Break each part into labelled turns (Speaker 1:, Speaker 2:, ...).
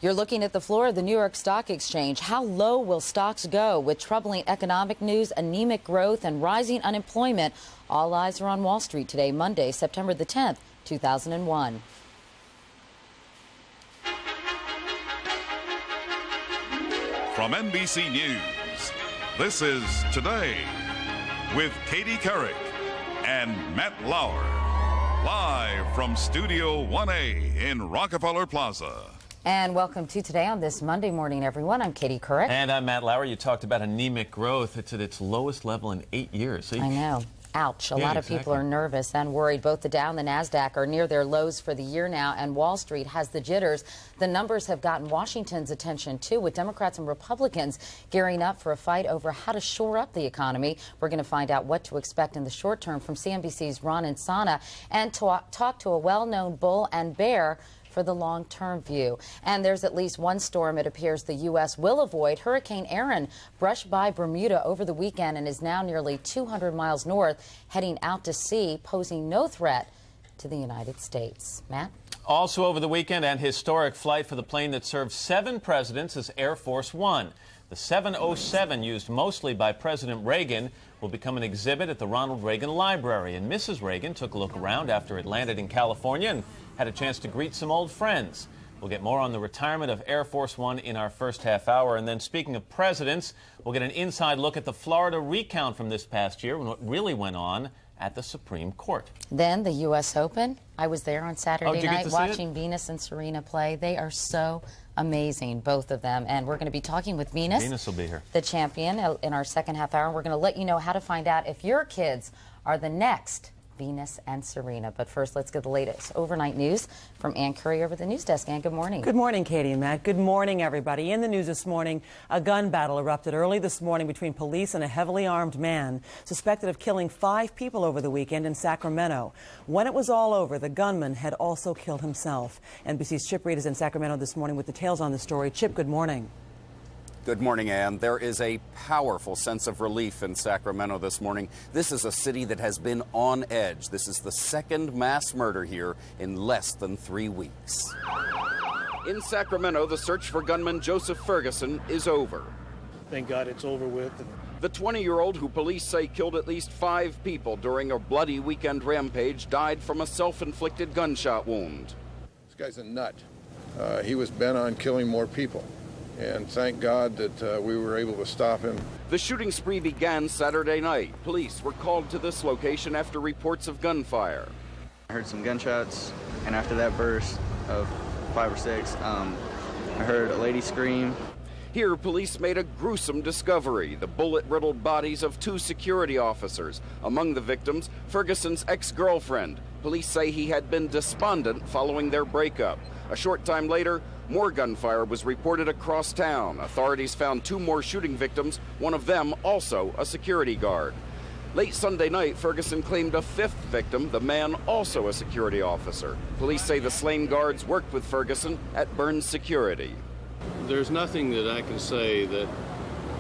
Speaker 1: You're looking at the floor of the New York Stock Exchange. How low will stocks go with troubling economic news, anemic growth, and rising unemployment? All eyes are on Wall Street today, Monday, September the 10th, 2001.
Speaker 2: From NBC News, this is Today with Katie Couric and Matt Lauer. Live from Studio 1A in Rockefeller Plaza.
Speaker 1: And welcome to Today on this Monday morning, everyone. I'm Katie Couric.
Speaker 3: And I'm Matt Lauer. You talked about anemic growth. It's at its lowest level in 8 years. So
Speaker 1: I know. Ouch. A lot of people are nervous and worried. Both the Dow and the NASDAQ are near their lows for the year now, and Wall Street has the jitters. The numbers have gotten Washington's attention, too, with Democrats and Republicans gearing up for a fight over how to shore up the economy. We're going to find out what to expect in the short term from CNBC's Ron Insana and talk to a well-known bull and bear for the long-term view. And there's at least one storm it appears the U.S. will avoid. Hurricane Erin brushed by Bermuda over the weekend and is now nearly 200 miles north, heading out to sea, posing no threat to the United States. Matt?
Speaker 3: Also over the weekend, an historic flight for the plane that served 7 presidents is Air Force One. The 707, used mostly by President Reagan, will become an exhibit at the Ronald Reagan Library. And Mrs. Reagan took a look around after it landed in California and had a chance to greet some old friends. We'll get more on the retirement of Air Force One in our first half hour. And then speaking of presidents, we'll get an inside look at the Florida recount from this past year and what really went on at the Supreme Court.
Speaker 1: Then the U.S. Open. I was there on Saturday night watching
Speaker 3: it?
Speaker 1: Venus and Serena play. They are so amazing, both of them. And we're going to be talking with Venus.
Speaker 3: Venus will be here. The
Speaker 1: champion, in our second half hour. We're going to let you know how to find out if your kids are the next Venus and Serena. But first, let's get the latest overnight news from Ann Curry over the news desk. Ann, good morning.
Speaker 4: Good morning, Katie and Matt. Good morning, everybody. In the news this morning, a gun battle erupted early this morning between police and a heavily armed man suspected of killing 5 people over the weekend in Sacramento. When it was all over, the gunman had also killed himself. NBC's Chip Reid is in Sacramento this morning with details on the story. Chip, good morning.
Speaker 5: Good morning, Ann. There is a powerful sense of relief in Sacramento this morning. This is a city that has been on edge. This is the second mass murder here in less than 3 weeks. In Sacramento, the search for gunman Joseph Ferguson is over.
Speaker 6: Thank God it's over with.
Speaker 5: The 20-year-old who police say killed at least 5 people during a bloody weekend rampage died from a self-inflicted gunshot wound.
Speaker 7: This guy's a nut. He was bent on killing more people. And thank God that we were able to stop him.
Speaker 5: The shooting spree began Saturday night. Police were called to this location after reports of gunfire.
Speaker 8: I heard some gunshots, and after that burst of 5 or 6, I heard a lady scream.
Speaker 5: Here, police made a gruesome discovery, the bullet-riddled bodies of 2 security officers. Among the victims, Ferguson's ex-girlfriend. Police say he had been despondent following their breakup. A short time later, more gunfire was reported across town. Authorities found 2 more shooting victims, one of them also a security guard. Late Sunday night, Ferguson claimed a 5th victim, the man also a security officer. Police say the slain guards worked with Ferguson at Burns Security.
Speaker 6: There's nothing that I can say that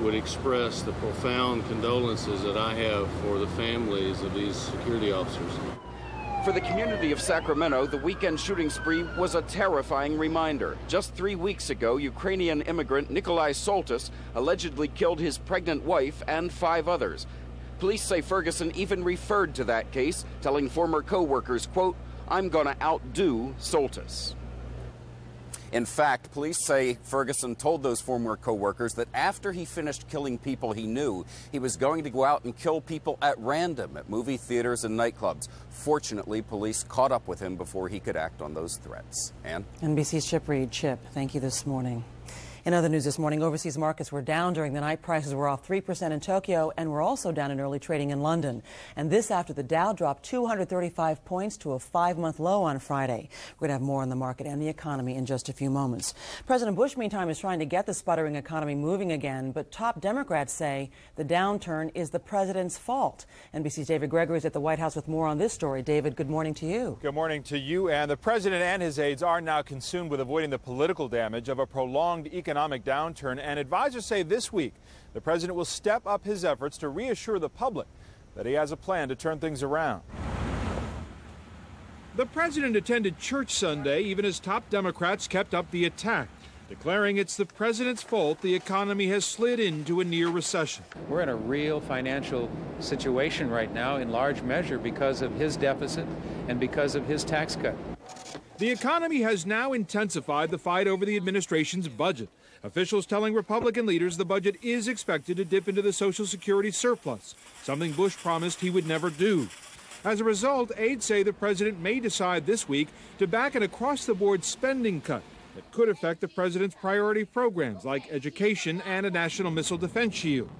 Speaker 6: would express the profound condolences that I have for the families of these security officers.
Speaker 5: For the community of Sacramento, the weekend shooting spree was a terrifying reminder. Just 3 weeks ago, Ukrainian immigrant Nikolai Soltis allegedly killed his pregnant wife and 5 others. Police say Ferguson even referred to that case, telling former co-workers, quote, "I'm gonna outdo Soltis." In fact, police say Ferguson told those former co-workers that after he finished killing people he knew, he was going to go out and kill people at random at movie theaters and nightclubs. Fortunately, police caught up with him before he could act on those threats. Ann?
Speaker 4: NBC's Chip Reid. Chip, thank you this morning. In other news this morning, overseas markets were down during the night. Prices were off 3% in Tokyo and were also down in early trading in London. And this after the Dow dropped 235 points to a 5-month low on Friday. We're going to have more on the market and the economy in just a few moments. President Bush, meantime, is trying to get the sputtering economy moving again, but top Democrats say the downturn is the president's fault. NBC's David Gregory is at the White House with more on this story. David, good morning to you.
Speaker 9: Good morning to you. And the president and his aides are now consumed with avoiding the political damage of a prolonged economic downturn, and advisors say this week the president will step up his efforts to reassure the public that he has a plan to turn things around. The president attended church Sunday even as top Democrats kept up the attack. declaring it's the president's fault the economy has slid into a near recession.
Speaker 10: We're in a real financial situation right now, in large measure because of his deficit and because of his tax cut.
Speaker 9: The economy has now intensified the fight over the administration's budget. Officials telling Republican leaders the budget is expected to dip into the Social Security surplus, something Bush promised he would never do. As a result, aides say the president may decide this week to back an across-the-board spending cut that could affect the president's priority programs like education and a national missile defense shield.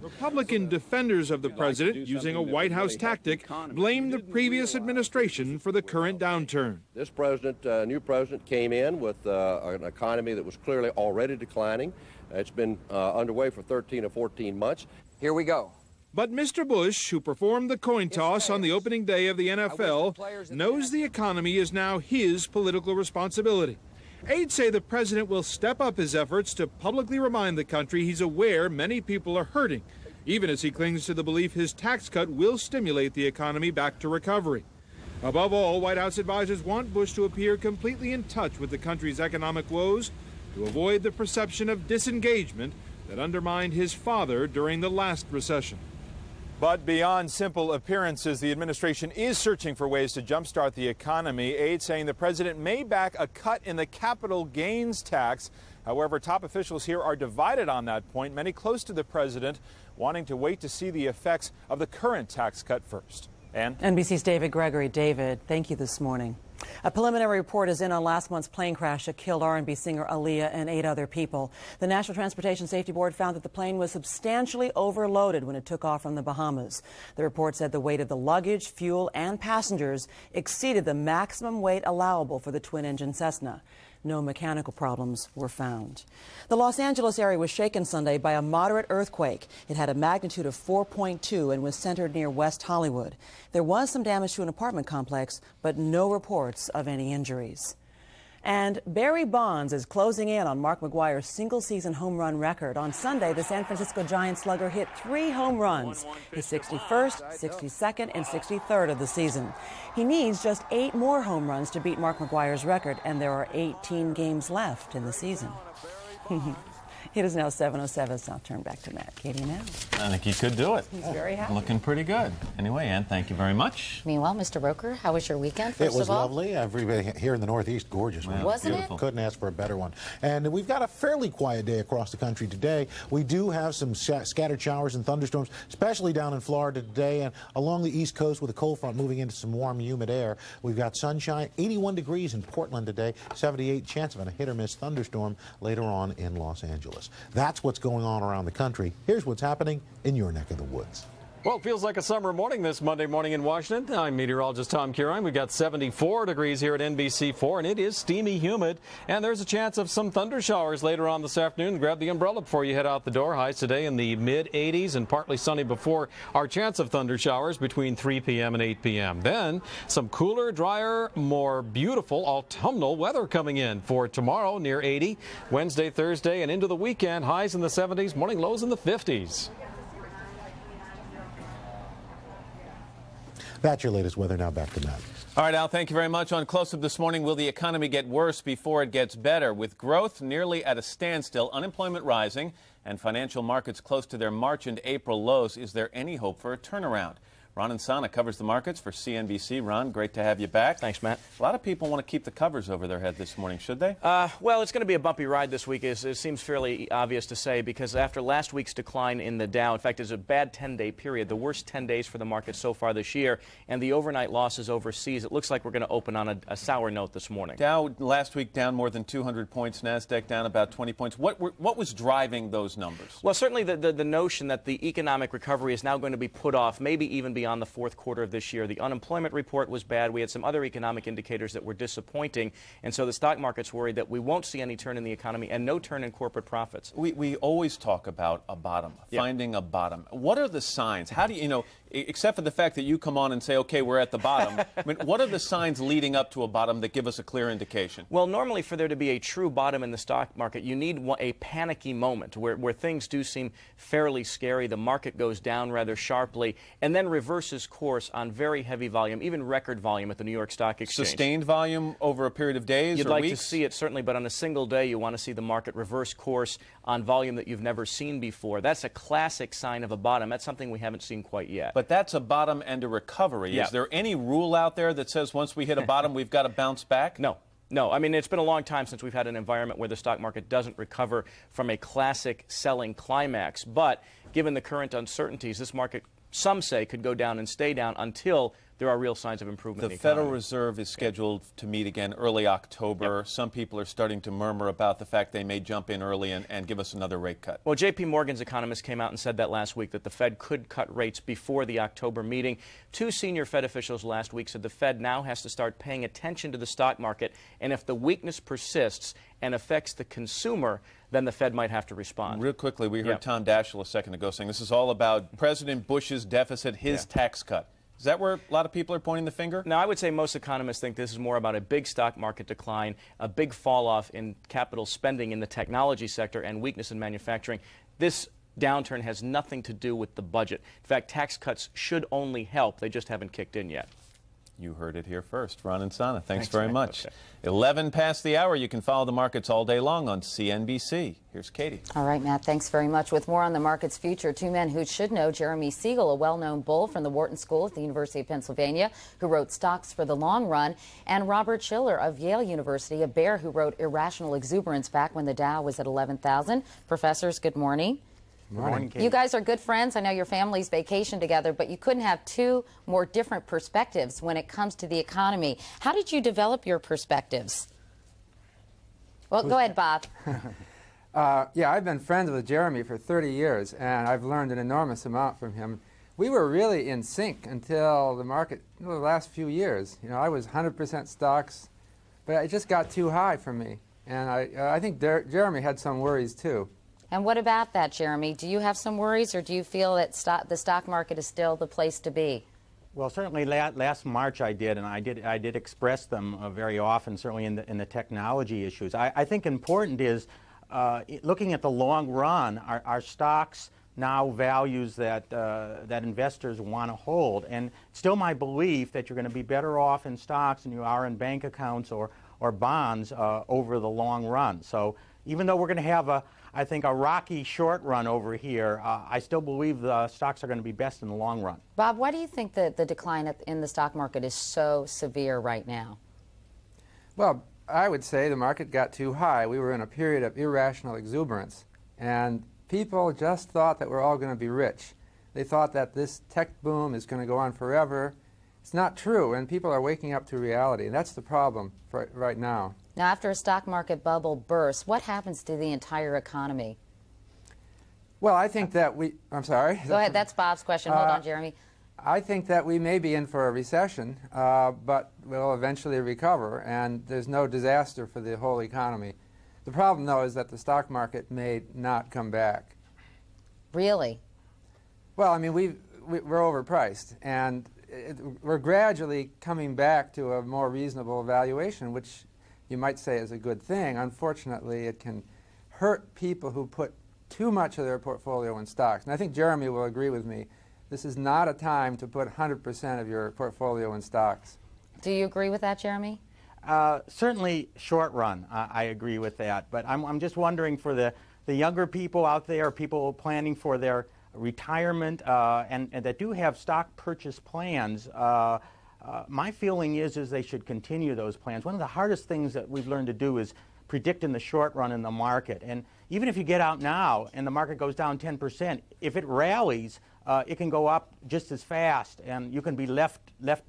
Speaker 9: Republican defenders of the president, using a White House tactic, blame the previous administration for the current downturn.
Speaker 11: This president, new president, came in with an economy that was clearly already declining. It's been underway for 13 or 14 months.
Speaker 12: Here we go.
Speaker 9: But Mr. Bush, who performed the coin toss on the opening day of the NFL, knows the economy is now his political responsibility. Aides say the president will step up his efforts to publicly remind the country he's aware many people are hurting, even as he clings to the belief his tax cut will stimulate the economy back to recovery. Above all, White House advisors want Bush to appear completely in touch with the country's economic woes to avoid the perception of disengagement that undermined his father during the last recession. But beyond simple appearances, the administration is searching for ways to jumpstart the economy. Aides saying the president may back a cut in the capital gains tax. However, top officials here are divided on that point, many close to the president wanting to wait to see the effects of the current tax cut first. Ann?
Speaker 4: NBC's David Gregory. David, thank you this morning. A preliminary report is in on last month's plane crash that killed R&B singer Aaliyah and 8 other people. The National Transportation Safety Board found that the plane was substantially overloaded when it took off from the Bahamas. The report said the weight of the luggage, fuel, and passengers exceeded the maximum weight allowable for the twin-engine Cessna. No mechanical problems were found. The Los Angeles area was shaken Sunday by a moderate earthquake. It had a magnitude of 4.2 and was centered near West Hollywood. There was some damage to an apartment complex, but no reports of any injuries. And Barry Bonds is closing in on Mark McGwire's single-season home run record. On Sunday, the San Francisco Giants slugger hit 3 home runs, his 61st, 62nd, and 63rd of the season. He needs just 8 more home runs to beat Mark McGwire's record, and there are 18 games left in the season. It is now 7:07, so I'll turn back to Matt. Katie now.
Speaker 3: I think he could do it.
Speaker 4: He's very happy.
Speaker 3: Looking pretty good. Anyway, Ann, thank you very much.
Speaker 1: Meanwhile, Mr. Roker, how was your weekend, first
Speaker 13: It was
Speaker 1: of all?
Speaker 13: lovely. Everybody here in the Northeast, gorgeous.
Speaker 3: Wow,
Speaker 1: wasn't
Speaker 3: beautiful.
Speaker 1: it?
Speaker 13: Couldn't ask for a better one. And we've got a fairly quiet day across the country today. We do have some scattered showers and thunderstorms, especially down in Florida today and along the East Coast with a cold front moving into some warm, humid air. We've got sunshine, 81 degrees in Portland today, 78 chance of a hit-or-miss thunderstorm later on in Los Angeles. That's what's going on around the country. Here's what's happening in your neck of the woods.
Speaker 14: Well, it feels like a summer morning this Monday morning in Washington. I'm meteorologist Tom Curine. We've got 74 degrees here at NBC4, and it is steamy humid. And there's a chance of some thunder showers later on this afternoon. Grab the umbrella before you head out the door. Highs today in the mid-80s and partly sunny before our chance of thunder showers between 3 p.m. and 8 p.m. Then some cooler, drier, more beautiful autumnal weather coming in for tomorrow near 80, Wednesday, Thursday, and into the weekend. Highs in the 70s, morning lows in the 50s.
Speaker 13: That's your latest weather. Now back to Matt.
Speaker 3: All right, Al, thank you very much. On Close Up this morning, will the economy get worse before it gets better? With growth nearly at a standstill, unemployment rising, and financial markets close to their March and April lows, is there any hope for a turnaround? Ron Insana covers the markets for CNBC. Ron, great to have you back.
Speaker 15: Thanks, Matt.
Speaker 3: A lot of people want to keep the covers over their head this morning, should they?
Speaker 15: Well, it's going to be a bumpy ride this week. It seems fairly obvious to say, because after last week's decline in the Dow, in fact, it's a bad 10-day period, the worst 10 days for the market so far this year, and the overnight losses overseas, it looks like we're going to open on a sour note this morning.
Speaker 3: Dow last week down more than 200 points, NASDAQ down about 20 points. What was driving those numbers?
Speaker 15: Well, certainly the notion that the economic recovery is now going to be put off, maybe even beyond the fourth quarter of this year. The unemployment report was bad. We had some other economic indicators that were disappointing, and so the stock market's worried that we won't see any turn in the economy and no turn in corporate profits.
Speaker 3: We always talk about a bottom, finding a bottom. What are the signs? How do you except for the fact that you come on and say, okay, we're at the bottom, I mean, what are the signs leading up to a bottom that give us a clear indication?
Speaker 15: Well, normally for there to be a true bottom in the stock market, you need a panicky moment where things do seem fairly scary, the market goes down rather sharply, and then reverses reverses course on very heavy volume, even record volume at the New York Stock Exchange.
Speaker 3: Sustained volume over a period of days
Speaker 15: You'd
Speaker 3: or
Speaker 15: like
Speaker 3: weeks?
Speaker 15: to see it, certainly, but on a single day, you want to see the market reverse course on volume that you've never seen before. That's a classic sign of a bottom. That's something we haven't seen quite yet.
Speaker 3: But that's a bottom and a recovery.
Speaker 15: Yeah.
Speaker 3: Is there any rule out there that says once we hit a bottom, we've got to bounce back?
Speaker 15: No. No, I mean, it's been a long time since we've had an environment where the stock market doesn't recover from a classic selling climax. But given the current uncertainties, this market, some say, could go down and stay down until there are real signs of improvement in the economy.
Speaker 3: The Federal Reserve is scheduled to meet again early October. Yep. Some people are starting to murmur about the fact they may jump in early and give us another rate cut.
Speaker 15: Well, J.P. Morgan's economist came out and said that last week, that the Fed could cut rates before the October meeting. Two senior Fed officials last week said the Fed now has to start paying attention to the stock market, and if the weakness persists and affects the consumer, then the Fed might have to respond.
Speaker 3: Real quickly, we heard Tom Daschle a second ago saying this is all about President Bush's deficit, his tax cut. Is that where a lot of people are pointing the finger?
Speaker 15: No, I would say most economists think this is more about a big stock market decline, a big fall off in capital spending in the technology sector, and weakness in manufacturing. This downturn has nothing to do with the budget. In fact, tax cuts should only help. They just haven't kicked in yet.
Speaker 3: You heard it here first. Ron and Sana, thanks very much. Okay. 11 past the hour. You can follow the markets all day long on CNBC. Here's Katie.
Speaker 1: All right, Matt, thanks very much. With more on the market's future, two men who should know: Jeremy Siegel, a well-known bull from the Wharton School at the University of Pennsylvania, who wrote Stocks for the Long Run, and Robert Shiller of Yale University, a bear who wrote Irrational Exuberance back when the Dow was at 11,000. Professors, good morning.
Speaker 12: Morning, Kate.
Speaker 1: You guys are good friends. I know your families vacation together, but you couldn't have two more different perspectives when it comes to the economy. How did you develop your perspectives? Well, go ahead, Bob.
Speaker 12: Yeah, I've been friends with Jeremy for 30 years, and I've learned an enormous amount from him. We were really in sync until the market, the last few years. You know, I was 100% stocks, but it just got too high for me. And I think Jeremy had some worries, too.
Speaker 1: And what about that, Jeremy? Do you have some worries, or do you feel that the stock market is still the place to be?
Speaker 16: Well, certainly last March I did, and I did express them very often, certainly in the technology issues. I think important is looking at the long run. Our stocks now values that investors want to hold, and it's still my belief that you're going to be better off in stocks than you are in bank accounts or bonds over the long run. So even though we're going to have I think a rocky short run over here, I still believe the stocks are going to be best in the long run.
Speaker 1: Bob, why do you think that the decline in the stock market is so severe right now?
Speaker 12: Well, I would say the market got too high. We were in a period of irrational exuberance, and people just thought that we're all going to be rich. They thought that this tech boom is going to go on forever. It's not true, and people are waking up to reality. That's the problem right now.
Speaker 1: Now, after a stock market bubble bursts, what happens to the entire economy?
Speaker 12: Well, I think that I'm sorry.
Speaker 1: Go ahead. That's Bob's question. Hold on, Jeremy.
Speaker 12: I think that we may be in for a recession, but we'll eventually recover, and there's no disaster for the whole economy. The problem, though, is that the stock market may not come back.
Speaker 1: Really?
Speaker 12: Well, I mean, we're overpriced, and we're gradually coming back to a more reasonable valuation, which you might say is a good thing. Unfortunately, it can hurt people who put too much of their portfolio in stocks. And I think Jeremy will agree with me. This is not a time to put 100% of your portfolio in stocks.
Speaker 1: Do you agree with that, Jeremy?
Speaker 16: Certainly short run, I agree with that. But I'm just wondering for the younger people out there, people planning for their retirement and that do have stock purchase plans, my feeling is they should continue those plans. One of the hardest things that we've learned to do is predict in the short run in the market. And even if you get out now and the market goes down 10%, if it rallies, it can go up just as fast, and you can be left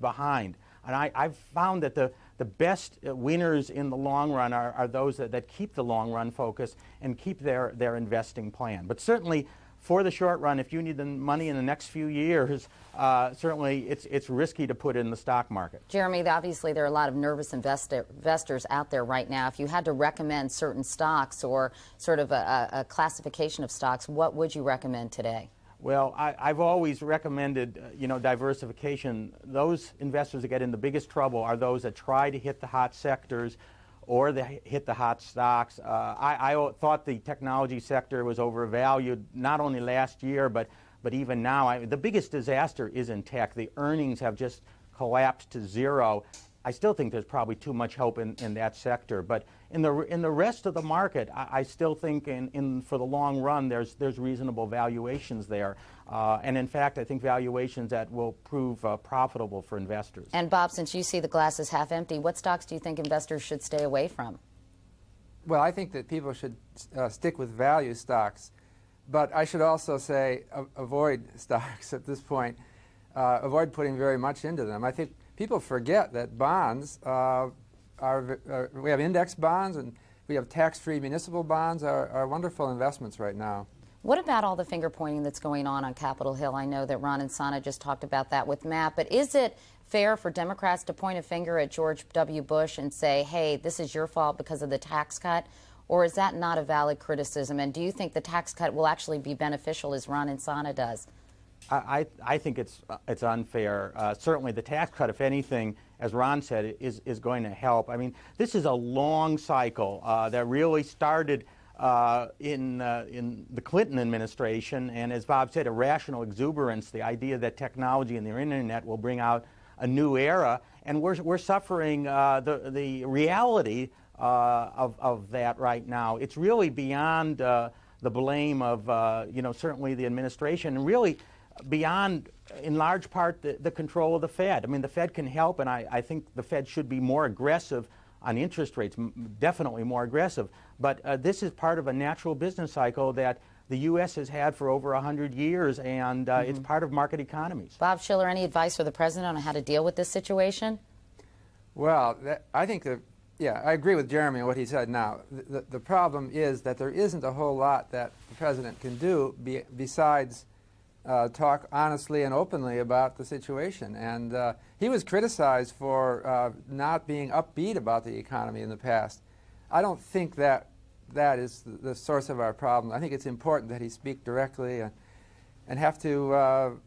Speaker 16: behind. And I've found that the best winners in the long run are those that keep the long run focus and keep their investing plan. But certainly, for the short run, if you need the money in the next few years, certainly it's risky to put in the stock market.
Speaker 1: Jeremy, obviously there are a lot of nervous investors out there right now. If you had to recommend certain stocks or sort of a classification of stocks, what would you recommend today?
Speaker 16: Well, I've always recommended, diversification. Those investors that get in the biggest trouble are those that try to hit the hot sectors or they hit the hot stocks. I thought the technology sector was overvalued not only last year, but But even now, the biggest disaster is in tech. The earnings have just collapsed to zero. I still think there's probably too much hope in that sector. But in the rest of the market, I still think for the long run, there's reasonable valuations there. And in fact, I think valuations that will prove profitable for investors.
Speaker 1: And Bob, since you see the glass as half empty, what stocks do you think investors should stay away from?
Speaker 12: Well, I think that people should stick with value stocks. But I should also say avoid stocks at this point. Avoid putting very much into them. I think people forget that bonds we have index bonds and we have tax-free municipal bonds are wonderful investments right now.
Speaker 1: What about all the finger-pointing that's going on Capitol Hill? I know that Ron and Sana just talked about that with Matt, but is it fair for Democrats to point a finger at George W. Bush and say, hey, this is your fault because of the tax cut? Or is that not a valid criticism? And do you think the tax cut will actually be beneficial as Ron and Sana does?
Speaker 16: I think it's unfair. Certainly the tax cut, if anything, as Ron said, is going to help. I mean, this is a long cycle that really started in the Clinton administration, and as Bob said, irrational exuberance, the idea that technology and the internet will bring out a new era, and we're suffering the reality of that right now. It's really beyond the blame of certainly the administration, and really beyond, in large part, the control of the Fed. I mean, the Fed can help, and I think the Fed should be more aggressive on interest rates, definitely more aggressive. But this is part of a natural business cycle that the U.S. has had for over 100 years, and it's part of market economies.
Speaker 1: Bob Schiller, any advice for the president on how to deal with this situation?
Speaker 12: Well, I think that, yeah, I agree with Jeremy on what he said now. The problem is that there isn't a whole lot that the president can do besides talk honestly and openly about the situation. And he was criticized for not being upbeat about the economy in the past. I don't think that is the source of our problem. I think it's important that he speak directly and have to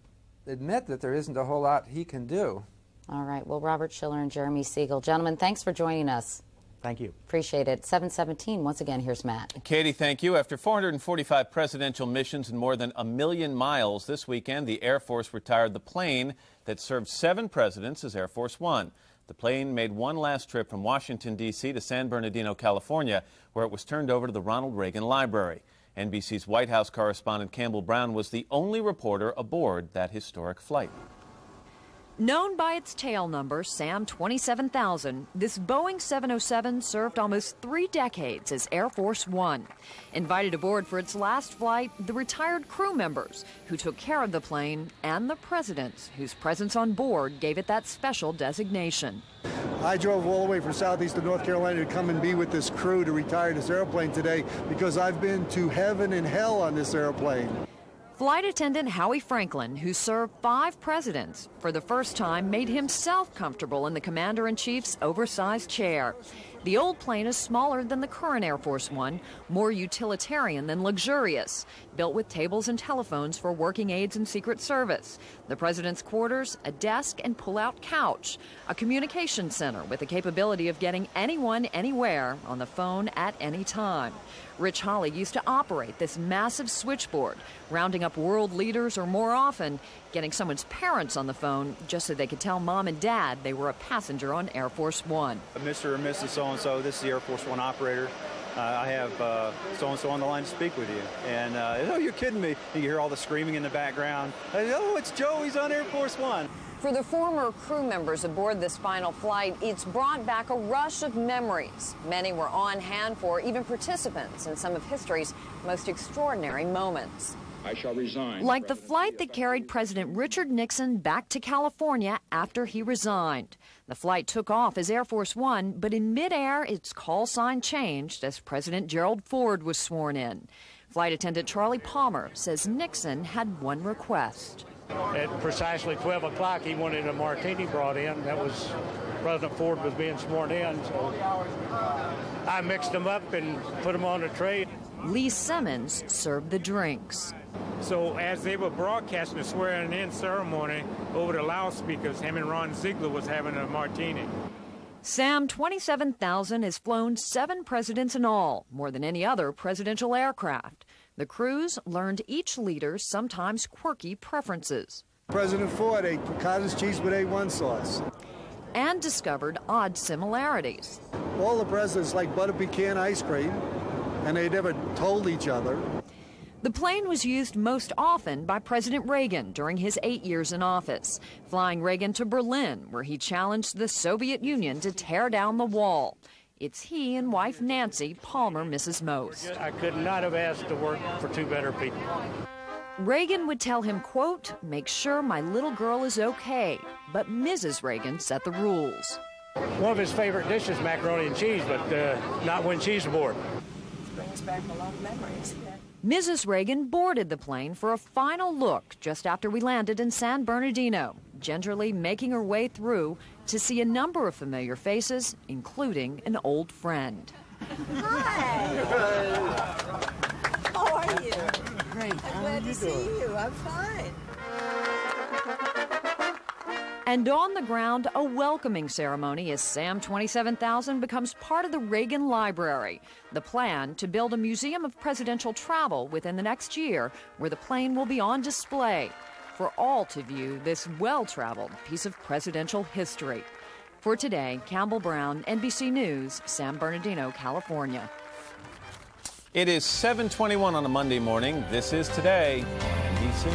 Speaker 12: admit that there isn't a whole lot he can do.
Speaker 1: All right. Well, Robert Schiller and Jeremy Siegel. Gentlemen, thanks for joining us.
Speaker 16: Thank you.
Speaker 1: Appreciate it. 7:17. Once again, here's Matt.
Speaker 3: Katie, thank you. After 445 presidential missions and more than 1 million miles this weekend, the Air Force retired the plane that served 7 presidents as Air Force One. The plane made one last trip from Washington, D.C. to San Bernardino, California, where it was turned over to the Ronald Reagan Library. NBC's White House correspondent Campbell Brown was the only reporter aboard that historic flight.
Speaker 17: Known by its tail number, SAM 27000, this Boeing 707 served almost 3 decades as Air Force One. Invited aboard for its last flight, the retired crew members who took care of the plane and the presidents whose presence on board gave it that special designation.
Speaker 18: I drove all the way from southeastern North Carolina to come and be with this crew to retire this airplane today because I've been to heaven and hell on this airplane.
Speaker 17: Flight attendant Howie Franklin, who served 5 presidents, for the first time made himself comfortable in the commander-in-chief's oversized chair. The old plane is smaller than the current Air Force One, more utilitarian than luxurious, built with tables and telephones for working aides and Secret Service. The president's quarters, a desk and pull-out couch, a communication center with the capability of getting anyone anywhere on the phone at any time. Rich Holley used to operate this massive switchboard, rounding up world leaders or more often, getting someone's parents on the phone just so they could tell mom and dad they were a passenger on Air Force One.
Speaker 19: Mr. or Mrs. So-and-so, this is the Air Force One operator. I have so-and-so on the line to speak with you. And, oh, you're kidding me. You hear all the screaming in the background. Oh, it's Joe, he's on Air Force One.
Speaker 17: For the former crew members aboard this final flight, it's brought back a rush of memories. Many were on hand for, even participants in some of history's most extraordinary moments.
Speaker 20: I shall resign.
Speaker 17: Like the flight that carried President Richard Nixon back to California after he resigned. The flight took off as Air Force One, but in midair, its call sign changed as President Gerald Ford was sworn in. Flight attendant Charlie Palmer says Nixon had one request.
Speaker 21: At precisely 12 o'clock, he wanted a martini brought in. That was, President Ford was being sworn in, so I mixed them up and put them on a tray.
Speaker 17: Lee Simmons served the drinks.
Speaker 22: So as they were broadcasting the swearing-in ceremony over the loudspeakers, him and Ron Ziegler was having a martini.
Speaker 17: SAM 27000 has flown 7 presidents in all, more than any other presidential aircraft. The crews learned each leader's sometimes quirky preferences.
Speaker 18: President Ford ate cottage cheese with A1 sauce.
Speaker 17: And discovered odd similarities.
Speaker 18: All the presidents like butter pecan ice cream, and they never told each other.
Speaker 17: The plane was used most often by President Reagan during his 8 years in office, flying Reagan to Berlin, where he challenged the Soviet Union to tear down the wall. It's he and wife Nancy Palmer misses most.
Speaker 21: I could not have asked to work for two better people.
Speaker 17: Reagan would tell him, quote, "Make sure my little girl is okay." But Mrs. Reagan set the rules.
Speaker 21: One of his favorite dishes, macaroni and cheese, but not when she's aboard.
Speaker 2: Brings back a lot of memories.
Speaker 17: Mrs. Reagan boarded the plane for a final look just after we landed in San Bernardino, gingerly making her way through to see a number of familiar faces, including an old friend.
Speaker 2: Hi. How are you?
Speaker 20: Great.
Speaker 2: I'm glad to see you. I'm fine.
Speaker 17: And on the ground, a welcoming ceremony as SAM 27000 becomes part of the Reagan Library. The plan to build a museum of presidential travel within the next year, where the plane will be on display for all to view this well-traveled piece of presidential history. For today, Campbell Brown, NBC News, San Bernardino, California.
Speaker 3: It is 7:21 on a Monday morning. This is Today on NBC.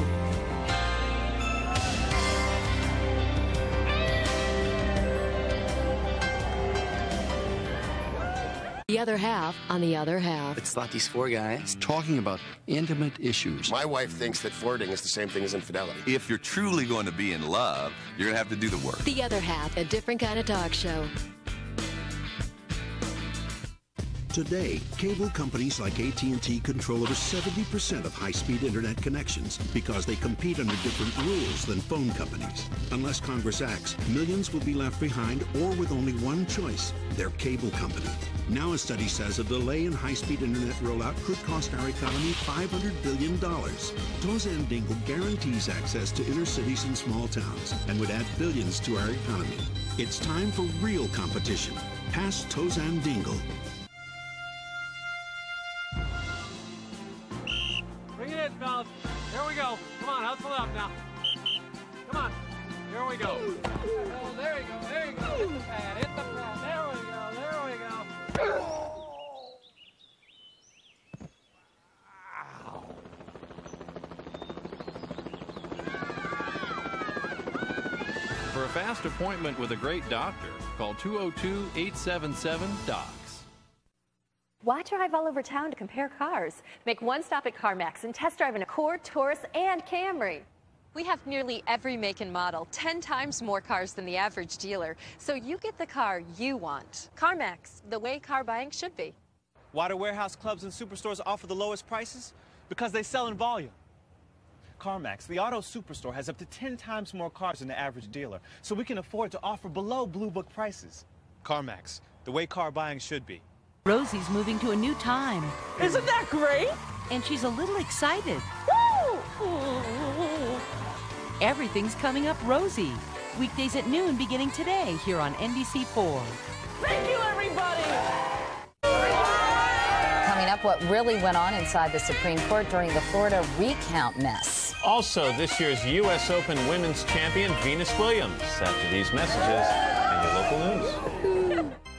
Speaker 23: The other half on the other half.
Speaker 24: It's about these four guys talking about intimate issues.
Speaker 25: My wife thinks that flirting is the same thing as infidelity.
Speaker 26: If you're truly going to be in love, you're going to have to do the work.
Speaker 23: The other half, a different kind of talk show.
Speaker 27: Today, cable companies like AT&T control over 70% of high-speed internet connections because they compete under different rules than phone companies. Unless Congress acts, millions will be left behind or with only one choice, their cable company. Now a study says a delay in high-speed internet rollout could cost our economy $500 billion. Toza and Dingle guarantees access to inner cities and small towns and would add billions to our economy. It's time for real competition. Pass Toza and Dingle.
Speaker 14: Bring it in, fellas. Here we go. Come on, hustle up now. Come on. Here we go. Oh, there you go. There you go. Hit the pad. Hit the pad. There we go. There we go.
Speaker 28: For a fast appointment with a great doctor, call 202-877-DOCS.
Speaker 29: Why drive all over town to compare cars? Make one stop at CarMax and test drive an Accord, Taurus, and Camry.
Speaker 30: We have nearly every make and model, 10 times more cars than the average dealer, so you get the car you want. CarMax, the way car buying should be.
Speaker 31: Why do warehouse clubs and superstores offer the lowest prices? Because they sell in volume. CarMax, the auto superstore, has up to 10 times more cars than the average dealer, so we can afford to offer below Blue Book prices. CarMax, the way car buying should be.
Speaker 32: Rosie's moving to a new time.
Speaker 29: Isn't that great?
Speaker 32: And she's a little excited.
Speaker 29: Woo!
Speaker 32: Everything's coming up Rosie. Weekdays at noon beginning today here on NBC4.
Speaker 29: Thank you, everybody!
Speaker 1: Coming up, what really went on inside the Supreme Court during the Florida recount mess.
Speaker 3: Also, this year's U.S. Open women's champion, Venus Williams. After these messages and your local news.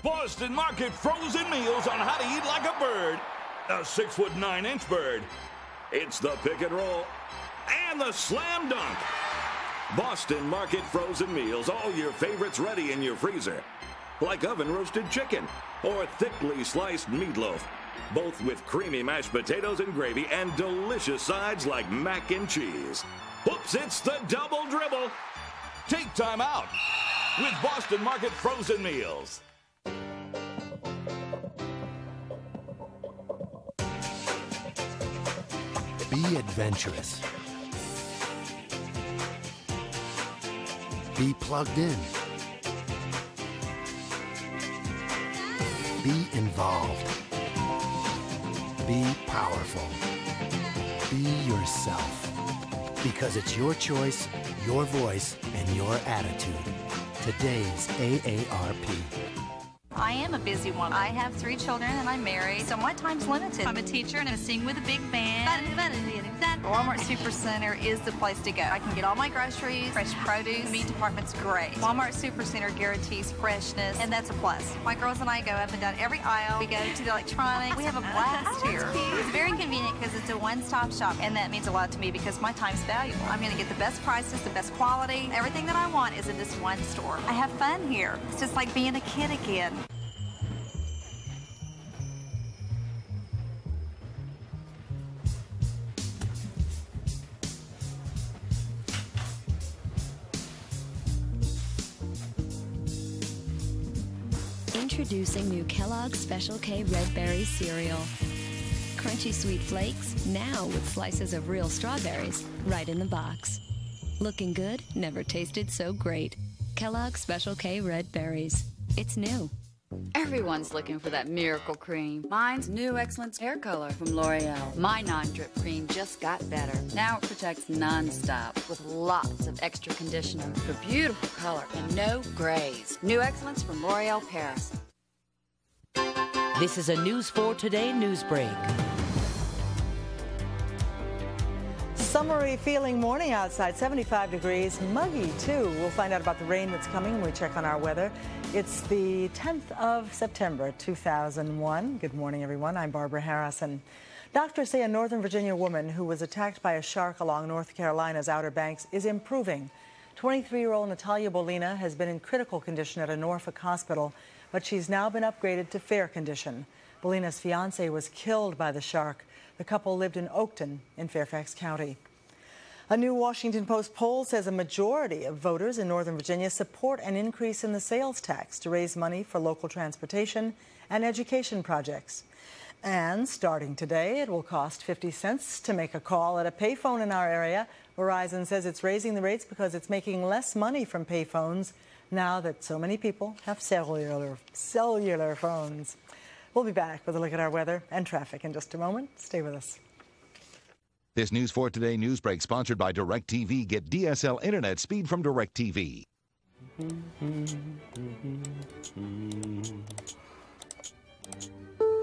Speaker 33: Boston Market frozen meals on how to eat like a bird. A 6'9" bird. It's the pick and roll and the slam dunk. Boston Market frozen meals, all your favorites ready in your freezer. Like oven roasted chicken or thickly sliced meatloaf. Both with creamy mashed potatoes and gravy and delicious sides like mac and cheese. Whoops, it's the double dribble. Take time out with Boston Market frozen meals.
Speaker 27: Be adventurous. Be plugged in. Be involved. Be powerful. Be yourself. Because it's your choice, your voice, and your attitude. Today's AARP.
Speaker 4: I am a busy woman. I have 3 children and I'm married, so my time's limited. I'm a teacher and I sing with a big band. Walmart Supercenter is the place to go. I can get all my groceries, fresh produce. The meat department's great. Walmart Supercenter guarantees freshness, and that's a plus. My girls and I go up and down every aisle. We go to the electronics. We have a blast here. It's very convenient because it's a one-stop shop, and that means a lot to me because my time's valuable. I'm going to get the best prices, the best quality. Everything that I want is in this one store. I have fun here. It's just like being a kid again.
Speaker 5: Introducing new Kellogg's Special K Red Berry cereal. Crunchy sweet flakes, now with slices of real strawberries, right in the box. Looking good, never tasted so great. Kellogg's Special K Red Berries. It's new.
Speaker 6: Everyone's looking for that miracle cream. Mine's New Excellence Hair Color from L'Oreal. My non-drip cream just got better. Now it protects non-stop with lots of extra conditioner for beautiful color and no grays. New Excellence from L'Oreal Paris.
Speaker 32: This is a News 4 Today news break.
Speaker 7: Summery feeling morning outside, 75 degrees, muggy too. We'll find out about the rain that's coming when we check on our weather. It's the 10th of September, 2001. Good morning, everyone. I'm Barbara Harrison. Doctors say a Northern Virginia woman who was attacked by a shark along North Carolina's Outer Banks is improving. 23-year-old Natalia Bolina has been in critical condition at a Norfolk hospital, but she's now been upgraded to fair condition. Bolina's fiancé was killed by the shark. The couple lived in Oakton in Fairfax County. A new Washington Post poll says a majority of voters in Northern Virginia support an increase in the sales tax to raise money for local transportation and education projects. And starting today, it will cost 50 cents to make a call at a payphone in our area. Verizon says it's raising the rates because it's making less money from payphones now that so many people have cellular phones. We'll be back with a look at our weather and traffic in just a moment. Stay with us.
Speaker 8: This News 4 Today news break sponsored by DirecTV. Get DSL internet speed from DirecTV.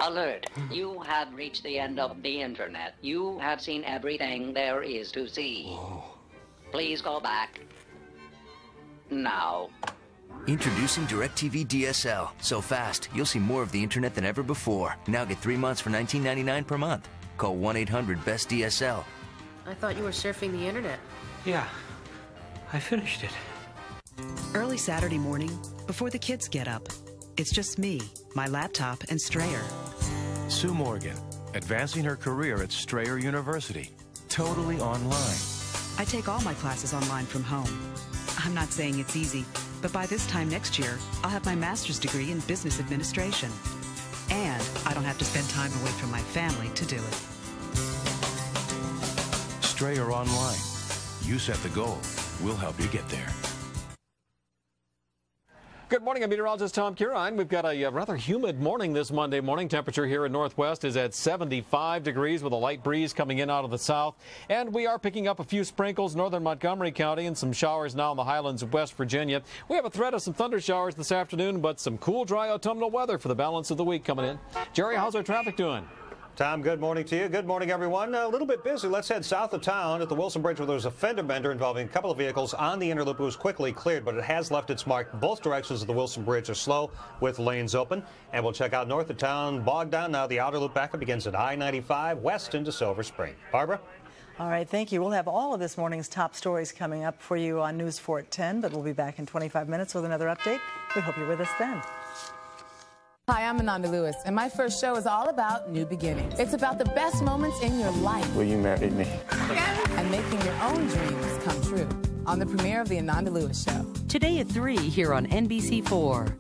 Speaker 9: Alert! You have reached the end of the internet. You have seen everything there is to see. Please go back now.
Speaker 10: Introducing DirecTV DSL. So fast, you'll see more of the internet than ever before. Now get 3 months for $19.99 per month. Call 1-800-BEST-DSL.
Speaker 11: I thought you were surfing the internet.
Speaker 12: Yeah, I finished it.
Speaker 13: Early Saturday morning, before the kids get up, it's just me, my laptop, and Strayer.
Speaker 15: Sue Morgan, advancing her career at Strayer University, totally online.
Speaker 13: I take all my classes online from home. I'm not saying it's easy, but by this time next year, I'll have my master's degree in business administration. And I don't have to spend time away from my family to do it.
Speaker 15: Strayer Online. You set the goal. We'll help you get there.
Speaker 14: Good morning, I'm meteorologist Tom Curine. We've got a rather humid morning this Monday morning. Temperature here in Northwest is at 75 degrees with a light breeze coming in out of the south. And we are picking up a few sprinkles northern Montgomery County and some showers now in the highlands of West Virginia. We have a threat of some thunder showers this afternoon, but some cool, dry autumnal weather for the balance of the week coming in. Jerry, how's our traffic doing?
Speaker 16: Tom, good morning to you. Good morning, everyone. A little bit busy. Let's head south of town at the Wilson Bridge where there's a fender bender involving a couple of vehicles on the inner loop. It was quickly cleared, but it has left its mark. Both directions of the Wilson Bridge are slow with lanes open. And we'll check out north of town, bogged down now. The outer loop backup begins at I-95 west into Silver Spring. Barbara?
Speaker 7: All right, thank you. We'll have all of this morning's top stories coming up for you on News 4 at 10, but we'll be back in 25 minutes with another update. We hope you're with us then.
Speaker 20: Hi, I'm Ananda Lewis, and my first show is all about new beginnings. It's about the best moments in your life.
Speaker 34: Will you marry me?
Speaker 20: And making your own dreams come true on the premiere of The Ananda Lewis Show.
Speaker 32: Today at 3 here on NBC4.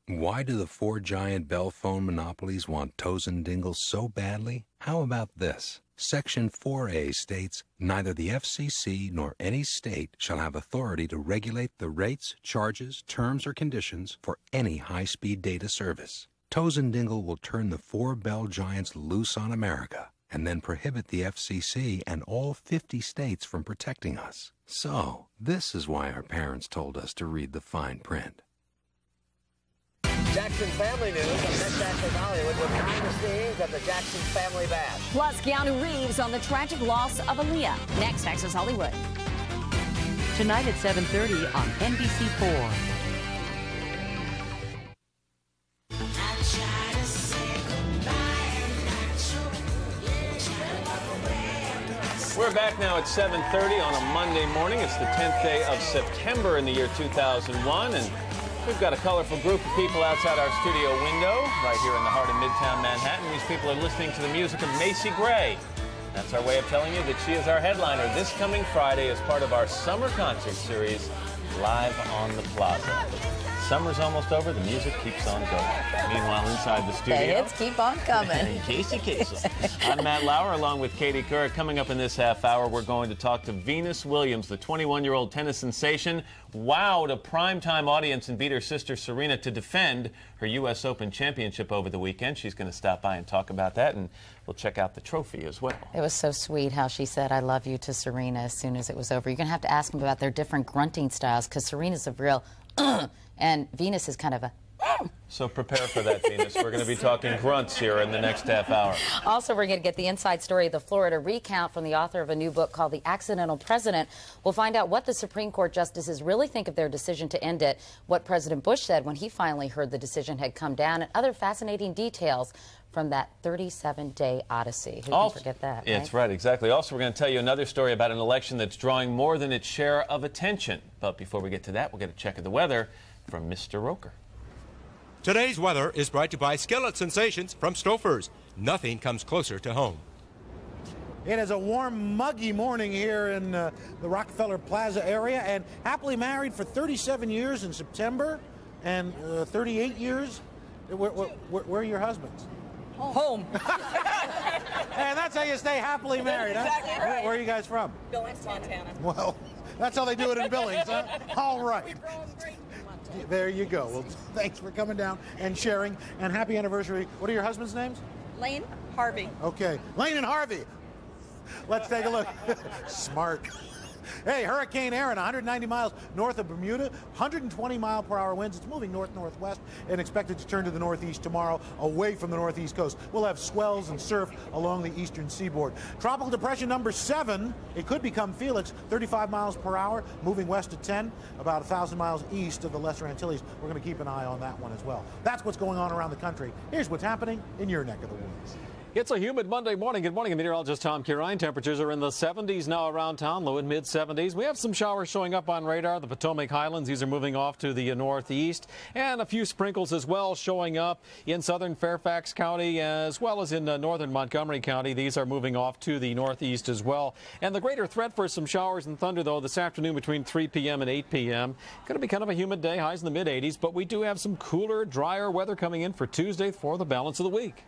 Speaker 35: Why do the 4 giant bell phone monopolies want toes and dingles so badly? How about this? Section 4A states, neither the FCC nor any state shall have authority to regulate the rates, charges, terms, or conditions for any high-speed data service. Toes and Dingle will turn the 4 bell giants loose on America and then prohibit the FCC and all 50 states from protecting us. So, this is why our parents told us to read the fine print.
Speaker 2: Jackson family news on Next Access Hollywood with behind the scenes of the Jackson Family Bash.
Speaker 17: Plus, Keanu Reeves on the tragic loss of Aaliyah. Next Access Hollywood.
Speaker 32: Tonight at 7:30 on NBC4.
Speaker 3: We're back now at 7:30 on a Monday morning. It's the 10th day of September in the year 2001, and we've got a colorful group of people outside our studio window right here in the heart of Midtown Manhattan. These people are listening to the music of Macy Gray. That's our way of telling you that she is our headliner this coming Friday as part of our summer concert series, Live on the Plaza. Summer's almost over, the music keeps on going. Meanwhile, inside the studio...
Speaker 1: The hits keep on coming.
Speaker 3: Casey Kasem. I'm Matt Lauer, along with Katie Kerr. Coming up in this half hour, we're going to talk to Venus Williams, the 21-year-old tennis sensation, wowed a primetime audience and beat her sister Serena to defend her U.S. Open championship over the weekend. She's going to stop by and talk about that, and we'll check out the trophy as well.
Speaker 1: It was so sweet how she said, "I love you" to Serena as soon as it was over. You're going to have to ask them about their different grunting styles, because Serena's a real and Venus is kind of a
Speaker 3: So prepare for that, Venus. We're going to be talking grunts here in the next half hour.
Speaker 1: Also, we're going to get the inside story of the Florida recount from the author of a new book called The Accidental President. We'll find out what the Supreme Court justices really think of their decision to end it, what President Bush said when he finally heard the decision had come down, and other fascinating details from that 37-day odyssey. Who can forget that, right?
Speaker 3: It's right, exactly. Also, we're going to tell you another story about an election that's drawing more than its share of attention. But before we get to that, we'll get a check of the weather from Mr. Roker.
Speaker 18: Today's weather is brought to you by Skillet Sensations from Stouffer's. Nothing comes closer to home.
Speaker 19: It is a warm, muggy morning here in the Rockefeller Plaza area, and happily married for 37 years in September and 38 years. Where are your husbands?
Speaker 21: Home.
Speaker 19: And that's how you stay happily married, huh?
Speaker 21: Exactly right.
Speaker 19: Where are you guys from?
Speaker 21: Billings, Montana.
Speaker 19: Well, that's how they do it in Billings, huh? All right. There you go. Well, thanks for coming down and sharing, and happy anniversary. What are your husbands' names?
Speaker 21: Lane, Harvey.
Speaker 19: Okay, Lane and Harvey. Let's take a look. Smart. Hey, Hurricane Aaron, 190 miles north of Bermuda, 120-mile-per-hour winds. It's moving north-northwest and expected to turn to the northeast tomorrow, away from the northeast coast. We'll have swells and surf along the eastern seaboard. Tropical depression number 7, it could become Felix, 35 miles per hour, moving west at 10, about 1,000 miles east of the Lesser Antilles. We're going to keep an eye on that one as well. That's what's going on around the country. Here's what's happening in your neck of the woods.
Speaker 14: It's a humid Monday morning. Good morning, meteorologist Tom Curine. Temperatures are in the 70s now around town, low and mid-70s. We have some showers showing up on radar. The Potomac Highlands, these are moving off to the northeast, and a few sprinkles as well showing up in southern Fairfax County as well as in northern Montgomery County. These are moving off to the northeast as well. And the greater threat for some showers and thunder, though, this afternoon between 3 p.m. and 8 p.m. Going to be kind of a humid day, highs in the mid-80s, but we do have some cooler, drier weather coming in for Tuesday for the balance of the week.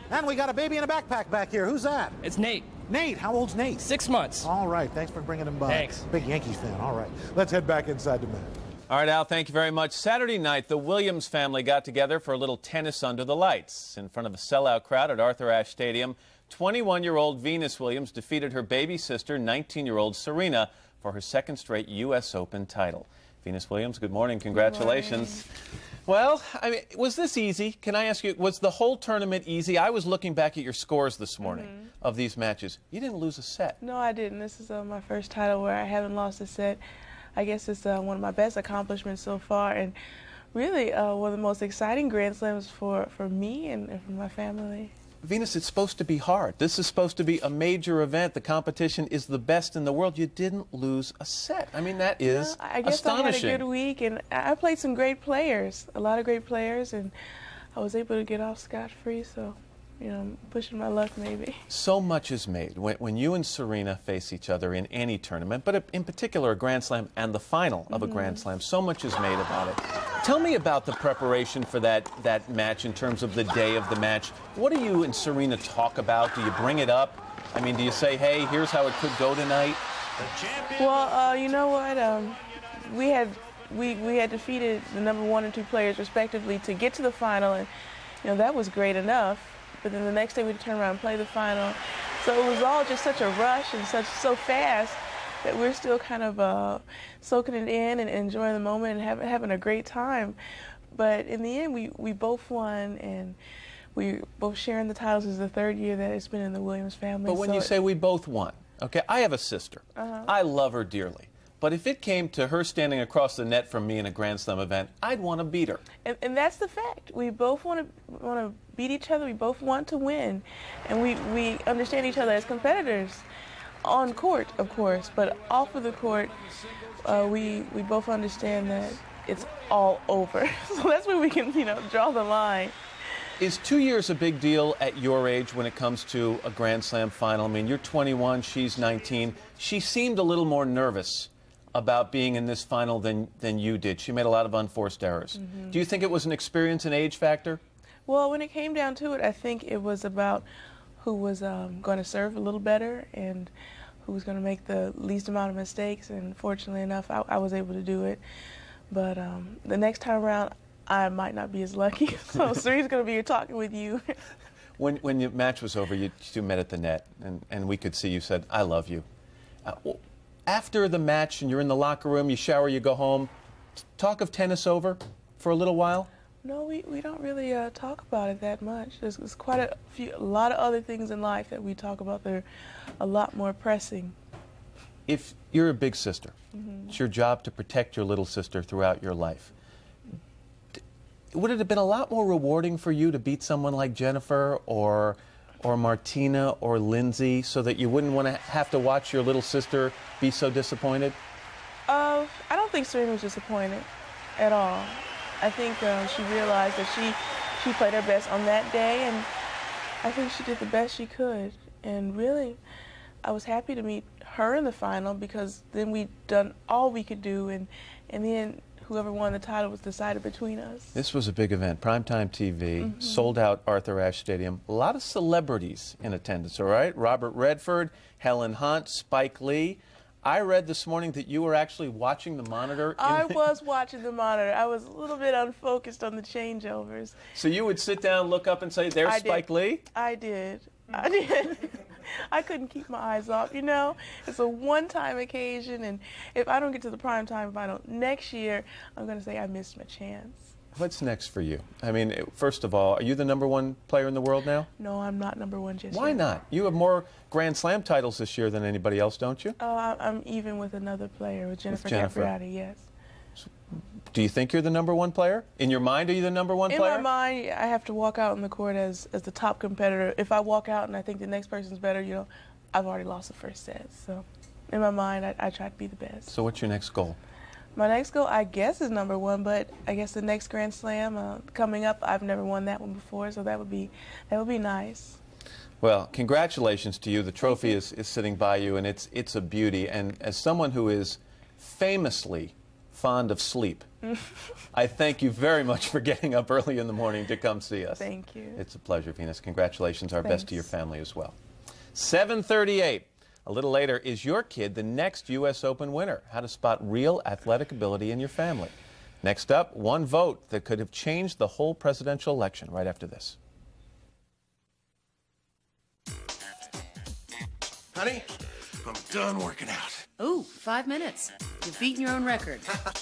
Speaker 19: And we got a baby in a backpack back here. Who's that?
Speaker 21: It's Nate.
Speaker 19: Nate, how old's Nate?
Speaker 21: 6 months.
Speaker 19: All right, thanks for bringing him by.
Speaker 21: Thanks.
Speaker 19: Big Yankees fan. All right, let's head back inside the minute.
Speaker 3: All right, Al, thank you very much. Saturday night, the Williams family got together for a little tennis under the lights. In front of a sellout crowd at Arthur Ashe Stadium, 21-year-old Venus Williams defeated her baby sister, 19-year-old Serena, for her second straight U.S. Open title. Venus Williams, good morning. Congratulations. Good morning. Well, I mean, was this easy? Can I ask you, was the whole tournament easy? I was looking back at your scores this morning of these matches. You didn't lose a set.
Speaker 21: No, I didn't. This is my first title where I haven't lost a set. I guess it's one of my best accomplishments so far, and really one of the most exciting Grand Slams for me and for my family.
Speaker 3: Venus, it's supposed to be hard. This is supposed to be a major event. The competition is the best in the world. You didn't lose a set. I mean, that is astonishing.
Speaker 21: I guess I had a good week, and I played some great players, a lot of great players, and I was able to get off scot-free, so, you know, I'm pushing my luck maybe.
Speaker 3: So much is made when you and Serena face each other in any tournament, but in particular a Grand Slam and the final of a Grand Slam. So much is made about it. Tell me about the preparation for that match in terms of the day of the match. What do you and Serena talk about? Do you bring it up? I mean, do you say, hey, here's how it could go tonight?
Speaker 21: Well, you know what? We had defeated the number 1 and 2 players respectively to get to the final, and you know that was great enough. But then the next day we had to turn around and play the final. So it was all just such a rush and so fast that we're still kind of soaking it in and enjoying the moment and having a great time. But in the end, we both won, and we both sharing the titles. This is the third year that it's been in the Williams family.
Speaker 3: But when you say we both won, okay, I have a sister. I love her dearly. But if it came to her standing across the net from me in a Grand Slam event, I'd want to beat her.
Speaker 21: And that's the fact. We both want to beat each other. We both want to win. And we understand each other as competitors on court, of course. But off of the court, we both understand that it's all over. So that's where we can, draw the line.
Speaker 3: Is 2 years a big deal at your age when it comes to a Grand Slam final? I mean, you're 21, she's 19. She seemed a little more nervous about being in this final than you did. She made a lot of unforced errors. Do you think it was an experience and age factor?
Speaker 21: Well, when it came down to it, I think it was about who was going to serve a little better and who was going to make the least amount of mistakes. And fortunately enough, I was able to do it. But the next time around, I might not be as lucky. So Serena's going to be here talking with you.
Speaker 3: When your match was over, you two met at the net, and we could see you said, "I love you." After the match and you're in the locker room, you shower, you go home, talk of tennis over for a little while?
Speaker 21: No, we don't really talk about it that much. There's quite a lot of other things in life that we talk about. They're a lot more pressing.
Speaker 3: If you're a big sister, it's your job to protect your little sister throughout your life. Would it have been a lot more rewarding for you to beat someone like Jennifer or Martina or Lindsay so that you wouldn't want to have to watch your little sister be so disappointed?
Speaker 21: I don't think Serena was disappointed at all. I think she realized that she played her best on that day, and I think she did the best she could. And really, I was happy to meet her in the final because then we'd done all we could do, and in the end, whoever won the title was decided between us.
Speaker 3: This was a big event, primetime TV, sold out Arthur Ashe Stadium. A lot of celebrities in attendance, all right? Robert Redford, Helen Hunt, Spike Lee. I read this morning that you were actually watching the monitor.
Speaker 21: I was watching the monitor. I was a little bit unfocused on the changeovers.
Speaker 3: So you would sit down, look up, and say, "There's Spike Lee"?
Speaker 21: I did. I did. I couldn't keep my eyes off, It's a one-time occasion, and if I don't get to the primetime final next year, I'm going to say I missed my chance.
Speaker 3: What's next for you? I mean, first of all, are you the #1 player in the world now?
Speaker 21: No, I'm not #1 just yet.
Speaker 3: Why not? You have more Grand Slam titles this year than anybody else, don't you?
Speaker 21: I'm even with another player, with Jennifer Capriati, yes.
Speaker 3: Do you think you're the #1 player? In your mind, are you the #1 player?
Speaker 21: In my mind, I have to walk out on the court as the top competitor. If I walk out and I think the next person's better, I've already lost the first set. So in my mind, I try to be the best.
Speaker 3: So what's your next goal?
Speaker 21: My next goal, I guess, is #1, but I guess the next Grand Slam coming up, I've never won that one before, so that would be nice.
Speaker 3: Well, congratulations to you. The trophy is sitting by you, and it's a beauty. And as someone who is famously fond of sleep, I thank you very much for getting up early in the morning to come see us.
Speaker 21: Thank you.
Speaker 3: It's a pleasure, Venus. Congratulations. Our best to your family as well. 7:38. A little later, is your kid the next U.S. Open winner? How to spot real athletic ability in your family. Next up, one vote that could have changed the whole presidential election. Right after this.
Speaker 4: Honey, I'm done working out.
Speaker 11: Ooh, 5 minutes. You've beaten your own record.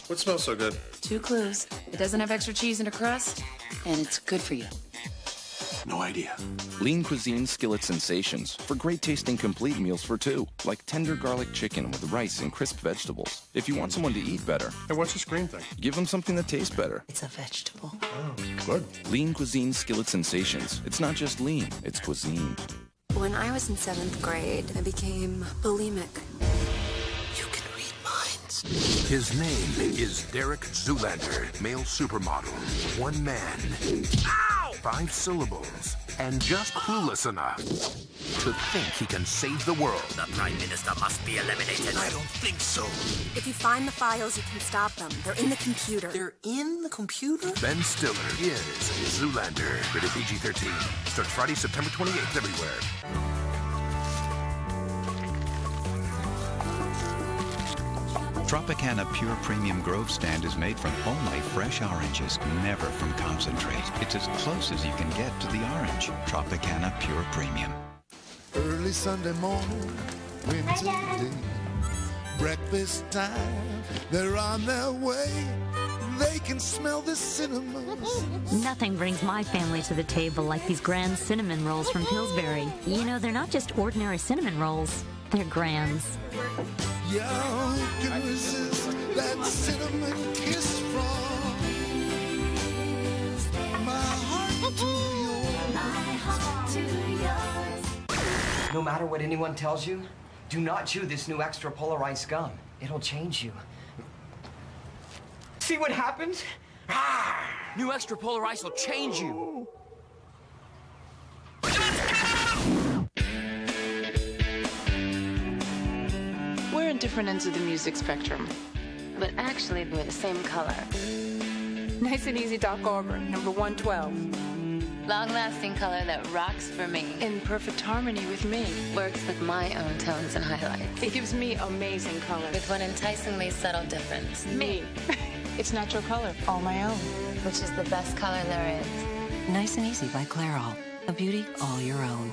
Speaker 4: What smells so good?
Speaker 11: 2 clues. It doesn't have extra cheese and a crust, and it's good for you.
Speaker 4: No idea.
Speaker 5: Lean Cuisine Skillet Sensations for great tasting complete meals for 2, like tender garlic chicken with rice and crisp vegetables. If you want someone to eat better.
Speaker 4: Hey, what's this green thing?
Speaker 5: Give them something that tastes better.
Speaker 11: It's a vegetable.
Speaker 4: Oh, good.
Speaker 5: Lean Cuisine Skillet Sensations. It's not just lean, it's cuisine.
Speaker 6: When I was in 7th grade, I became bulimic.
Speaker 22: His name is Derek Zoolander, male supermodel. One man. Ow! 5 syllables. And just clueless enough to think he can save the world.
Speaker 2: The Prime Minister must be eliminated.
Speaker 22: I don't think so.
Speaker 6: If you find the files, you can stop them. They're in the computer.
Speaker 22: They're in the computer? Ben Stiller is Zoolander. Rated PG-13. Starts Friday, September 28th everywhere.
Speaker 23: Tropicana Pure Premium Grove Stand is made from only fresh oranges, never from concentrate. It's as close as you can get to the orange. Tropicana Pure Premium.
Speaker 24: Early Sunday morning, winter day, breakfast time, they're on their way. They can smell the cinnamon.
Speaker 8: Nothing brings my family to the table like these grand cinnamon rolls from Pillsbury. You know, they're not just ordinary cinnamon rolls, they're grands.
Speaker 24: Yeah, who can resist that cinnamon kiss from my heart to yours? My heart to yours.
Speaker 9: No matter what anyone tells you, do not chew this new extra polarized gum. It'll change you. See what happens? New extra polarized will change you.
Speaker 11: We're in different ends of the music spectrum, but actually we're the same color. Nice and easy Doc Auburn, number 112.
Speaker 10: Long-lasting color that rocks for me.
Speaker 11: In perfect harmony with me.
Speaker 10: Works with my own tones and highlights.
Speaker 11: It gives me amazing color.
Speaker 10: With one enticingly subtle difference.
Speaker 11: Me. It's natural color, all my own.
Speaker 10: Which is the best color there is.
Speaker 12: Nice and Easy by Clairol. A beauty all your own.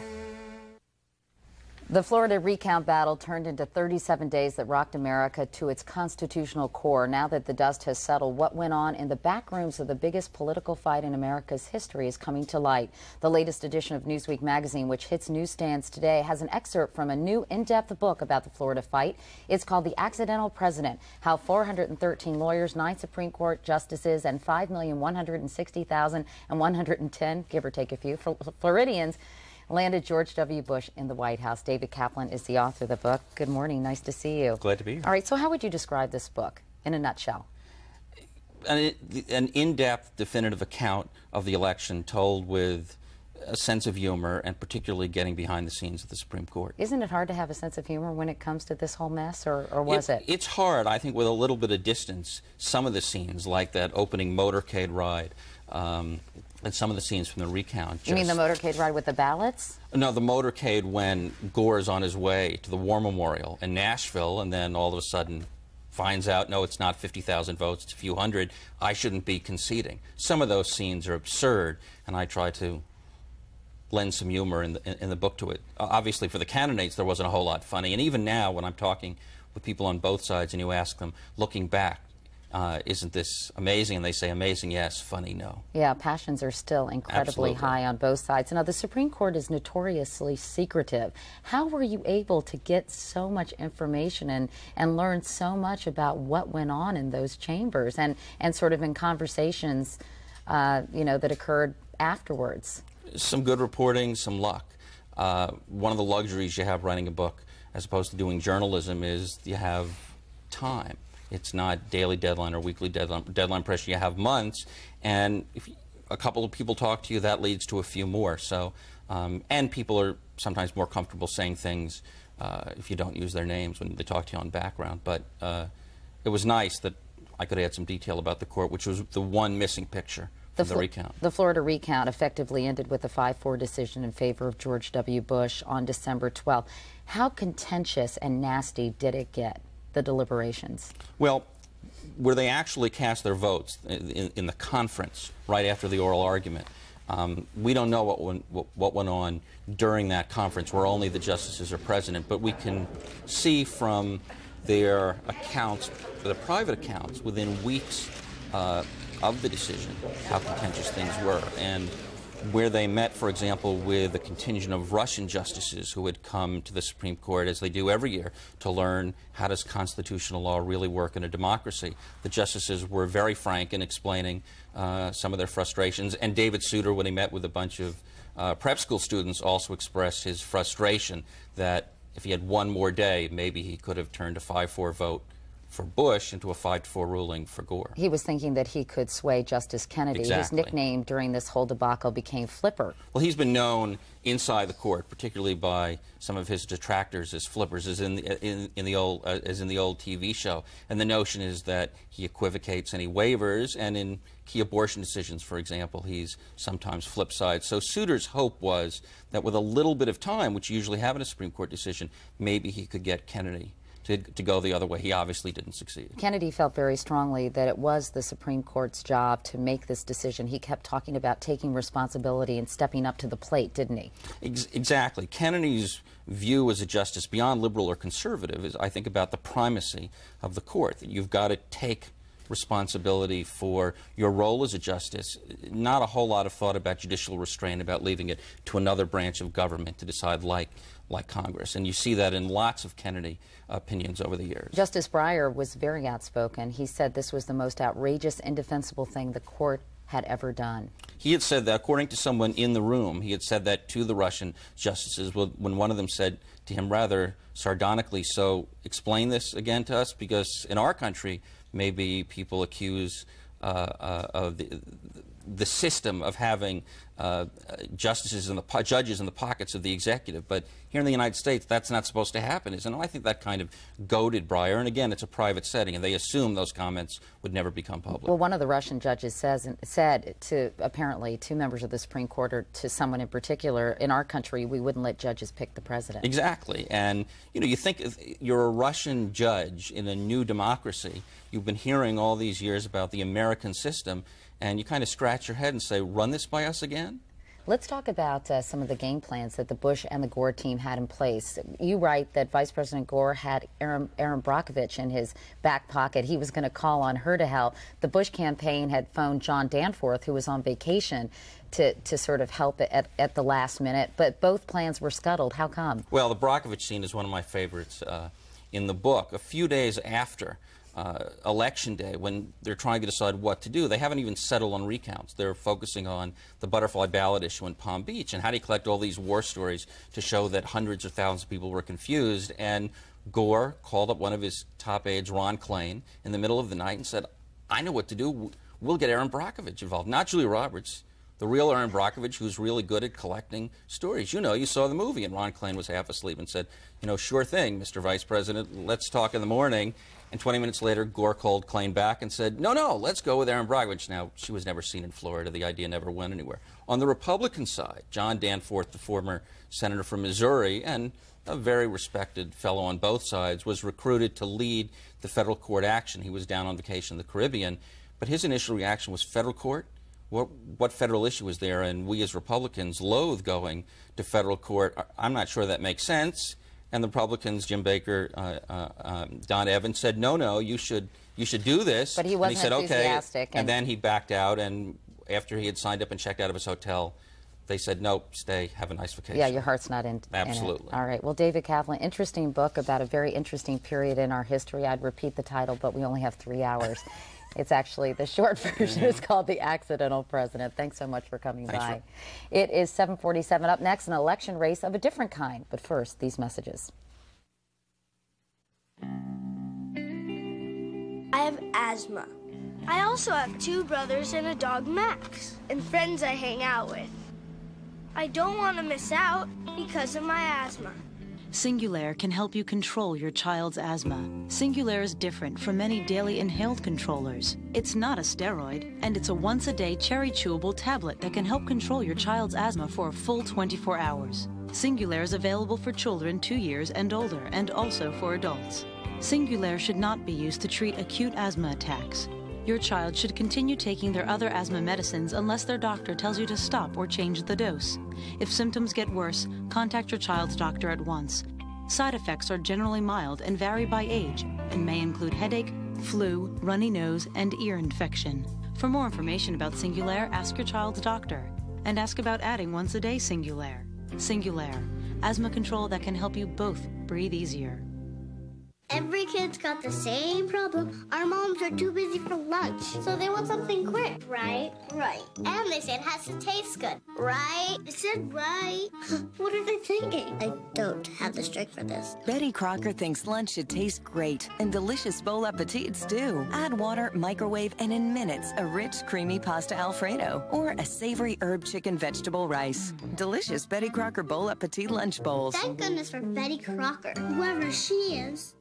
Speaker 1: The Florida recount battle turned into 37 days that rocked America to its constitutional core. Now that the dust has settled, what went on in the back rooms of the biggest political fight in America's history is coming to light. The latest edition of Newsweek magazine, which hits newsstands today, has an excerpt from a new in-depth book about the Florida fight. It's called The Accidental President: How 413 Lawyers, 9 Supreme Court Justices, and 5,160,110, give or take a few, Floridians landed George W. Bush in the White House. David Kaplan is the author of the book. Good morning. Nice to see you.
Speaker 13: Glad to be here.
Speaker 1: All right, so how would you describe this book in a nutshell?
Speaker 13: An in-depth, definitive account of the election told with a sense of humor and particularly getting behind the scenes of the Supreme Court.
Speaker 1: Isn't it hard to have a sense of humor when it comes to this whole mess, or was it?
Speaker 13: It's hard, I think, with a little bit of distance. Some of the scenes, like that opening motorcade ride, and some of the scenes from the recount.
Speaker 1: You mean the motorcade ride with the ballots?
Speaker 13: No, the motorcade when Gore is on his way to the War Memorial in Nashville and then all of a sudden finds out, no, it's not 50,000 votes, it's a few hundred. I shouldn't be conceding. Some of those scenes are absurd, and I try to lend some humor in the book to it. Obviously, for the candidates, there wasn't a whole lot funny. And even now, when I'm talking with people on both sides and you ask them, looking back, isn't this amazing? And they say, amazing, yes, funny, no.
Speaker 1: Yeah, passions are still incredibly
Speaker 13: Absolutely.
Speaker 1: high on both sides. Now, the Supreme Court is notoriously secretive. How were you able to get so much information and learn so much about what went on in those chambers and sort of in conversations, you know, that occurred afterwards?
Speaker 13: Some good reporting, some luck. One of the luxuries you have writing a book, as opposed to doing journalism, is you have time. It's not daily deadline or weekly deadline pressure. You have months, and if a couple of people talk to you, that leads to a few more. So, and people are sometimes more comfortable saying things if you don't use their names when they talk to you on background. But it was nice that I could add some detail about the court, which was the one missing picture from the recount.
Speaker 1: The Florida recount effectively ended with a 5-4 decision in favor of George W. Bush on December 12th. How contentious and nasty did it get, the deliberations?
Speaker 13: Well, where they actually cast their votes in the conference right after the oral argument, we don't know what went on during that conference where only the justices are present, but we can see from their accounts, their private accounts, within weeks of the decision how contentious things were. And where they met, for example, with a contingent of Russian justices who had come to the Supreme Court, as they do every year, to learn how does constitutional law really work in a democracy. The justices were very frank in explaining some of their frustrations, and David Souter, when he met with a bunch of prep school students, also expressed his frustration that if he had one more day, maybe he could have turned a 5-4 vote for Bush into a 5-4 ruling for Gore.
Speaker 1: He was thinking that he could sway Justice Kennedy.
Speaker 13: Exactly.
Speaker 1: His nickname during this whole debacle became Flipper.
Speaker 13: Well, he's been known inside the court, particularly by some of his detractors, as Flippers, as in the old TV show. And the notion is that he equivocates and he wavers, and in key abortion decisions, for example, he's sometimes flip side. So Souter's hope was that with a little bit of time, which you usually have in a Supreme Court decision, maybe he could get Kennedy to go the other way. He obviously didn't succeed.
Speaker 1: Kennedy felt very strongly that it was the Supreme Court's job to make this decision. He kept talking about taking responsibility and stepping up to the plate, didn't he?
Speaker 13: Exactly. Kennedy's view as a justice, beyond liberal or conservative, is, I think, about the primacy of the court. That you've got to take responsibility for your role as a justice. Not a whole lot of thought about judicial restraint, about leaving it to another branch of government to decide like Congress. And you see that in lots of Kennedy opinions over the years.
Speaker 1: Justice Breyer was very outspoken. He said this was the most outrageous, indefensible thing the court had ever done.
Speaker 13: He had said that, according to someone in the room, he had said that to the Russian justices when one of them said to him rather sardonically, so explain this again to us, because in our country maybe people accuse of the system of having judges in the pockets of the executive. But here in the United States, that's not supposed to happen, isn't it? I think that kind of goaded Breyer. And again, it's a private setting, and they assume those comments would never become public.
Speaker 1: Well, one of the Russian judges said to apparently two members of the Supreme Court, or to someone in particular, in our country, we wouldn't let judges pick the president.
Speaker 13: Exactly. And, you know, you think if you're a Russian judge in a new democracy, you've been hearing all these years about the American system, and you kind of scratch your head and say, run this by us again?
Speaker 1: Let's talk about some of the game plans that the Bush and the Gore team had in place. You write that Vice President Gore had Erin Brockovich in his back pocket. He was going to call on her to help. The Bush campaign had phoned John Danforth, who was on vacation, to sort of help at the last minute. But both plans were scuttled. How come?
Speaker 13: Well, the Brockovich scene is one of my favorites in the book. A few days after Election Day, when they're trying to decide what to do, they haven't even settled on recounts. They're focusing on the butterfly ballot issue in Palm Beach, and how do you collect all these war stories to show that hundreds of thousands of people were confused. And Gore called up one of his top aides, Ron Klain, in the middle of the night and said, I know what to do. We'll get Erin Brockovich involved. Not Julia Roberts, the real Erin Brockovich, who's really good at collecting stories. You know, you saw the movie, and Ron Klain was half asleep and said, you know, sure thing, Mr. Vice President, let's talk in the morning. And 20 minutes later, Gore called Klain back and said, no, let's go with Erin Brockovich. Now, she was never seen in Florida. The idea never went anywhere. On the Republican side, John Danforth, the former senator from Missouri, and a very respected fellow on both sides, was recruited to lead the federal court action. He was down on vacation in the Caribbean. But his initial reaction was, federal court? What federal issue is there? And we as Republicans loathe going to federal court. I'm not sure that makes sense. And the Republicans, Jim Baker, Don Evans, said, no, you should do this.
Speaker 1: But he wasn't enthusiastic.
Speaker 13: Okay. And then he backed out, and after he had signed up and checked out of his hotel, they said, nope, stay, have a nice vacation.
Speaker 1: Yeah, your heart's not in
Speaker 13: Absolutely.
Speaker 1: In it. All right. Well, David Kaplan, interesting book about a very interesting period in our history. I'd repeat the title, but we only have 3 hours. It's actually the short version. It's called The Accidental President. Thanks so much for coming by. It is 7:47. Up next, an election race of a different kind. But first, these messages.
Speaker 7: I have asthma. I also have 2 brothers and a dog, Max, and friends I hang out with. I don't want to miss out because of my asthma.
Speaker 15: Singulair can help you control your child's asthma. Singulair is different from many daily inhaled controllers. It's not a steroid, and it's a once-a-day cherry chewable tablet that can help control your child's asthma for a full 24 hours. Singulair is available for children 2 years and older, and also for adults. Singulair should not be used to treat acute asthma attacks. Your child should continue taking their other asthma medicines unless their doctor tells you to stop or change the dose. If symptoms get worse, contact your child's doctor at once. Side effects are generally mild and vary by age and may include headache, flu, runny nose, and ear infection. For more information about Singulair, ask your child's doctor. And ask about adding once-a-day Singulair. Singulair, asthma control that can help you both breathe easier.
Speaker 7: Every kid's got the same problem. Our moms are too busy for lunch, so they want something quick, right? Right. And they said it has to taste good, right? They said right. What are they thinking? I don't have the strength for this.
Speaker 12: Betty Crocker thinks lunch should taste great, and delicious bowl appetits do. Add water, microwave, and in minutes, a rich, creamy pasta Alfredo or a savory herb chicken vegetable rice. Delicious Betty Crocker bowl appetit lunch bowls.
Speaker 7: Thank goodness for Betty Crocker, whoever she is.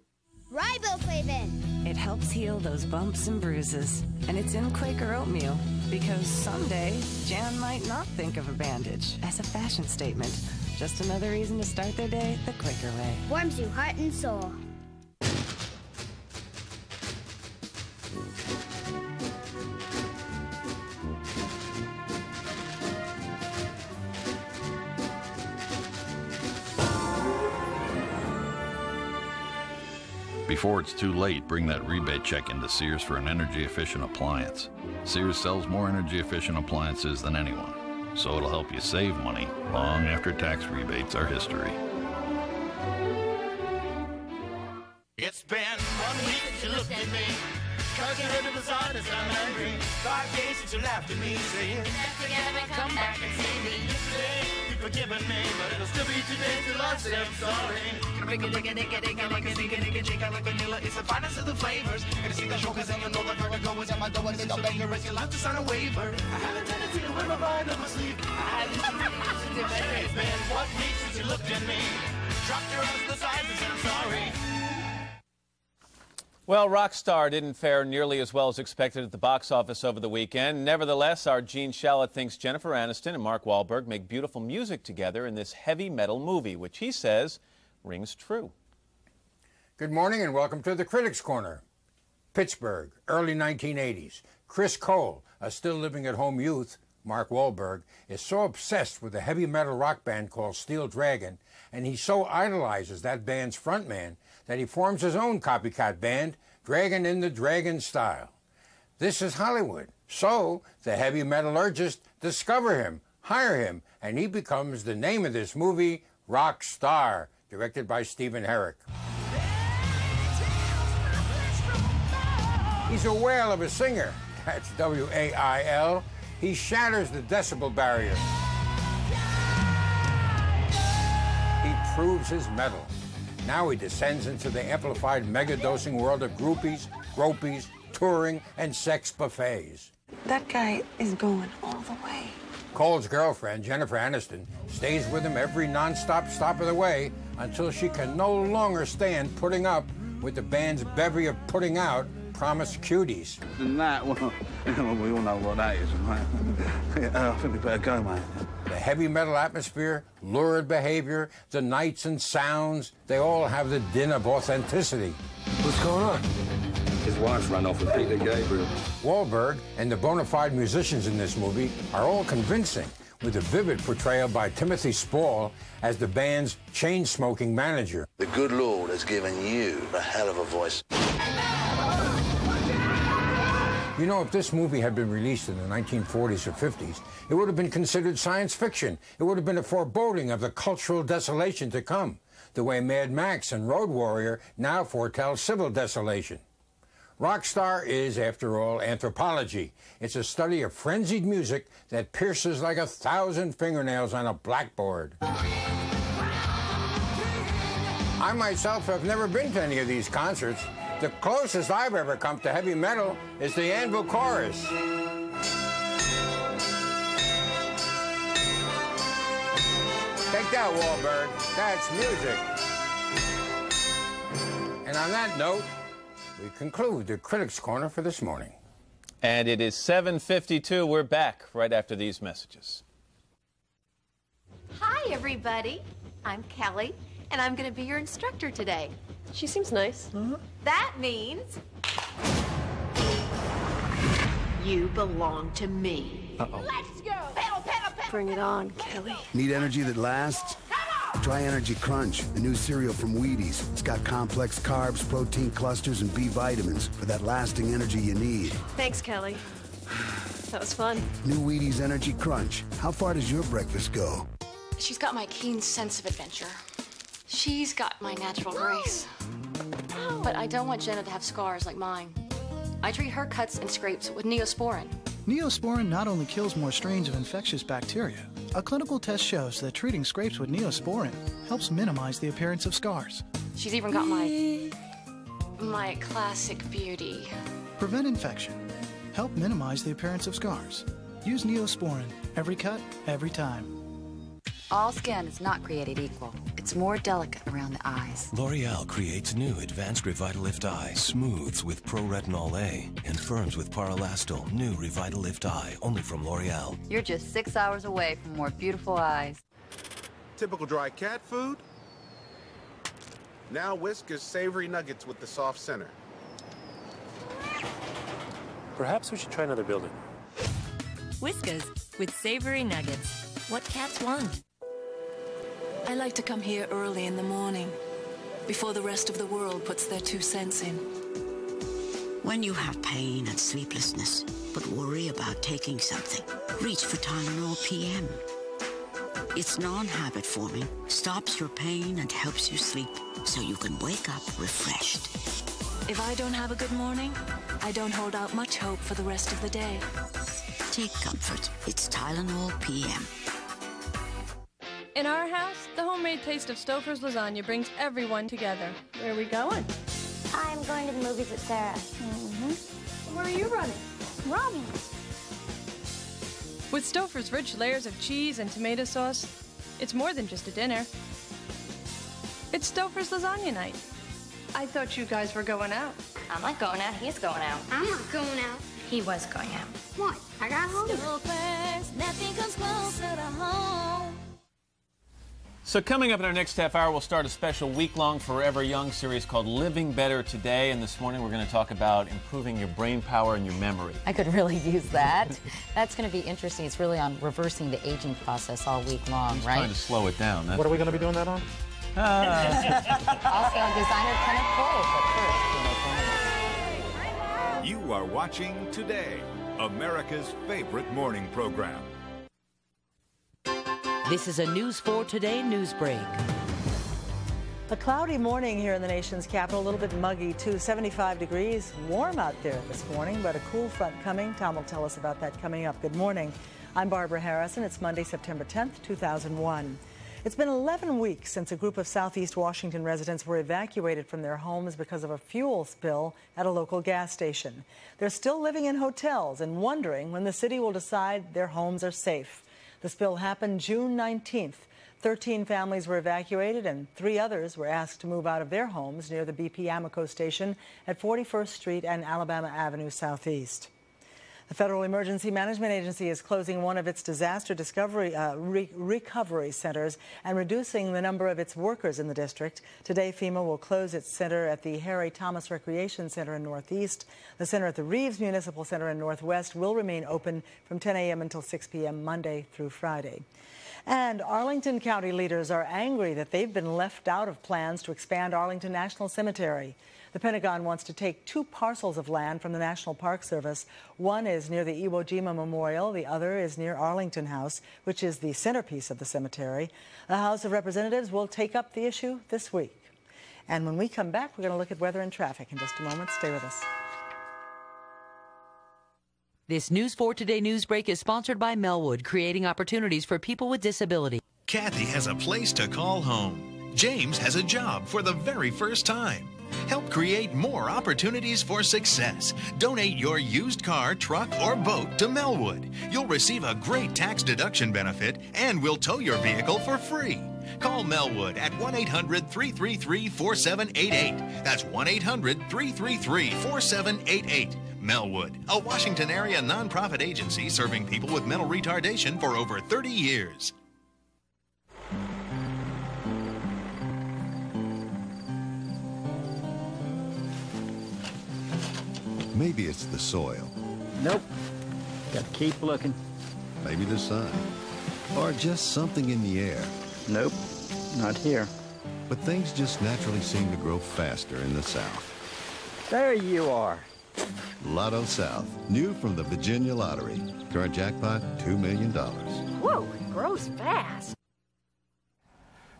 Speaker 7: Riboflavin.
Speaker 12: It helps heal those bumps and bruises. And it's in Quaker oatmeal because someday Jan might not think of a bandage as a fashion statement. Just another reason to start their day the Quaker way.
Speaker 7: Warms you heart and soul.
Speaker 16: Before it's too late, bring that rebate check into Sears for an energy-efficient appliance. Sears sells more energy-efficient appliances than anyone, so it'll help you save money long after tax rebates are history.
Speaker 24: It's been 1 week since you looked at me, 'cause you heard the design and I'm angry. 5 days since you laughed at me, saying, never again, come back and see me. Yesterday, you've forgiven me, but it'll still be today till I say I'm sorry. Like vanilla, it's the finest of the flavors. Gonna see the showcase and you know the burger goers and my door is a banger. You'll have to sign a waiver. I have a tendency to wear my mind on my sleeve. I had it's been 1 week since you looked at me. Dropped your arms to the sides and said I'm sorry.
Speaker 3: Well, Rockstar didn't fare nearly as well as expected at the box office over the weekend. Nevertheless, our Gene Shalit thinks Jennifer Aniston and Mark Wahlberg make beautiful music together in this heavy metal movie, which he says rings true.
Speaker 17: Good morning and welcome to the Critics' Corner. Pittsburgh, early 1980s. Chris Cole, a still living at home youth, Mark Wahlberg, is so obsessed with a heavy metal rock band called Steel Dragon, and he so idolizes that band's frontman that he forms his own copycat band, Dragon in the Dragon Style. This is Hollywood, so the heavy metallurgists discover him, hire him, and he becomes the name of this movie, Rock Star, directed by Stephen Herrick. He's a whale of a singer, that's W-A-I-L. He shatters the decibel barrier. He proves his mettle. Now he descends into the amplified mega-dosing world of groupies, gropies, touring, and sex buffets.
Speaker 6: That guy is going all the way.
Speaker 17: Cole's girlfriend, Jennifer Aniston, stays with him every non-stop stop of the way until she can no longer stand putting up with the band's bevy of putting out promised cuties.
Speaker 18: And that, well, we all know what that is, right? I think we better go, mate.
Speaker 17: The heavy metal atmosphere, lurid behavior, the nights and sounds, they all have the din of authenticity.
Speaker 18: What's going on? His wife ran off with Peter Gabriel.
Speaker 17: Wahlberg and the bona fide musicians in this movie are all convincing, with a vivid portrayal by Timothy Spall as the band's chain-smoking manager.
Speaker 20: The good Lord has given you a hell of a voice.
Speaker 17: You know, if this movie had been released in the 1940s or 50s, it would have been considered science fiction. It would have been a foreboding of the cultural desolation to come, the way Mad Max and Road Warrior now foretell civil desolation. Rockstar is, after all, anthropology. It's a study of frenzied music that pierces like 1,000 fingernails on a blackboard. I myself have never been to any of these concerts. The closest I've ever come to heavy metal is the Anvil Chorus. Take that, Wahlberg. That's music. And on that note, we conclude the Critics' Corner for this morning.
Speaker 3: And it is 7:52. We're back right after these messages.
Speaker 25: Hi, everybody. I'm Kelly, and I'm going to be your instructor today.
Speaker 26: She seems nice.
Speaker 25: That means you belong to me.
Speaker 26: Uh-oh.
Speaker 25: Let's go. Pedal, pedal, pedal.
Speaker 26: Bring it on, Kelly.
Speaker 27: Need energy that lasts? Try Energy Crunch, the new cereal from Wheaties. It's got complex carbs, protein clusters, and B vitamins for that lasting energy you need.
Speaker 26: Thanks, Kelly. That was fun.
Speaker 27: New Wheaties Energy Crunch. How far does your breakfast go?
Speaker 28: She's got my keen sense of adventure. She's got my natural grace. But I don't want Jenna to have scars like mine. I treat her cuts and scrapes with Neosporin.
Speaker 29: Neosporin not only kills more strains of infectious bacteria, a clinical test shows that treating scrapes with Neosporin helps minimize the appearance of scars.
Speaker 28: She's even got my classic beauty.
Speaker 29: Prevent infection. Help minimize the appearance of scars. Use Neosporin. Every cut, every time.
Speaker 30: All skin is not created equal. It's more delicate around the eyes.
Speaker 31: L'Oreal creates new Advanced Revitalift Eye. Smooths with Pro-Retinol A. And firms with Paralastol. New Revitalift Eye. Only from L'Oreal.
Speaker 30: You're just 6 hours away from more beautiful eyes.
Speaker 4: Typical dry cat food. Now Whiskas savory nuggets with the soft center.
Speaker 32: Perhaps we should try another building.
Speaker 33: Whiskas with savory nuggets. What cats want.
Speaker 6: I like to come here early in the morning. before the rest of the world puts their 2 cents in.
Speaker 1: When you have pain and sleeplessness, but worry about taking something, reach for Tylenol PM. It's non-habit forming, stops your pain and helps you sleep, so you can wake up refreshed.
Speaker 6: If I don't have a good morning, I don't hold out much hope for the rest of the day.
Speaker 1: Take comfort. It's Tylenol PM.
Speaker 2: In our house, the homemade taste of Stouffer's lasagna brings everyone together. Where are we going?
Speaker 7: I'm going to the movies with Sarah.
Speaker 2: Where are you running?
Speaker 7: Robbie's.
Speaker 2: With Stouffer's rich layers of cheese and tomato sauce, it's more than just a dinner. It's Stouffer's lasagna night. I thought you guys were going out.
Speaker 28: I'm not going out. He's going out.
Speaker 7: I'm not going out.
Speaker 28: He was going out.
Speaker 7: What? I got home.
Speaker 2: Nothing comes closer to home.
Speaker 3: So coming up in our next half hour, we'll start a special week-long Forever Young series called Living Better Today. And this morning, we're going to talk about improving your brain power and your memory.
Speaker 30: I could really use that. That's going to be interesting. It's really on reversing the aging process all week long,
Speaker 3: He's
Speaker 30: right?
Speaker 3: trying to slow it down.
Speaker 32: What are we going to be doing that on?
Speaker 30: Also, designer Kenneth Cole, but first,
Speaker 5: You are watching Today, America's favorite morning program.
Speaker 8: This is a News 4 Today news break.
Speaker 9: A cloudy morning here in the nation's capital, a little bit muggy too, 75 degrees, warm out there this morning, but a cool front coming. Tom will tell us about that coming up. Good morning. I'm Barbara Harrison. It's Monday, September 10th, 2001. It's been 11 weeks since a group of Southeast Washington residents were evacuated from their homes because of a fuel spill at a local gas station. They're still living in hotels and wondering when the city will decide their homes are safe. The spill happened June 19th. 13 families were evacuated and 3 others were asked to move out of their homes near the BP Amoco station at 41st Street and Alabama Avenue Southeast. The Federal Emergency Management Agency is closing one of its disaster recovery centers and reducing the number of its workers in the district. Today, FEMA will close its center at the Harry Thomas Recreation Center in Northeast. The center at the Reeves Municipal Center in Northwest will remain open from 10 a.m. until 6 p.m. Monday through Friday. And Arlington County leaders are angry that they've been left out of plans to expand Arlington National Cemetery. The Pentagon wants to take 2 parcels of land from the National Park Service. One is near the Iwo Jima Memorial. The other is near Arlington House, which is the centerpiece of the cemetery. The House of Representatives will take up the issue this week. And when we come back, we're going to look at weather and traffic in just a moment. Stay with us.
Speaker 8: This News 4 Today news break is sponsored by Melwood, creating opportunities for people with disability.
Speaker 10: Kathy has a place to call home. James has a job for the very first time. Help create more opportunities for success. Donate your used car, truck, or boat to Melwood. You'll receive a great tax deduction benefit, and we'll tow your vehicle for free. Call Melwood at 1-800-333-4788. That's 1-800-333-4788. Melwood, a Washington area nonprofit agency serving people with mental retardation for over 30 years.
Speaker 11: Maybe it's the soil.
Speaker 13: Nope. Got to keep looking.
Speaker 11: Maybe the sun. Or just something in the air.
Speaker 13: Nope. Not here.
Speaker 11: But things just naturally seem to grow faster in the South.
Speaker 13: There you are.
Speaker 11: Lotto South. New from the Virginia Lottery. Current jackpot, $2 million.
Speaker 2: Whoa, it grows fast.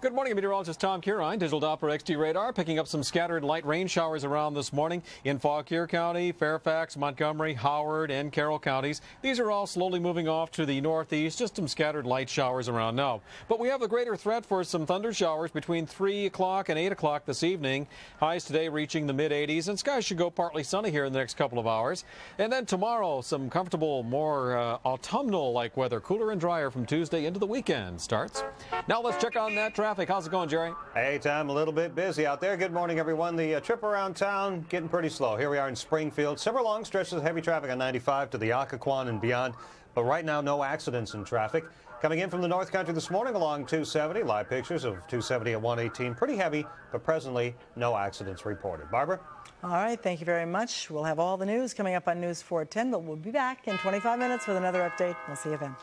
Speaker 14: Good morning, meteorologist Tom Curine. Digital Doppler XT radar picking up some scattered light rain showers around this morning in Fauquier County, Fairfax, Montgomery, Howard, and Carroll counties. These are all slowly moving off to the northeast, just some scattered light showers around now. But we have a greater threat for some thunder showers between 3 o'clock and 8 o'clock this evening. Highs today reaching the mid-80s, and skies should go partly sunny here in the next couple of hours. And then tomorrow, some comfortable, more autumnal-like weather, cooler and drier from Tuesday into the weekend starts. Now let's check on that traffic. How's it going, Jerry? Hey, Tom, a little bit busy out there. Good morning, everyone. The trip around town getting pretty slow. Here we are in Springfield. Several long stretches of heavy traffic on 95 to the Occoquan and beyond. But right now, no accidents in traffic. Coming in from the North Country this morning along 270. Live pictures of 270 at 118. Pretty heavy, but presently no accidents reported. Barbara?
Speaker 9: All right, thank you very much. We'll have all the news coming up on News 410, but we'll be back in 25 minutes with another update. We'll see you then.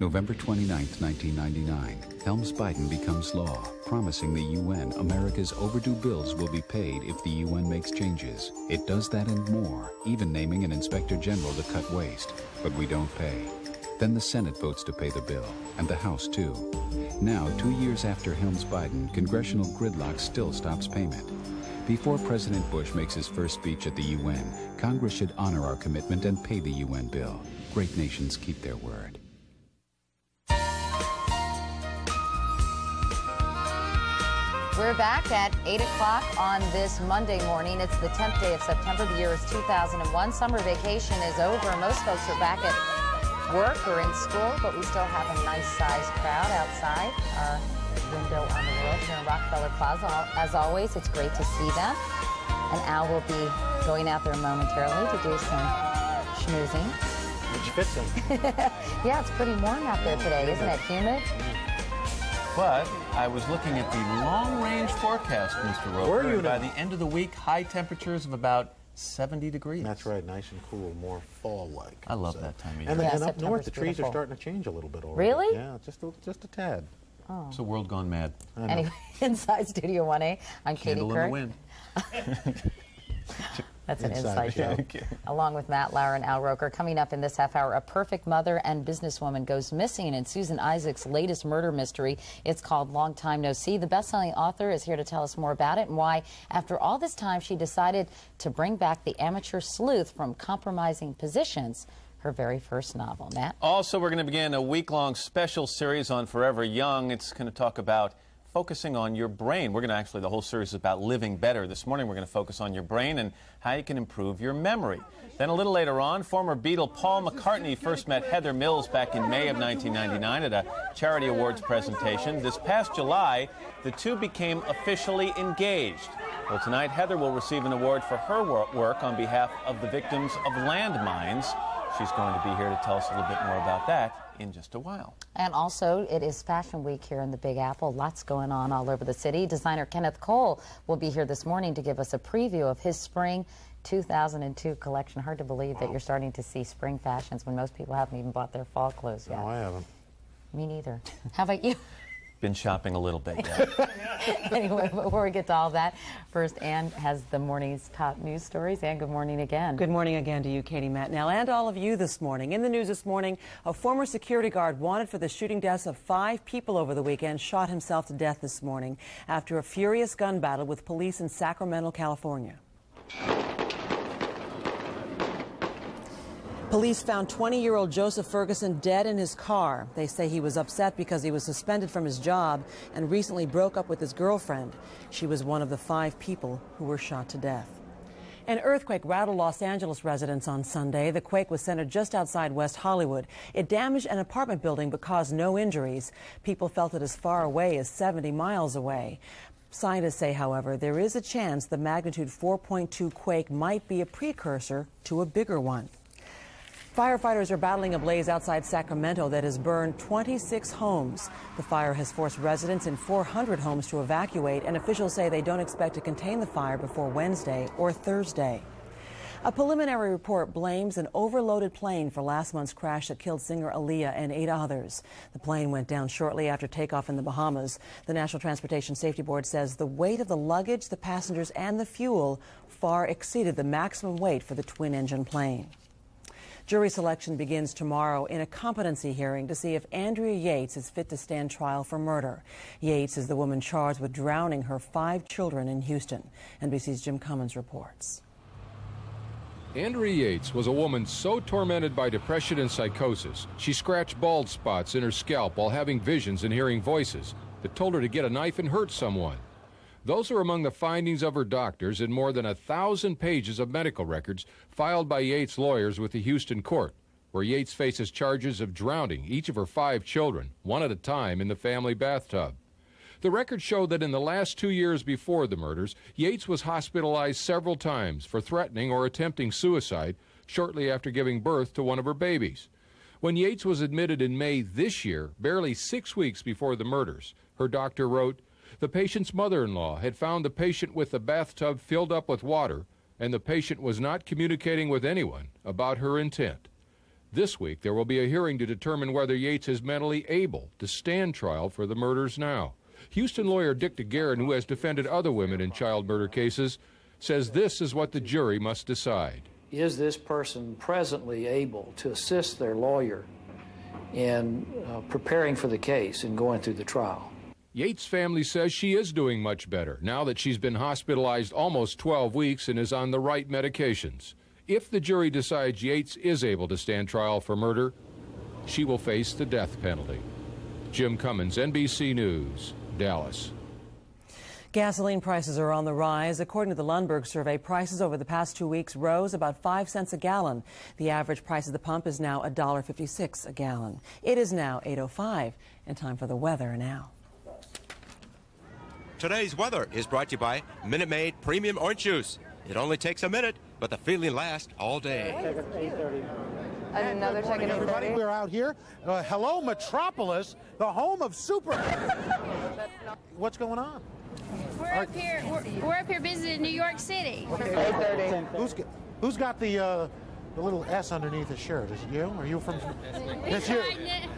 Speaker 12: November 29, 1999, Helms-Biden becomes law, promising the UN America's overdue bills will be paid if the UN makes changes. It does that and more, even naming an inspector general to cut waste. But we don't pay. Then the Senate votes to pay the bill, and the House too. Now, 2 years after Helms-Biden, congressional gridlock still stops payment. Before President Bush makes his first speech at the UN, Congress should honor our commitment and pay the UN bill. Great nations keep their word.
Speaker 30: We're back at 8 o'clock on this Monday morning. It's the 10th day of September. The year is 2001. Summer vacation is over. Most folks are back at work or in school, but we still have a nice-sized crowd outside our window on the world here in Rockefeller Plaza. As always, it's great to see them. And Al will be going out there momentarily to do some schmoozing.
Speaker 15: Which fits him.
Speaker 30: Yeah, it's pretty warm out there today, isn't it? Humid?
Speaker 3: But I was looking at the long-range forecast, Mr. Roper.
Speaker 15: Were you?
Speaker 3: By the end of the week, high temperatures of about 70 degrees.
Speaker 15: That's right, nice and cool, more fall-like.
Speaker 3: I love that time of year.
Speaker 15: And,
Speaker 30: Yeah,
Speaker 15: and up north, the
Speaker 30: September's
Speaker 15: trees
Speaker 30: beautiful.
Speaker 15: are starting to change a little bit already.
Speaker 30: Really?
Speaker 15: Yeah, just a tad.
Speaker 30: Oh.
Speaker 3: It's a world gone mad.
Speaker 30: Anyway, inside Studio 1A, I'm Katie
Speaker 3: Candle in
Speaker 30: Kirk.
Speaker 3: the wind.
Speaker 30: That's an
Speaker 15: Inside
Speaker 30: inside
Speaker 15: joke.
Speaker 30: joke. Along with Matt Lauer and Al Roker. Coming up in this half hour, a perfect mother and businesswoman goes missing in Susan Isaac's latest murder mystery. It's called Long Time No See. The best-selling author is here to tell us more about it and why, after all this time, she decided to bring back the amateur sleuth from compromising positions. Her very first novel. Matt?
Speaker 3: Also, we're going to begin a week-long special series on Forever Young. It's going to talk about focusing on your brain. We're going to actually, the whole series is about living better. This morning, we're going to focus on your brain and how you can improve your memory. Then a little later on, former Beatle Paul McCartney first met Heather Mills back in May of 1999 at a charity awards presentation. This past July, the two became officially engaged. Well, tonight, Heather will receive an award for her work on behalf of the victims of landmines. She's going to be here to tell us a little bit more about that in just a while.
Speaker 30: And also, it is Fashion Week here in the Big Apple. Lots going on all over the city. Designer Kenneth Cole will be here this morning to give us a preview of his spring 2002 collection. Hard to believe that you're starting to see spring fashions when most people haven't even bought their fall clothes yet.
Speaker 15: No, I haven't.
Speaker 30: Me neither. How about you?
Speaker 3: Been shopping a little bit, yeah.
Speaker 30: Anyway, before we get to all that, first, Ann has the morning's top news stories. Ann, good morning again.
Speaker 16: Good morning again to you, Katie, Matt, Nell, and all of you this morning. In the news this morning, a former security guard wanted for the shooting deaths of 5 people over the weekend shot himself to death this morning after a furious gun battle with police in Sacramento, California. Police found 20-year-old Joseph Ferguson dead in his car. They say he was upset because he was suspended from his job and recently broke up with his girlfriend. She was one of the 5 people who were shot to death. An earthquake rattled Los Angeles residents on Sunday. The quake was centered just outside West Hollywood. It damaged an apartment building but caused no injuries. People felt it as far away as 70 miles away. Scientists say, however, there is a chance the magnitude 4.2 quake might be a precursor to a bigger one. Firefighters are battling a blaze outside Sacramento that has burned 26 homes. The fire has forced residents in 400 homes to evacuate, and officials say they don't expect to contain the fire before Wednesday or Thursday. A preliminary report blames an overloaded plane for last month's crash that killed singer Aaliyah and 8 others. The plane went down shortly after takeoff in the Bahamas. The National Transportation Safety Board says the weight of the luggage, the passengers, and the fuel far exceeded the maximum weight for the twin-engine plane. Jury selection begins tomorrow in a competency hearing to see if Andrea Yates is fit to stand trial for murder. Yates is the woman charged with drowning her 5 children in Houston. NBC's Jim Cummins reports.
Speaker 17: Andrea Yates was a woman so tormented by depression and psychosis, she scratched bald spots in her scalp while having visions and hearing voices that told her to get a knife and hurt someone. Those are among the findings of her doctors in more than 1,000 pages of medical records filed by Yates' lawyers with the Houston court, where Yates faces charges of drowning each of her 5 children, one at a time, in the family bathtub. The records show that in the last 2 years before the murders, Yates was hospitalized several times for threatening or attempting suicide shortly after giving birth to one of her babies. When Yates was admitted in May this year, barely 6 weeks before the murders, her doctor wrote, "The patient's mother-in-law had found the patient with the bathtub filled up with water, and the patient was not communicating with anyone about her intent." This week, there will be a hearing to determine whether Yates is mentally able to stand trial for the murders now. Houston lawyer Dick DeGuerin, who has defended other women in child murder cases, says this is what the jury must decide.
Speaker 4: Is this person presently able to assist their lawyer in preparing for the case and going through the trial?
Speaker 17: Yates' family says she is doing much better now that she's been hospitalized almost 12 weeks and is on the right medications. If the jury decides Yates is able to stand trial for murder, she will face the death penalty. Jim Cummins, NBC News, Dallas.
Speaker 16: Gasoline prices are on the rise. According to the Lundberg survey, prices over the past 2 weeks rose about 5 cents a gallon. The average price at the pump is now $1.56 a gallon. It is now 8:05, and time for the weather now.
Speaker 18: Today's weather is brought to you by Minute Maid Premium Orange Juice. It only takes a minute, but the feeling lasts all day.
Speaker 19: Another check at 8:30. We're out here. Hello, Metropolis, the home of super. What's going on?
Speaker 20: We're up here visiting New York City.
Speaker 19: 8:30. Who's got the little S underneath his shirt? Is it you? Are you from? It's you.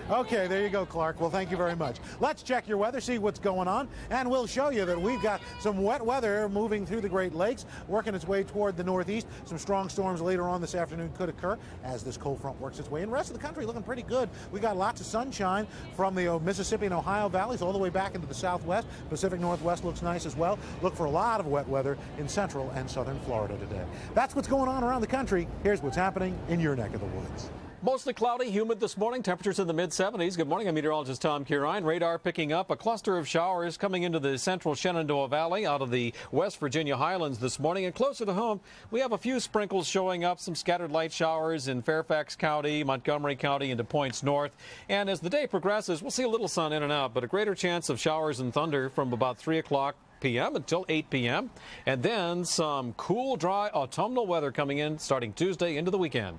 Speaker 19: Okay, there you go, Clark. Well, thank you very much. Let's check your weather, see what's going on, and we'll show you that we've got some wet weather moving through the Great Lakes, working its way toward the northeast. Some strong storms later on this afternoon could occur as this cold front works its way in. The rest of the country looking pretty good. We got lots of sunshine from the Mississippi and Ohio valleys all the way back into the southwest. Pacific Northwest looks nice as well. Look for a lot of wet weather in central and southern Florida today. That's what's going on around the country. Here's what's happening in your neck of the woods.
Speaker 14: Mostly cloudy, humid this morning. Temperatures in the mid-70s. Good morning. I'm meteorologist Tom Curine. Radar picking up a cluster of showers coming into the central Shenandoah Valley out of the West Virginia highlands this morning. And closer to home, we have a few sprinkles showing up, some scattered light showers in Fairfax County, Montgomery County, into points north. And as the day progresses, we'll see a little sun in and out, but a greater chance of showers and thunder from about 3 o'clock p.m. until 8 p.m. And then some cool, dry autumnal weather coming in starting Tuesday into the weekend.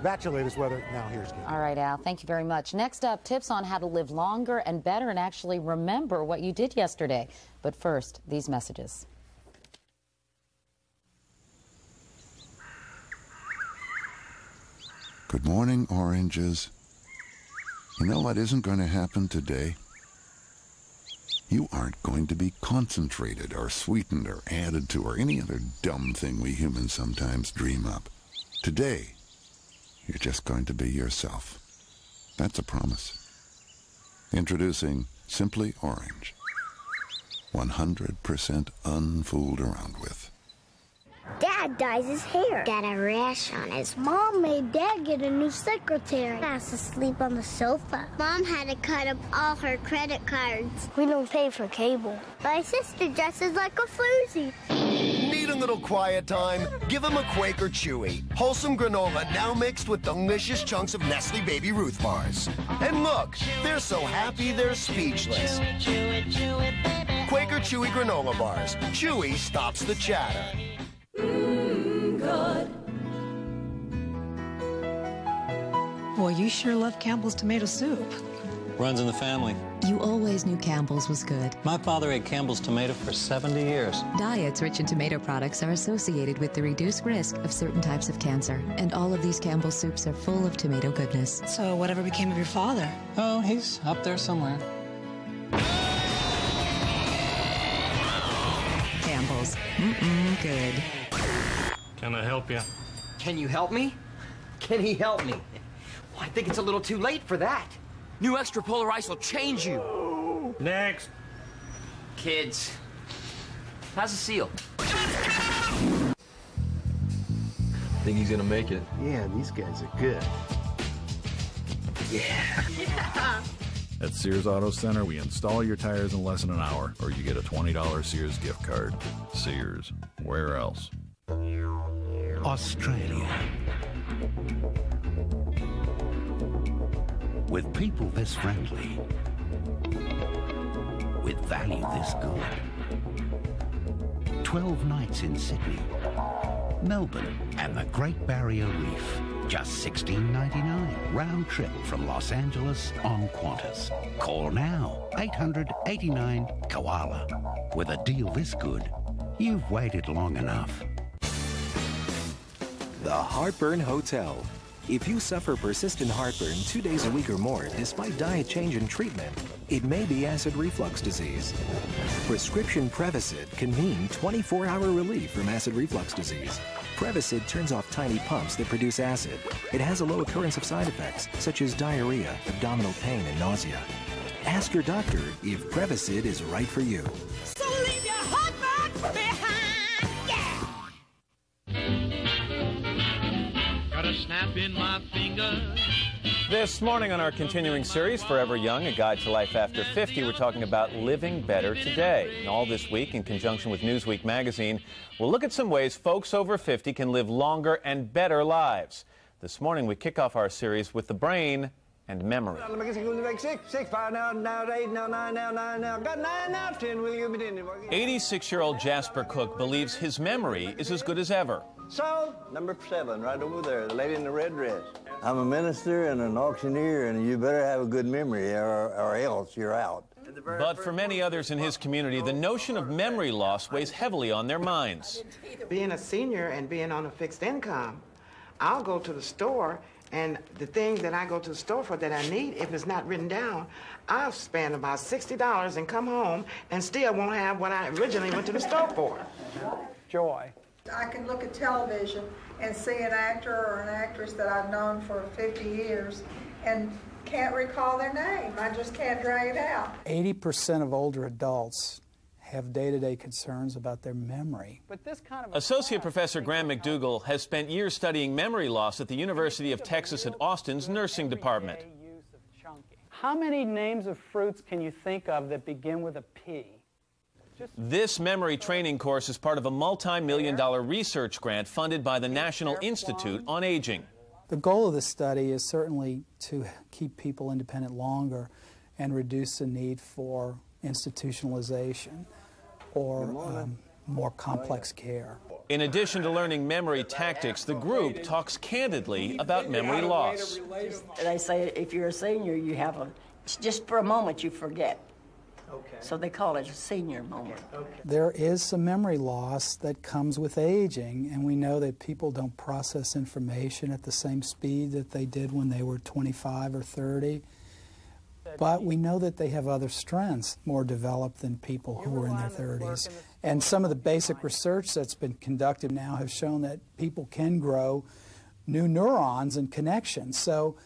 Speaker 19: That's your latest weather. Now here's Gail.
Speaker 30: All right, Al, thank you very much. Next up, tips on how to live longer and better and actually remember what you did yesterday. But first, these messages.
Speaker 21: Good morning, oranges. You know what isn't going to happen today? You aren't going to be concentrated or sweetened or added to or any other dumb thing we humans sometimes dream up. Today, you're just going to be yourself. That's a promise. Introducing Simply Orange. 100% unfooled around with.
Speaker 7: Dad dyes his hair. Got a rash on his. Mom made Dad get a new secretary. Has to sleep on the sofa. Mom had to cut up all her credit cards. We don't pay for cable. My sister dresses like a floozy.
Speaker 22: Need a little quiet time? Give them a Quaker Chewy. Wholesome granola now mixed with delicious chunks of Nestle Baby Ruth bars. And look, they're so happy they're speechless. Quaker Chewy granola bars. Chewy stops the chatter.
Speaker 23: Good. Boy, you sure love Campbell's tomato soup.
Speaker 24: Runs in the family.
Speaker 25: You always knew Campbell's was good.
Speaker 24: My father ate Campbell's tomato for 70 years.
Speaker 25: Diets rich in tomato products are associated with the reduced risk of certain types of cancer. And all of these Campbell's soups are full of tomato goodness.
Speaker 23: So whatever became of your father?
Speaker 24: Oh, he's up there somewhere.
Speaker 25: Campbell's. Good.
Speaker 24: Can I help you?
Speaker 26: Can you help me? Can he help me? Well, I think it's a little too late for that. New extra polar ice will change you.
Speaker 24: Next.
Speaker 26: Kids, how's the seal?
Speaker 24: Think he's gonna make it?
Speaker 15: Yeah, these guys are good.
Speaker 26: Yeah.
Speaker 27: At Sears Auto Center, we install your tires in less than an hour, or you get a $20 Sears gift card. Sears. Where else?
Speaker 29: Australia. With people this friendly, with value this good. 12 nights in Sydney, Melbourne, and the Great Barrier Reef. Just $16.99 round trip from Los Angeles on Qantas. Call now, 800-89-KOALA. With a deal this good, you've waited long enough.
Speaker 1: The Heartburn Hotel. If you suffer persistent heartburn 2 days a week or more, despite diet change and treatment, it may be acid reflux disease. Prescription Prevacid can mean 24-hour relief from acid reflux disease. Prevacid turns off tiny pumps that produce acid. It has a low occurrence of side effects, such as diarrhea, abdominal pain, and nausea. Ask your doctor if Prevacid is right for you.
Speaker 2: So leave your heartburn behind, yeah!
Speaker 5: Got a snap in my finger.
Speaker 3: This morning on our continuing series, Forever Young, A Guide to Life After 50, we're talking about living better today. And all this week, in conjunction with Newsweek magazine, we'll look at some ways folks over 50 can live longer and better lives. This morning, we kick off our series with the brain and memory. 86-year-old Jasper Cook believes his memory is as good as ever.
Speaker 6: So, number 7, right over there, the lady in the red dress. I'm a minister and an auctioneer, and you better have a good memory or else you're out.
Speaker 3: But for many others in his community, the notion of memory loss weighs heavily on their minds.
Speaker 8: Being a senior and being on a fixed income, I'll go to the store, and the things that I go to the store for that I need, if it's not written down, I'll spend about $60 and come home and still won't have what I originally went to the store for.
Speaker 9: Joy.
Speaker 10: I can look at television and see an actor or an actress that I've known for 50 years and can't recall their name. I just can't drag it out.
Speaker 9: 80% of older adults have day-to-day concerns about their memory. But this kind of
Speaker 3: Associate Professor Graham McDougall has spent years studying memory loss at the University of Texas at Austin's nursing department.
Speaker 9: How many names of fruits can you think of that begin with a P?
Speaker 3: This memory training course is part of a multi-million-dollar research grant funded by the National Institute on Aging.
Speaker 9: The goal of this study is certainly to keep people independent longer and reduce the need for institutionalization or more complex care.
Speaker 3: In addition to learning memory tactics, the group talks candidly about memory loss.
Speaker 11: They say if you're a senior, you have just for a moment you forget.
Speaker 9: Okay.
Speaker 11: So they call it a senior moment.
Speaker 9: Okay. There is some memory loss that comes with aging, and we know that people don't process information at the same speed that they did when they were 25 or 30. But we know that they have other strengths more developed than people who are in their 30s. And some of the basic research that's been conducted now have shown that people can grow new neurons and connections. So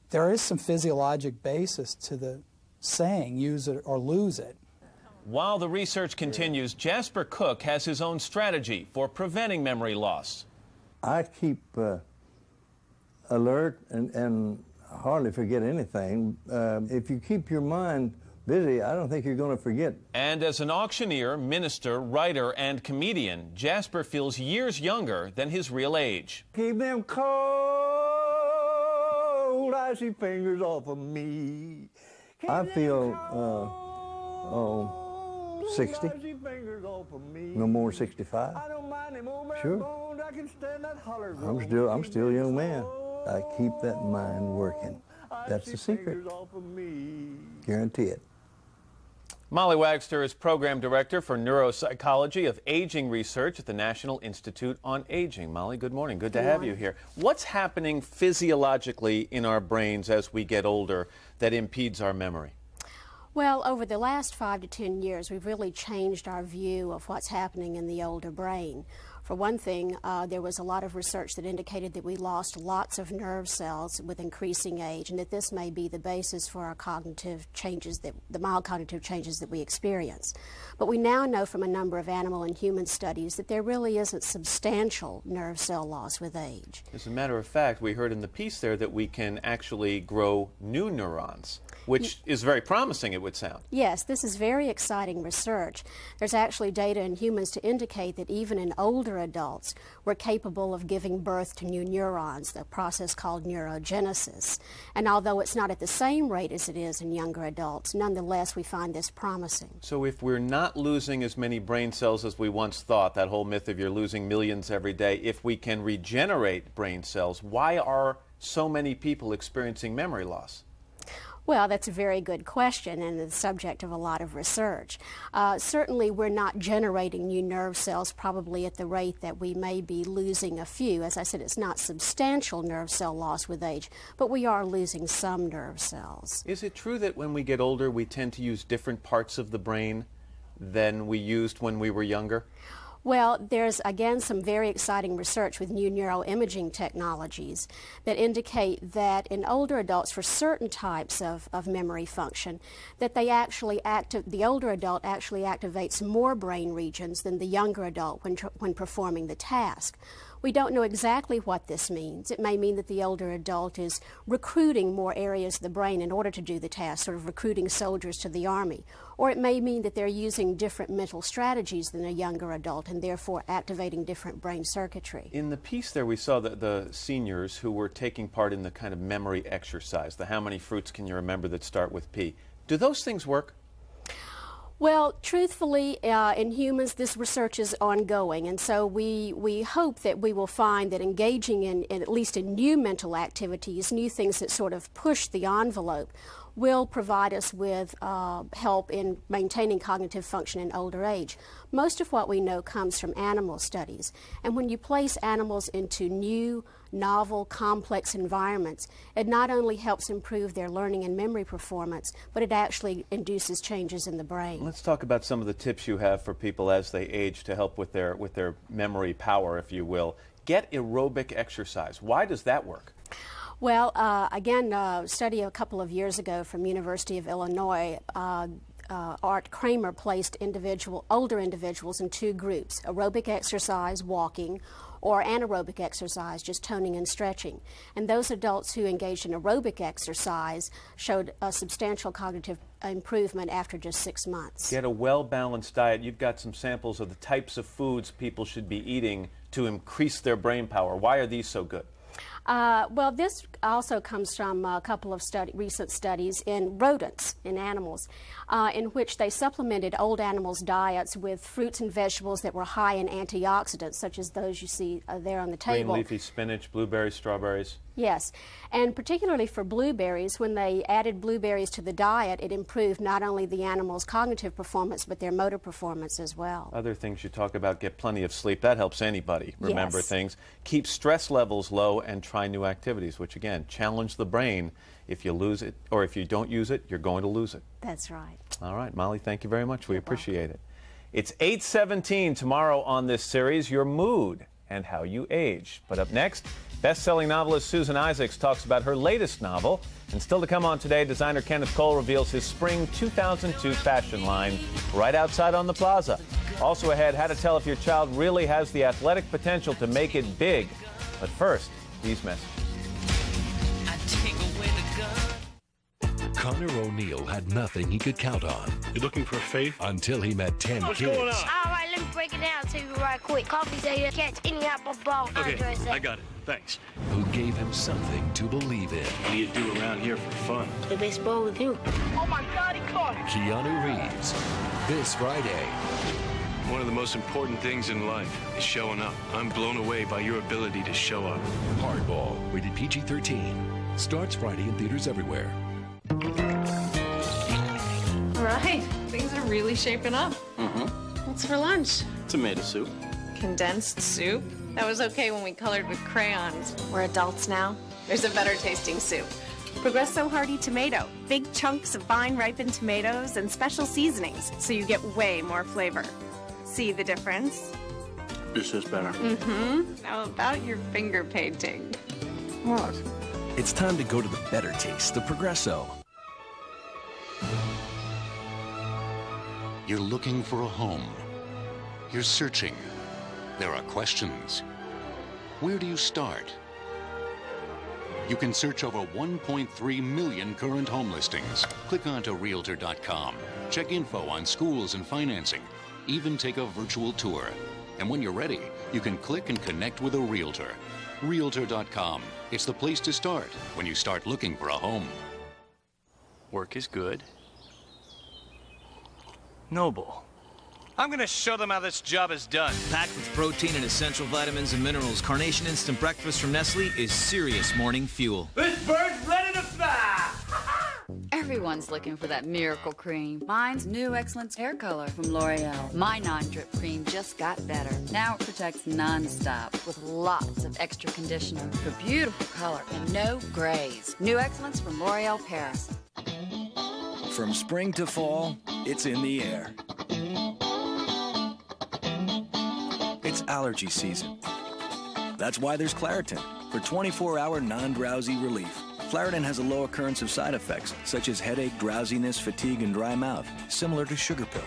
Speaker 9: there is some physiologic basis to the saying, use it or lose it.
Speaker 3: While the research continues, Jasper Cook has his own strategy for preventing memory loss.
Speaker 6: I keep alert and hardly forget anything. If you keep your mind busy, I don't think you're going to forget. And
Speaker 3: as an auctioneer, minister, writer, and comedian, Jasper feels years younger than his real age.
Speaker 6: Keep them cold, icy fingers off of me. I feel, 60, no more 65. Sure. I'm still a young man. I keep that mind working. That's the secret. Guarantee it.
Speaker 3: Molly Wagster is Program Director for Neuropsychology of Aging Research at the National Institute on Aging. Molly, good morning. Good to have you here. What's happening physiologically in our brains as we get older that impedes our memory?
Speaker 13: Well, over the last 5 to 10 years, we've really changed our view of what's happening in the older brain. For one thing, there was a lot of research that indicated that we lost lots of nerve cells with increasing age, and that this may be the basis for our cognitive changes, the mild cognitive changes that we experience. But we now know from a number of animal and human studies that there really isn't substantial nerve cell loss with age.
Speaker 3: As a matter of fact, we heard in the piece there that we can actually grow new neurons, which is very promising, it would sound.
Speaker 13: Yes, this is very exciting research. There's actually data in humans to indicate that even in older adults, we're capable of giving birth to new neurons, the process called neurogenesis. And although it's not at the same rate as it is in younger adults, nonetheless, we find this promising.
Speaker 3: So if we're not losing as many brain cells as we once thought, that whole myth of you're losing millions every day, if we can regenerate brain cells, why are so many people experiencing memory loss?
Speaker 13: Well, that's a very good question and the subject of a lot of research. Certainly we're not generating new nerve cells probably at the rate that we may be losing a few. As I said, it's not substantial nerve cell loss with age, but we are losing some nerve cells.
Speaker 3: Is it true that when we get older we tend to use different parts of the brain than we used when we were younger?
Speaker 13: Well, there's again some very exciting research with new neuroimaging technologies that indicate that in older adults for certain types of memory function that they actually the older adult actually activates more brain regions than the younger adult when performing the task. We don't know exactly what this means. It may mean that the older adult is recruiting more areas of the brain in order to do the task, sort of recruiting soldiers to the army. Or it may mean that they're using different mental strategies than a younger adult and therefore activating different brain circuitry.
Speaker 3: In the piece there we saw the seniors who were taking part in the kind of memory exercise, the how many fruits can you remember that start with P. Do those things work?
Speaker 13: Well, truthfully, in humans, this research is ongoing, and so we hope that we will find that engaging in at least in new mental activities, new things that sort of push the envelope, will provide us with help in maintaining cognitive function in older age. Most of what we know comes from animal studies, and when you place animals into new, novel, complex environments, it not only helps improve their learning and memory performance, but it actually induces changes in the brain.
Speaker 3: Let's talk about some of the tips you have for people as they age to help with their memory power, if you will. Get aerobic exercise. Why does that work?
Speaker 13: Well, again, a study a couple of years ago from University of Illinois, Art Kramer placed older individuals in two groups, aerobic exercise, walking, or anaerobic exercise, just toning and stretching. And those adults who engaged in aerobic exercise showed a substantial cognitive improvement after just 6 months.
Speaker 3: Get a well-balanced diet. You've got some samples of the types of foods people should be eating to increase their brain power. Why are these so good?
Speaker 13: Well, this also comes from a couple of recent studies in rodents, in animals, in which they supplemented old animals' diets with fruits and vegetables that were high in antioxidants, such as those you see there on the table.
Speaker 3: Green leafy spinach, blueberries, strawberries.
Speaker 13: Yes, and particularly for blueberries, when they added blueberries to the diet, it improved not only the animal's cognitive performance, but their motor performance as well.
Speaker 3: Other things you talk about: get plenty of sleep. That helps anybody remember
Speaker 13: Yes.
Speaker 3: things. Keep stress levels low and try new activities, which again, challenge the brain. If you lose it, or if you don't use it, you're going to lose it.
Speaker 13: That's right.
Speaker 3: All right, Molly, thank you very much. We appreciate it. It's 8:17 tomorrow on this series, Your Mood and How You Age. But up next, best-selling novelist Susan Isaacs talks about her latest novel. And still to come on today, designer Kenneth Cole reveals his spring 2002 fashion line right outside on the plaza. Also ahead, how to tell if your child really has the athletic potential to make it big. But first, these messages.
Speaker 4: Connor O'Neill had nothing he could count on. You looking for faith? Until he met 10 kids.
Speaker 7: All right, let me break it down to you right quick. Coffee say catch any apple ball.
Speaker 4: Okay, I got it. Thanks. Who gave him something to believe in. What do you do around here for fun?
Speaker 7: The baseball with you. Oh my God, he caught it.
Speaker 4: Keanu Reeves. This Friday.
Speaker 12: One of the most important things in life is showing up. I'm blown away by your ability to show up.
Speaker 4: Hardball, rated PG-13. Starts Friday in theaters everywhere.
Speaker 14: Right, things are really shaping up. What's for lunch?
Speaker 24: Tomato soup.
Speaker 14: Condensed soup? That was okay when we colored with crayons. We're adults now. There's a better tasting soup.
Speaker 16: Progresso Hearty Tomato. Big chunks of fine ripened tomatoes and special seasonings, so you get way more flavor. See the difference?
Speaker 24: This is better.
Speaker 14: Now about your finger painting.
Speaker 24: What?
Speaker 17: It's time to go to the better taste, the Progresso.
Speaker 29: You're looking for a home. You're searching. There are questions. Where do you start? You can search over 1.3 million current home listings. Click onto Realtor.com. Check info on schools and financing. Even take a virtual tour. And when you're ready, you can click and connect with a realtor. Realtor.com. It's the place to start when you start looking for a home.
Speaker 24: Work is good. Noble.
Speaker 18: I'm gonna show them how this job is done. Packed with protein and essential vitamins and minerals, Carnation Instant Breakfast from Nestle is serious morning fuel. This bird's ready to fly!
Speaker 15: Everyone's looking for that miracle cream. Mine's New Excellence Hair Color from L'Oreal. My non-drip cream just got better. Now it protects non-stop with lots of extra conditioner for beautiful color and no grays. New Excellence from L'Oreal Paris.
Speaker 17: From spring to fall, it's in the air. It's allergy season. That's why there's Claritin for 24-hour non-drowsy relief. Claritin has a low occurrence of side effects, such as headache, drowsiness, fatigue, and dry mouth, similar to sugar pill.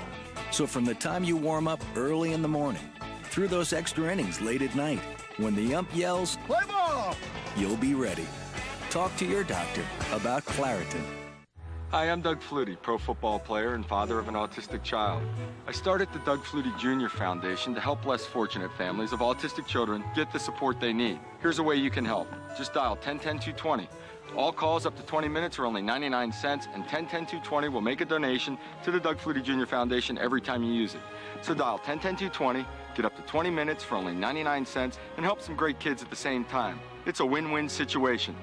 Speaker 17: So from the time you warm up early in the morning, through those extra innings late at night, when the ump yells, "Play ball!" you'll be ready. Talk to your doctor about Claritin.
Speaker 19: Hi, I'm Doug Flutie, pro football player and father of an autistic child. I started the Doug Flutie Jr. Foundation to help less fortunate families of autistic children get the support they need. Here's a way you can help. Just dial 1010-220. All calls up to 20 minutes are only 99 cents, and 1010-220 will make a donation to the Doug Flutie Jr. Foundation every time you use it. So dial 1010-220, get up to 20 minutes for only 99 cents, and help some great kids at the same time. It's a win-win situation.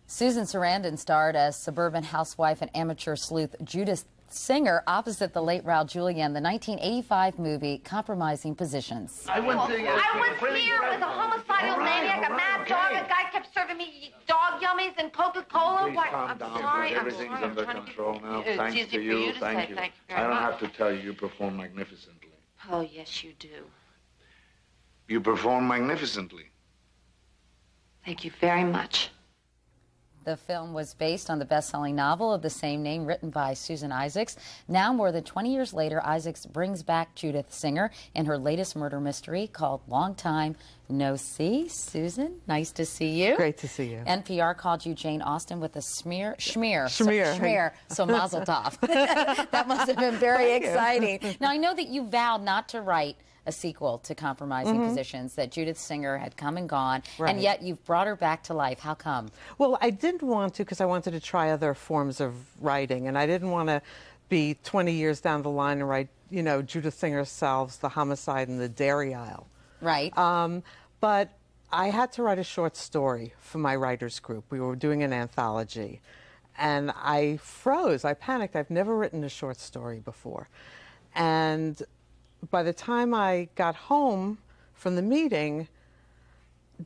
Speaker 20: Susan Sarandon starred as suburban housewife and amateur sleuth Judith Singer opposite the late Raul Julia in the 1985 movie Compromising Positions.
Speaker 2: I was here with a homicidal maniac, a mad dog. A guy kept serving me dog yummies and Coca-Cola.
Speaker 21: Please calm down.
Speaker 2: Sorry,
Speaker 21: Everything's under control now.
Speaker 2: It's
Speaker 21: Thanks
Speaker 2: easy
Speaker 21: to
Speaker 2: for
Speaker 21: you.
Speaker 2: you to
Speaker 21: Thank
Speaker 2: say
Speaker 21: you.
Speaker 2: thank you
Speaker 21: I
Speaker 2: very
Speaker 21: don't
Speaker 2: much.
Speaker 21: have to tell you, you perform magnificently.
Speaker 2: Oh, yes, you do.
Speaker 21: You perform magnificently.
Speaker 2: Thank you very much.
Speaker 20: The film was based on the best-selling novel of the same name written by Susan Isaacs. Now, more than 20 years later, Isaacs brings back Judith Singer in her latest murder mystery called Long Time No See. Susan, nice to see you.
Speaker 22: Great to see you.
Speaker 20: NPR called you Jane Austen with a schmear. So mazel tov. That must have been very exciting. Now, I know that you vowed not to write a sequel to Compromising Positions, that Judith Singer had come and gone, and yet you've brought her back to life. How come?
Speaker 22: Well, I didn't want to because I wanted to try other forms of writing, and I didn't want to be 20 years down the line and write, you know, Judith Singer solves the homicide in the dairy aisle.
Speaker 20: Right.
Speaker 22: But I had to write a short story for my writers group. We were doing an anthology, and I froze. I panicked. I've never written a short story before. And by the time I got home from the meeting,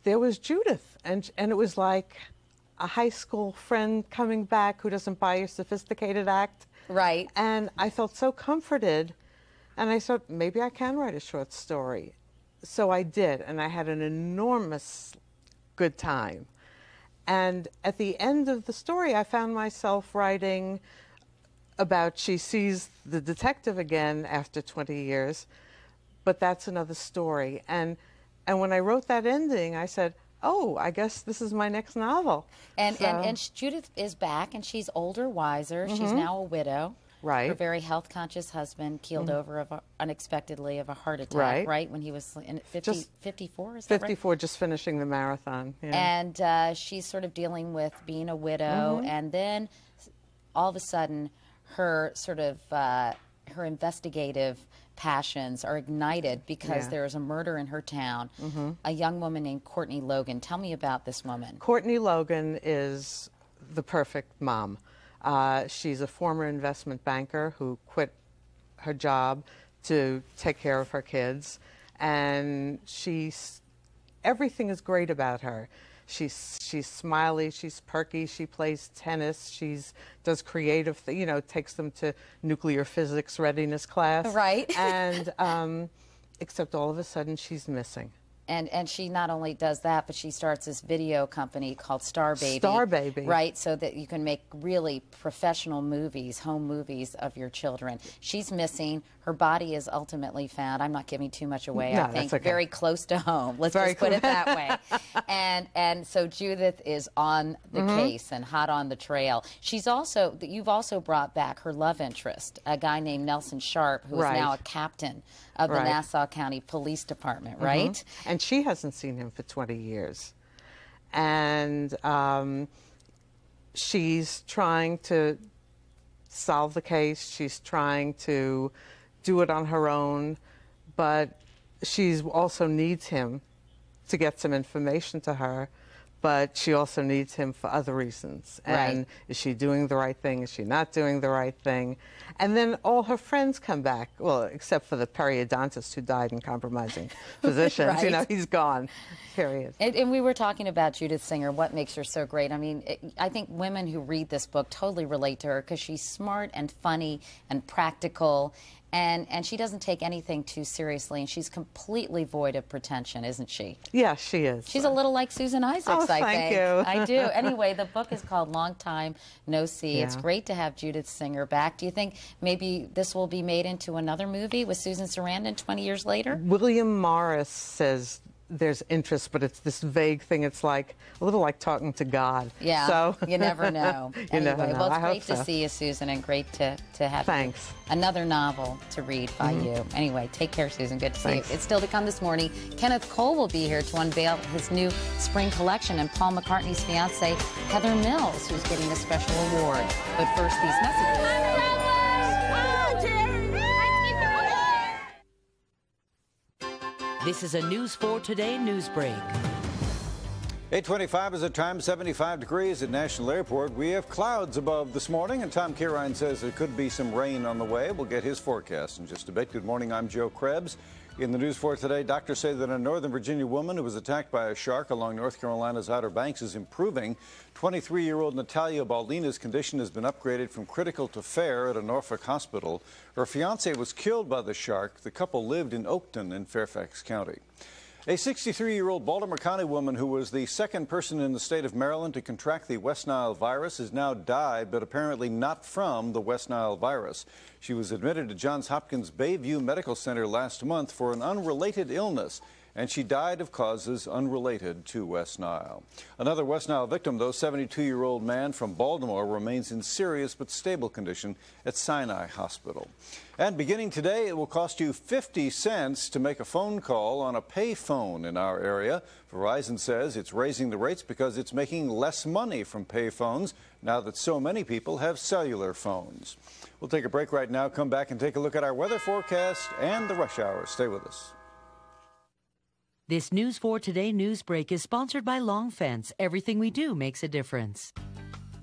Speaker 22: there was Judith, and it was like a high school friend coming back who doesn't buy your sophisticated act.
Speaker 20: Right.
Speaker 22: And I felt so comforted, and I thought, maybe I can write a short story. So I did, and I had an enormous good time. And at the end of the story, I found myself writing about she sees the detective again after 20 years, but that's another story. And when I wrote that ending, I said, oh, I guess this is my next novel.
Speaker 20: And Judith is back, and she's older, wiser. She's now a widow.
Speaker 22: Right.
Speaker 20: Her very health-conscious husband keeled over unexpectedly of a heart attack, right? When he was in 54, is that
Speaker 22: 54,
Speaker 20: right?
Speaker 22: just finishing the marathon. Yeah.
Speaker 20: And she's sort of dealing with being a widow, and then all of a sudden, her sort of her investigative passions are ignited because there is a murder in her town. A young woman named Courtney Logan. Tell me about this woman.
Speaker 22: Courtney Logan is the perfect mom. She's a former investment banker who quit her job to take care of her kids, and everything is great about her. She's smiley, she's perky, she plays tennis, does creative, takes them to nuclear physics readiness class.
Speaker 20: Right.
Speaker 22: And except all of a sudden she's missing.
Speaker 20: And she not only does that, but she starts this video company called Star Baby.
Speaker 22: Star Baby.
Speaker 20: Right, so that you can make really professional movies, home movies of your children. She's missing. Her body is ultimately found. I'm not giving too much away,
Speaker 22: No,
Speaker 20: I think.
Speaker 22: that's okay.
Speaker 20: Very close to home. Let's just put it that way. And so Judith is on the case and hot on the trail. You've also brought back her love interest, a guy named Nelson Sharp, who is now a captain of the Nassau County Police Department, right?
Speaker 22: And she hasn't seen him for 20 years. And she's trying to solve the case. She's trying to do it on her own, but she also needs him to get some information to her. but she also needs him for other reasons. And
Speaker 20: Right.
Speaker 22: is she doing the right thing? Is she not doing the right thing? And then all her friends come back, well, except for the periodontist who died in compromising positions. You know,
Speaker 20: Right.
Speaker 22: he's gone, period.
Speaker 20: And we were talking about Judith Singer, what makes her so great. I mean, I think women who read this book totally relate to her because she's smart and funny and practical, and she doesn't take anything too seriously, and she's completely void of pretension, isn't she?
Speaker 22: Yeah, she is.
Speaker 20: She's a little like Susan Isaacs,
Speaker 22: Oh,
Speaker 20: I
Speaker 22: thank
Speaker 20: think.
Speaker 22: you.
Speaker 20: I do. Anyway, the book is called Long Time No See.
Speaker 22: Yeah.
Speaker 20: It's great to have Judith Singer back. Do you think maybe this will be made into another movie with Susan Sarandon 20 years later?
Speaker 22: William Morris says there's interest, but it's this vague thing. It's like a little like talking to God.
Speaker 20: Yeah,
Speaker 22: so
Speaker 20: you never know.
Speaker 22: You never know.
Speaker 20: Well, it's
Speaker 22: I
Speaker 20: great
Speaker 22: hope
Speaker 20: to
Speaker 22: so.
Speaker 20: see you, Susan, and great to have
Speaker 22: Thanks.
Speaker 20: another novel to read by you. Anyway, take care, Susan. Good to see
Speaker 22: Thanks.
Speaker 20: you. It's still to come this morning. Kenneth Cole will be here to unveil his new spring collection, and Paul McCartney's fiancée, Heather Mills, who's getting a special award. But first, these messages.
Speaker 1: This is a News 4 Today news break.
Speaker 5: 8:25 is the time, 75 degrees at National Airport. We have clouds above this morning, and Tom Kirine says there could be some rain on the way. We'll get his forecast in just a bit. Good morning, I'm Joe Krebs. In the News 4 Today, doctors say that a Northern Virginia woman who was attacked by a shark along North Carolina's Outer Banks is improving. 23-year-old Natalia Baldina's condition has been upgraded from critical to fair at a Norfolk hospital. Her fiancé was killed by the shark. The couple lived in Oakton in Fairfax County. A 63-year-old Baltimore County woman who was the second person in the state of Maryland to contract the West Nile virus has now died, but apparently not from the West Nile virus. She was admitted to Johns Hopkins Bayview Medical Center last month for an unrelated illness, and she died of causes unrelated to West Nile. Another West Nile victim, though, 72-year-old man from Baltimore, remains in serious but stable condition at Sinai Hospital. And beginning today, it will cost you 50 cents to make a phone call on a pay phone in our area. Verizon says it's raising the rates because it's making less money from pay phones now that so many people have cellular phones. We'll take a break right now, come back and take a look at our weather forecast and the rush hour. Stay with us.
Speaker 1: This News 4 Today news break is sponsored by Long Fence. Everything we do makes a difference.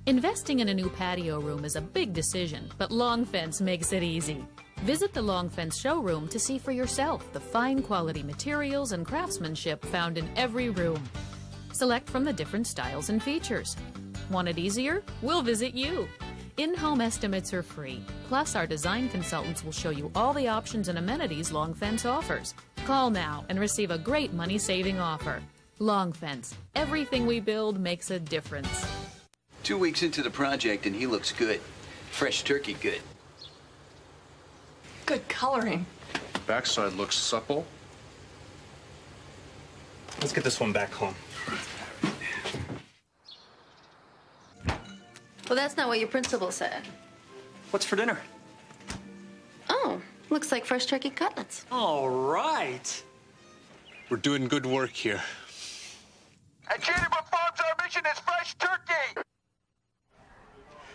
Speaker 8: Investing in a new patio room is a big decision, but Long Fence makes it easy. Visit the Long Fence showroom to see for yourself the fine quality materials and craftsmanship found in every room. Select from the different styles and features. Want it easier? We'll visit you. In-home estimates are free. Plus, our design consultants will show you all the options and amenities Long Fence offers. Call now and receive a great money-saving offer. Long Fence. Everything we build makes a difference.
Speaker 10: 2 weeks into the project and he looks good. Fresh turkey good.
Speaker 14: Good coloring.
Speaker 23: Backside looks supple. Let's get this one back home.
Speaker 14: Well, that's not what your principal said.
Speaker 23: What's for dinner?
Speaker 14: Oh, looks like fresh turkey cutlets.
Speaker 23: All right.
Speaker 12: We're doing good work here.
Speaker 25: At Juniper Farms, our mission is fresh turkey.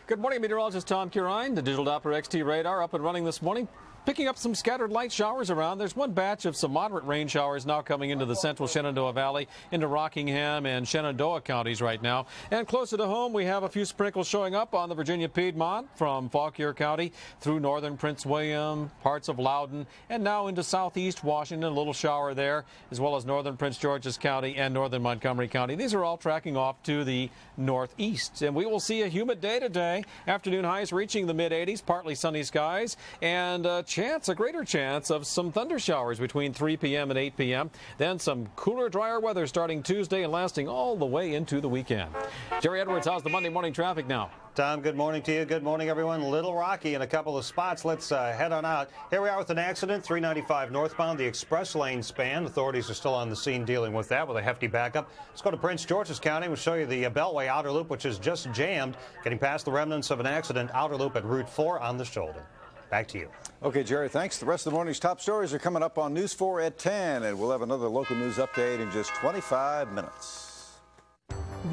Speaker 3: Good morning, meteorologist Tom Kirine. The digital Doppler XT radar up and running this morning. Picking up some scattered light showers around. There's one batch of some moderate rain showers now coming into the central Shenandoah Valley, into Rockingham and Shenandoah counties right now. And closer to home, we have a few sprinkles showing up on the Virginia Piedmont from Fauquier County through northern Prince William, parts of Loudoun, and now into southeast Washington. A little shower there, as well as northern Prince George's County and northern Montgomery County. These are all tracking off to the northeast. And we will see a humid day today. Afternoon highs reaching the mid-80s, partly sunny skies, and a greater chance of some thunder showers between 3 p.m. and 8 p.m. Then some cooler, drier weather starting Tuesday and lasting all the way into the weekend. Jerry Edwards, how's the Monday morning traffic now?
Speaker 26: Tom, good morning to you. Good morning, everyone. Little rocky in a couple of spots. Let's head on out. Here we are with an accident, 395 northbound, the express lane span. Authorities are still on the scene dealing with that with a hefty backup. Let's go to Prince George's County. We'll show you the Beltway outer loop, which is just jammed, getting past the remnants of an accident, outer loop at Route 4 on the shoulder. Back to you.
Speaker 5: Okay, Jerry, thanks. The rest of the morning's top stories are coming up on News 4 at 10, and we'll have another local news update in just 25 minutes.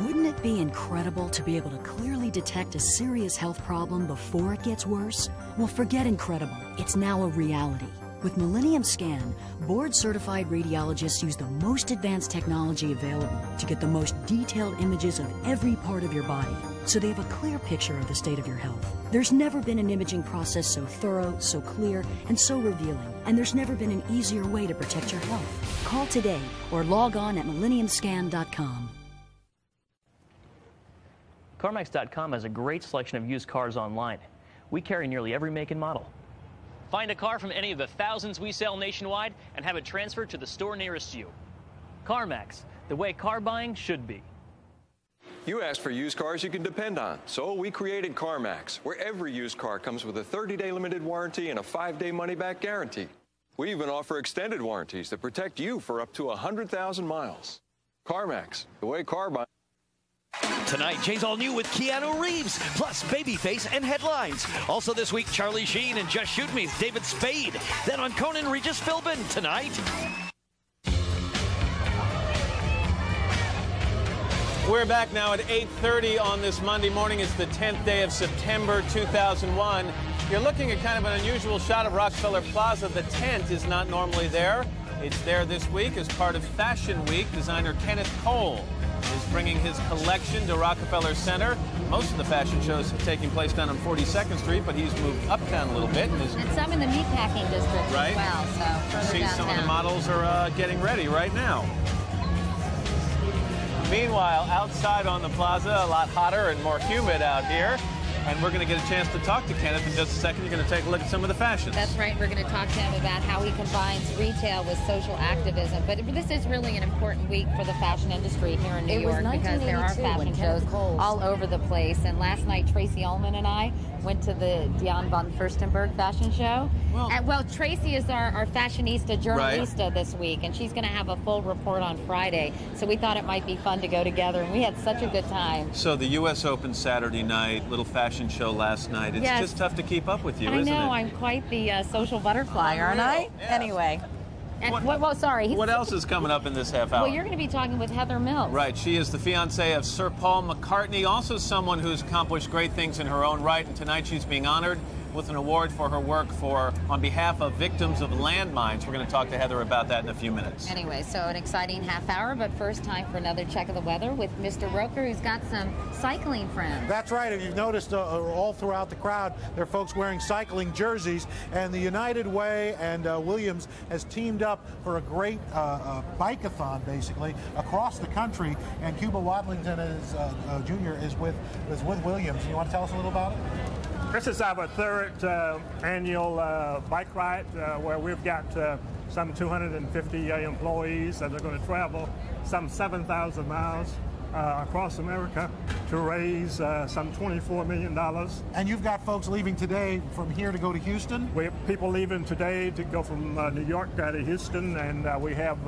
Speaker 27: Wouldn't it be incredible to be able to clearly detect a serious health problem before it gets worse? Well, forget incredible. It's now a reality. With Millennium Scan, board-certified radiologists use the most advanced technology available to get the most detailed images of every part of your body, so they have a clear picture of the state of your health. There's never been an imaging process so thorough, so clear, and so revealing, and there's never been an easier way to protect your health. Call today or log on at millenniumscan.com.
Speaker 4: CarMax.com has a great selection of used cars online. We carry nearly every make and model. Find a car from any of the thousands we sell nationwide and have it transferred to the store nearest you. CarMax, the way car buying should be.
Speaker 6: You asked for used cars you can depend on, so we created CarMax, where every used car comes with a 30-day limited warranty and a 5-day money-back guarantee. We even offer extended warranties that protect you for up to 100,000 miles. CarMax, the way car buying.
Speaker 7: Tonight, Jay's all new with Keanu Reeves, plus Babyface and headlines. Also this week, Charlie Sheen and Just Shoot Me's David Spade. Then on Conan, Regis Philbin tonight.
Speaker 3: We're back now at 8:30 on this Monday morning. It's the 10th day of September 2001. You're looking at kind of an unusual shot of Rockefeller Plaza. The tent is not normally there. It's there this week as part of Fashion Week. Designer Kenneth Cole is bringing his collection to Rockefeller Center. Most of the fashion shows are taking place down on 42nd Street, but he's moved uptown a little bit.
Speaker 20: And some in the meatpacking district
Speaker 3: right?
Speaker 20: as well, so further
Speaker 3: See,
Speaker 20: downtown.
Speaker 3: some of the models are getting ready right now. Meanwhile, outside on the plaza, a lot hotter and more humid out here. And we're going to get a chance to talk to Kenneth in just a second. You're going to take a look at some of the fashions.
Speaker 20: That's right. We're going to talk to him about how he combines retail with social activism. But this is really an important week for the fashion industry here in New York because there are fashion shows all over the place. And last night, Tracy Ullman and I went to the Dion von Furstenberg fashion show. Well, Tracy is our fashionista journalista this week, and she's going to have a full report on Friday. So we thought it might be fun to go together, and we had such a good time.
Speaker 3: So the U.S. Open Saturday night, little fashion show last night. It's just tough to keep up with you, isn't it?
Speaker 20: I know. I'm quite the social butterfly, aren't I?
Speaker 3: Yes.
Speaker 20: Anyway. And sorry.
Speaker 3: What else is coming up in this half hour?
Speaker 20: Well, you're going to be talking with Heather Mills.
Speaker 3: Right. She is the fiancée of Sir Paul McCartney, also someone who's accomplished great things in her own right. And tonight she's being honored with an award for her work on behalf of victims of landmines. We're going to talk to Heather about that in a few minutes.
Speaker 20: Anyway, so an exciting half hour, but first time for another check of the weather with Mr. Roker, who's got some cycling friends.
Speaker 9: That's right. If you've noticed all throughout the crowd, there are folks wearing cycling jerseys, and the United Way and Williams has teamed up for a great bike-a-thon, basically, across the country, and Cuba Wadlington Jr. is with Williams. You want to tell us a little about it?
Speaker 11: This is our third annual bike ride where we've got some 250 employees that are going to travel some 7,000 miles across America to raise some $24 million.
Speaker 9: And you've got folks leaving today from here to go to Houston?
Speaker 11: We have people leaving today to go from New York to Houston, and we have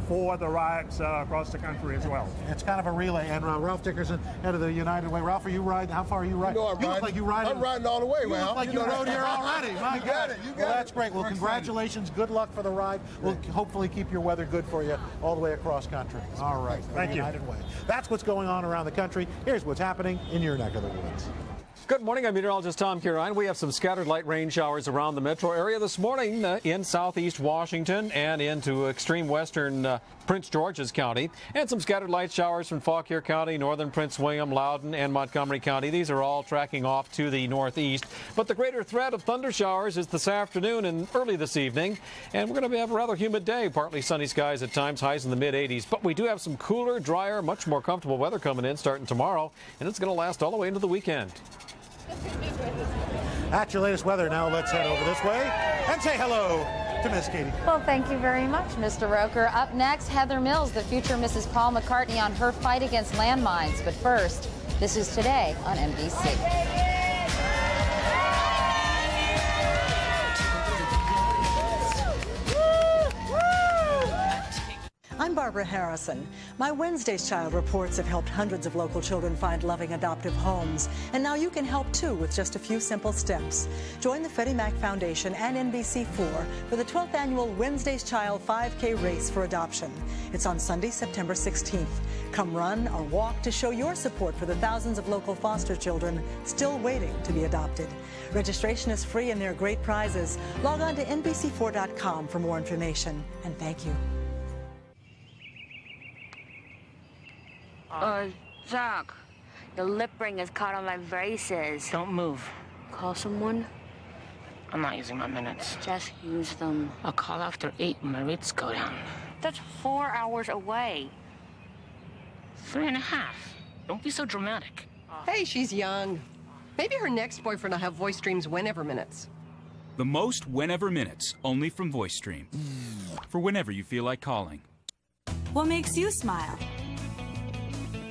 Speaker 11: 4 other rides across the country as well.
Speaker 9: It's kind of a relay. And Ralph Dickerson, head of the United Way. Ralph, are you riding? How far are you riding?
Speaker 13: You know I'm
Speaker 9: you
Speaker 13: riding.
Speaker 9: Look like you riding.
Speaker 13: I'm riding all the way,
Speaker 9: you
Speaker 13: Ralph.
Speaker 9: Look like you rode here already. My
Speaker 13: You
Speaker 9: God.
Speaker 13: got it.
Speaker 9: Well, that's great. Well, congratulations. Good luck for the ride. We'll hopefully keep your weather good for you all the way across country. All right.
Speaker 11: Thank you.
Speaker 9: United Way. That's what's going on around the country. Here's what's happening in your neck of the woods.
Speaker 16: Good morning. I'm meteorologist Tom Curine. We have some scattered light rain showers around the metro area this morning in southeast Washington and into extreme western Prince George's County, and some scattered light showers from Fauquier County, northern Prince William, Loudoun, and Montgomery County. These are all tracking off to the northeast. But the greater threat of thunder showers is this afternoon and early this evening, and we're going to have a rather humid day. Partly sunny skies at times, highs in the mid-80s. But we do have some cooler, drier, much more comfortable weather coming in starting tomorrow, and it's going to last all the way into the weekend.
Speaker 9: That's your latest weather. Now let's head over this way and say hello to Miss Katie.
Speaker 20: Well, thank you very much, Mr. Roker. Up next, Heather Mills, the future Mrs. Paul McCartney, on her fight against landmines. But first, this is Today on NBC.
Speaker 27: I'm
Speaker 13: Barbara Harrison. My Wednesday's Child reports have helped hundreds of local children find loving adoptive homes. And now you can help too with just a few simple steps. Join the Freddie Mac Foundation and NBC4 for the 12th annual Wednesday's Child 5K race for adoption. It's on Sunday, September 16th. Come run or walk to show your support for the thousands of local foster children still waiting to be adopted. Registration is free and there are great prizes. Log on to NBC4.com for more information. And thank you.
Speaker 15: Zach, the lip ring is caught on my braces.
Speaker 4: Don't move.
Speaker 15: Call someone?
Speaker 4: I'm not using my minutes.
Speaker 15: Just use them.
Speaker 4: I'll call after 8 when my rates go down.
Speaker 15: That's 4 hours away.
Speaker 4: 3.5. Don't be so dramatic.
Speaker 17: Hey, she's young. Maybe her next boyfriend will have Voice Stream's whenever minutes.
Speaker 18: The most whenever minutes, only from VoiceStream. For whenever you feel like calling.
Speaker 19: What makes you smile?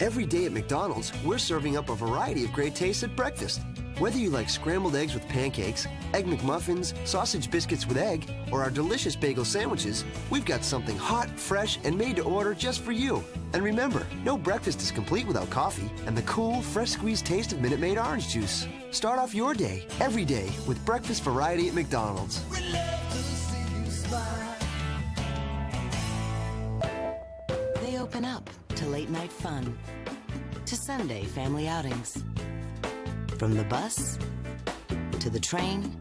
Speaker 21: Every day at McDonald's, we're serving up a variety of great tastes at breakfast. Whether you like scrambled eggs with pancakes, Egg McMuffins, sausage biscuits with egg, or our delicious bagel sandwiches, we've got something hot, fresh, and made to order just for you. And remember, no breakfast is complete without coffee and the cool, fresh squeezed taste of Minute Maid orange juice. Start off your day, every day, with breakfast variety at McDonald's.
Speaker 24: They open up to late night fun, to Sunday family outings. From the bus, to the train,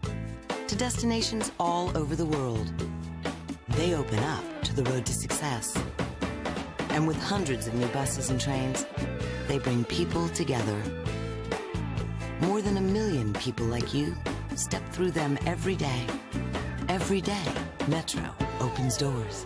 Speaker 24: to destinations all over the world. They open up to the road to success. And with hundreds of new buses and trains, they bring people together. More than 1 million people like you step through them every day. Every day, Metro opens doors.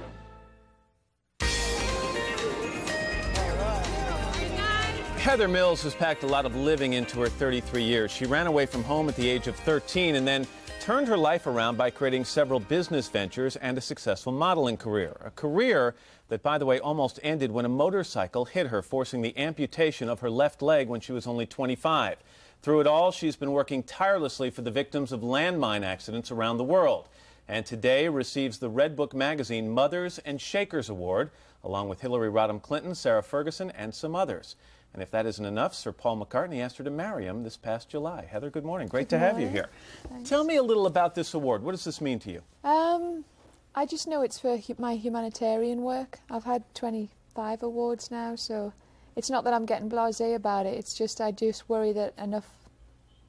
Speaker 3: Heather Mills has packed a lot of living into her 33 years. She ran away from home at the age of 13 and then turned her life around by creating several business ventures and a successful modeling career. A career that, by the way, almost ended when a motorcycle hit her, forcing the amputation of her left leg when she was only 25. Through it all, she's been working tirelessly for the victims of landmine accidents around the world. And today receives the Red Book Magazine Mothers and Shakers Award, along with Hillary Rodham Clinton, Sarah Ferguson, and some others. And if that isn't enough, Sir Paul McCartney asked her to marry him this past July. Heather, good morning. Great to have you here.
Speaker 28: Thanks.
Speaker 3: Tell me a little about this award. What does this mean to you?
Speaker 28: I just know it's for my humanitarian work. I've had 25 awards now, so it's not that I'm getting blasé about it. It's just I just worry that enough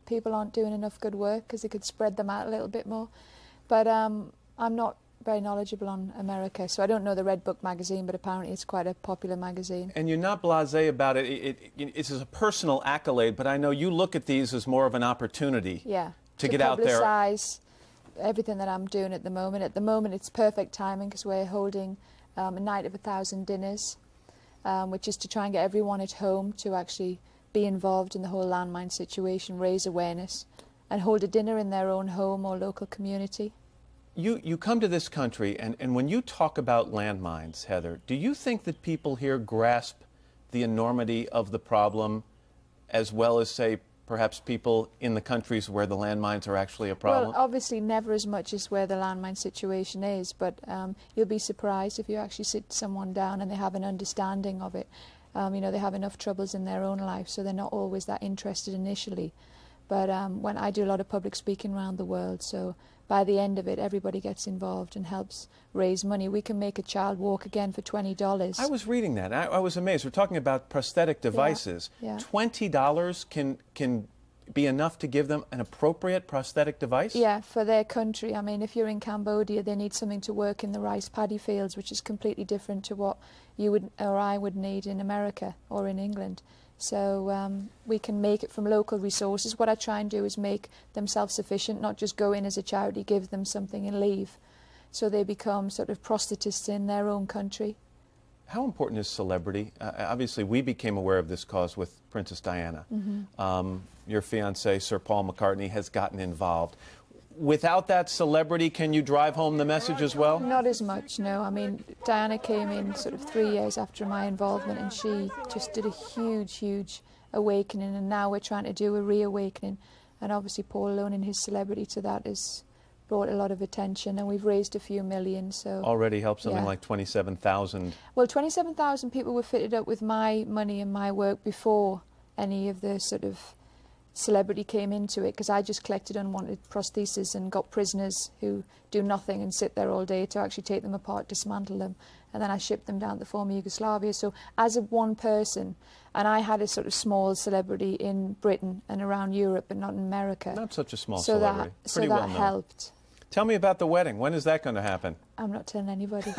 Speaker 28: people aren't doing enough good work because they could spread them out a little bit more. But I'm not very knowledgeable on America, so I don't know the Red Book magazine, but apparently it's quite a popular magazine.
Speaker 3: And you're not blasé about it. It's a personal accolade, but I know you look at these as more of an opportunity to get out there.
Speaker 28: Publicize everything that I'm doing at the moment. At the moment, it's perfect timing because we're holding a night of 1,000 dinners, which is to try and get everyone at home to actually be involved in the whole landmine situation, raise awareness, and hold a dinner in their own home or local community.
Speaker 3: You come to this country, and when you talk about landmines, Heather, do you think that people here grasp the enormity of the problem as well as, say, perhaps people in the countries where the landmines are actually a problem?
Speaker 28: Well, obviously never as much as where the landmine situation is, but you'll be surprised if you actually sit someone down and they have an understanding of it. You know, they have enough troubles in their own life, so they're not always that interested initially. But when I do a lot of public speaking around the world, so by the end of it, everybody gets involved and helps raise money. We can make a child walk again for $20.
Speaker 3: I was reading that. I was amazed. We're talking about prosthetic devices.
Speaker 28: Yeah.
Speaker 3: $20 can be enough to give them an appropriate prosthetic device?
Speaker 28: Yeah, for their country. I mean, if you're in Cambodia, they need something to work in the rice paddy fields, which is completely different to what you would or I would need in America or in England. So we can make it from local resources. What I try and do is make them self-sufficient, not just go in as a charity, give them something and leave. So they become sort of prosthetists in their own country.
Speaker 3: How important is celebrity? Obviously, we became aware of this cause with Princess Diana. Your fiancé, Sir Paul McCartney, has gotten involved. Without that celebrity, can you drive home the message as well?
Speaker 28: Not as much, no. I mean, Diana came in sort of 3 years after my involvement, and she just did a huge, huge awakening, and now we're trying to do a reawakening. And obviously Paul alone in his celebrity to that is brought a lot of attention, and we've raised a few million. So
Speaker 3: already helped something
Speaker 28: yeah.
Speaker 3: like 27,000.
Speaker 28: Well, 27,000 people were fitted up with my money and my work before any of the sort of celebrity came into it, because I just collected unwanted prostheses and got prisoners who do nothing and sit there all day to actually take them apart, dismantle them, and then I shipped them down to the former Yugoslavia. So as a one person, and I had a sort of small celebrity in Britain and around Europe, but not in America.
Speaker 3: Not such a small
Speaker 28: so
Speaker 3: celebrity. Pretty
Speaker 28: so that
Speaker 3: well known.
Speaker 28: Helped.
Speaker 3: Tell me about the wedding. When is that going to happen?
Speaker 28: I'm not telling anybody.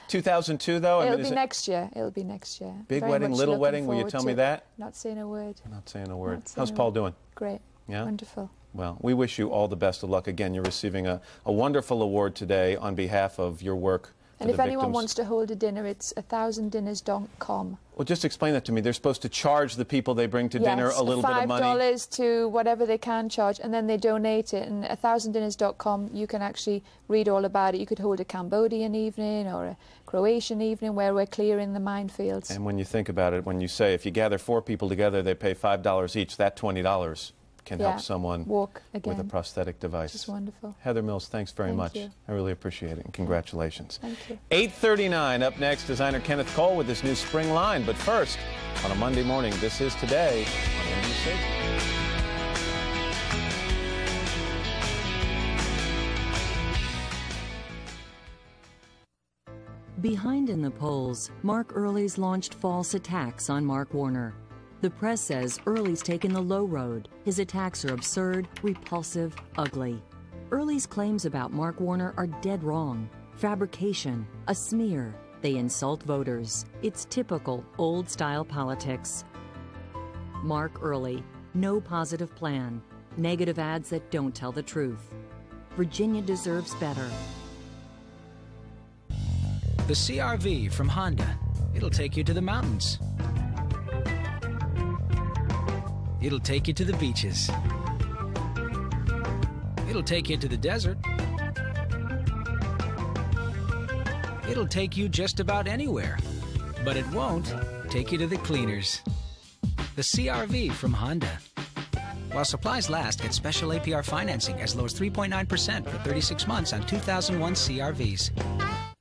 Speaker 3: 2002, though?
Speaker 28: It'll be next year. It'll be next year.
Speaker 3: Big
Speaker 28: Very
Speaker 3: wedding,
Speaker 28: much
Speaker 3: little
Speaker 28: looking
Speaker 3: wedding? Will you
Speaker 28: forward
Speaker 3: tell
Speaker 28: to
Speaker 3: me
Speaker 28: it.
Speaker 3: that?
Speaker 28: Not saying a word.
Speaker 3: Not saying a word.
Speaker 28: Not saying
Speaker 3: How's
Speaker 28: a
Speaker 3: Paul
Speaker 28: word.
Speaker 3: doing?
Speaker 28: Great.
Speaker 3: Yeah?
Speaker 28: Wonderful.
Speaker 3: Well, we wish you all the best of luck. Again, you're receiving a wonderful award today on behalf of your work.
Speaker 28: And if anyone wants to hold a dinner, it's 1000dinners.com.
Speaker 3: Well, just explain that to me. They're supposed to charge the people they bring to dinner a little bit of money?
Speaker 28: $5 to whatever they can charge, and then they donate it. And 1000dinners.com, you can actually read all about it. You could hold a Cambodian evening or a Croatian evening where we're clearing the minefields.
Speaker 3: And when you think about it, when you say if you gather 4 people together, they pay $5 each, that $20 can help someone
Speaker 28: walk again
Speaker 3: with a prosthetic device.
Speaker 28: Which is wonderful.
Speaker 3: Heather Mills, thanks very much.
Speaker 28: You.
Speaker 3: I really appreciate it, and congratulations.
Speaker 28: Thank you.
Speaker 3: 8:39, up next, designer Kenneth Cole with his new spring line. But first, on a Monday morning, this is Today on NBC.
Speaker 1: Behind in the polls, Mark Early's launched false attacks on Mark Warner. The press says Early's taken the low road. His attacks are absurd, repulsive, ugly. Early's claims about Mark Warner are dead wrong. Fabrication, a smear. They insult voters. It's typical old-style politics. Mark Early, no positive plan. Negative ads that don't tell the truth. Virginia deserves better.
Speaker 2: The CR-V from Honda. It'll take you to the mountains. It'll take you to the beaches. It'll take you to the desert. It'll take you just about anywhere. But it won't take you to the cleaners. The CR-V from Honda. While supplies last, get special APR financing as low as 3.9% for 36 months on 2001 CR-Vs.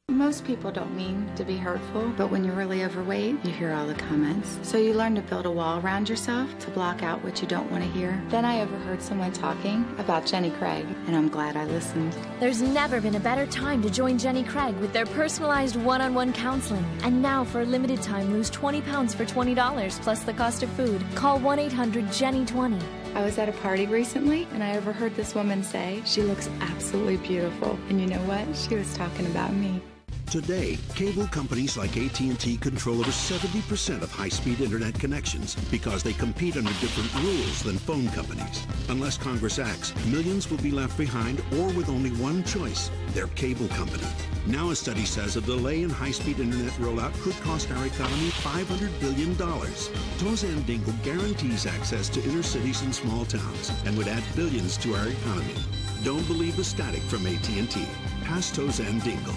Speaker 8: Most people don't mean to be hurtful, but when you're really overweight, you hear all the comments. So you learn to build a wall around yourself to block out what you don't want to hear. Then I overheard someone talking about Jenny Craig, and I'm glad I listened.
Speaker 10: There's never been a better time to join Jenny Craig with their personalized one-on-one counseling. And now, for a limited time, lose 20 pounds for $20 plus the cost of food. Call 1-800-JENNY20.
Speaker 8: I was at a party recently, and I overheard this woman say, she looks absolutely beautiful. And you know what? She was talking about me.
Speaker 12: Today, cable companies like AT&T control over 70% of high-speed internet connections because they compete under different rules than phone companies. Unless Congress acts, millions will be left behind or with only one choice, their cable company. Now a study says a delay in high-speed internet rollout could cost our economy $500 billion. Tozan Dingle guarantees access to inner cities and small towns and would add billions to our economy. Don't believe the static from AT&T. Pass Tozan Dingle.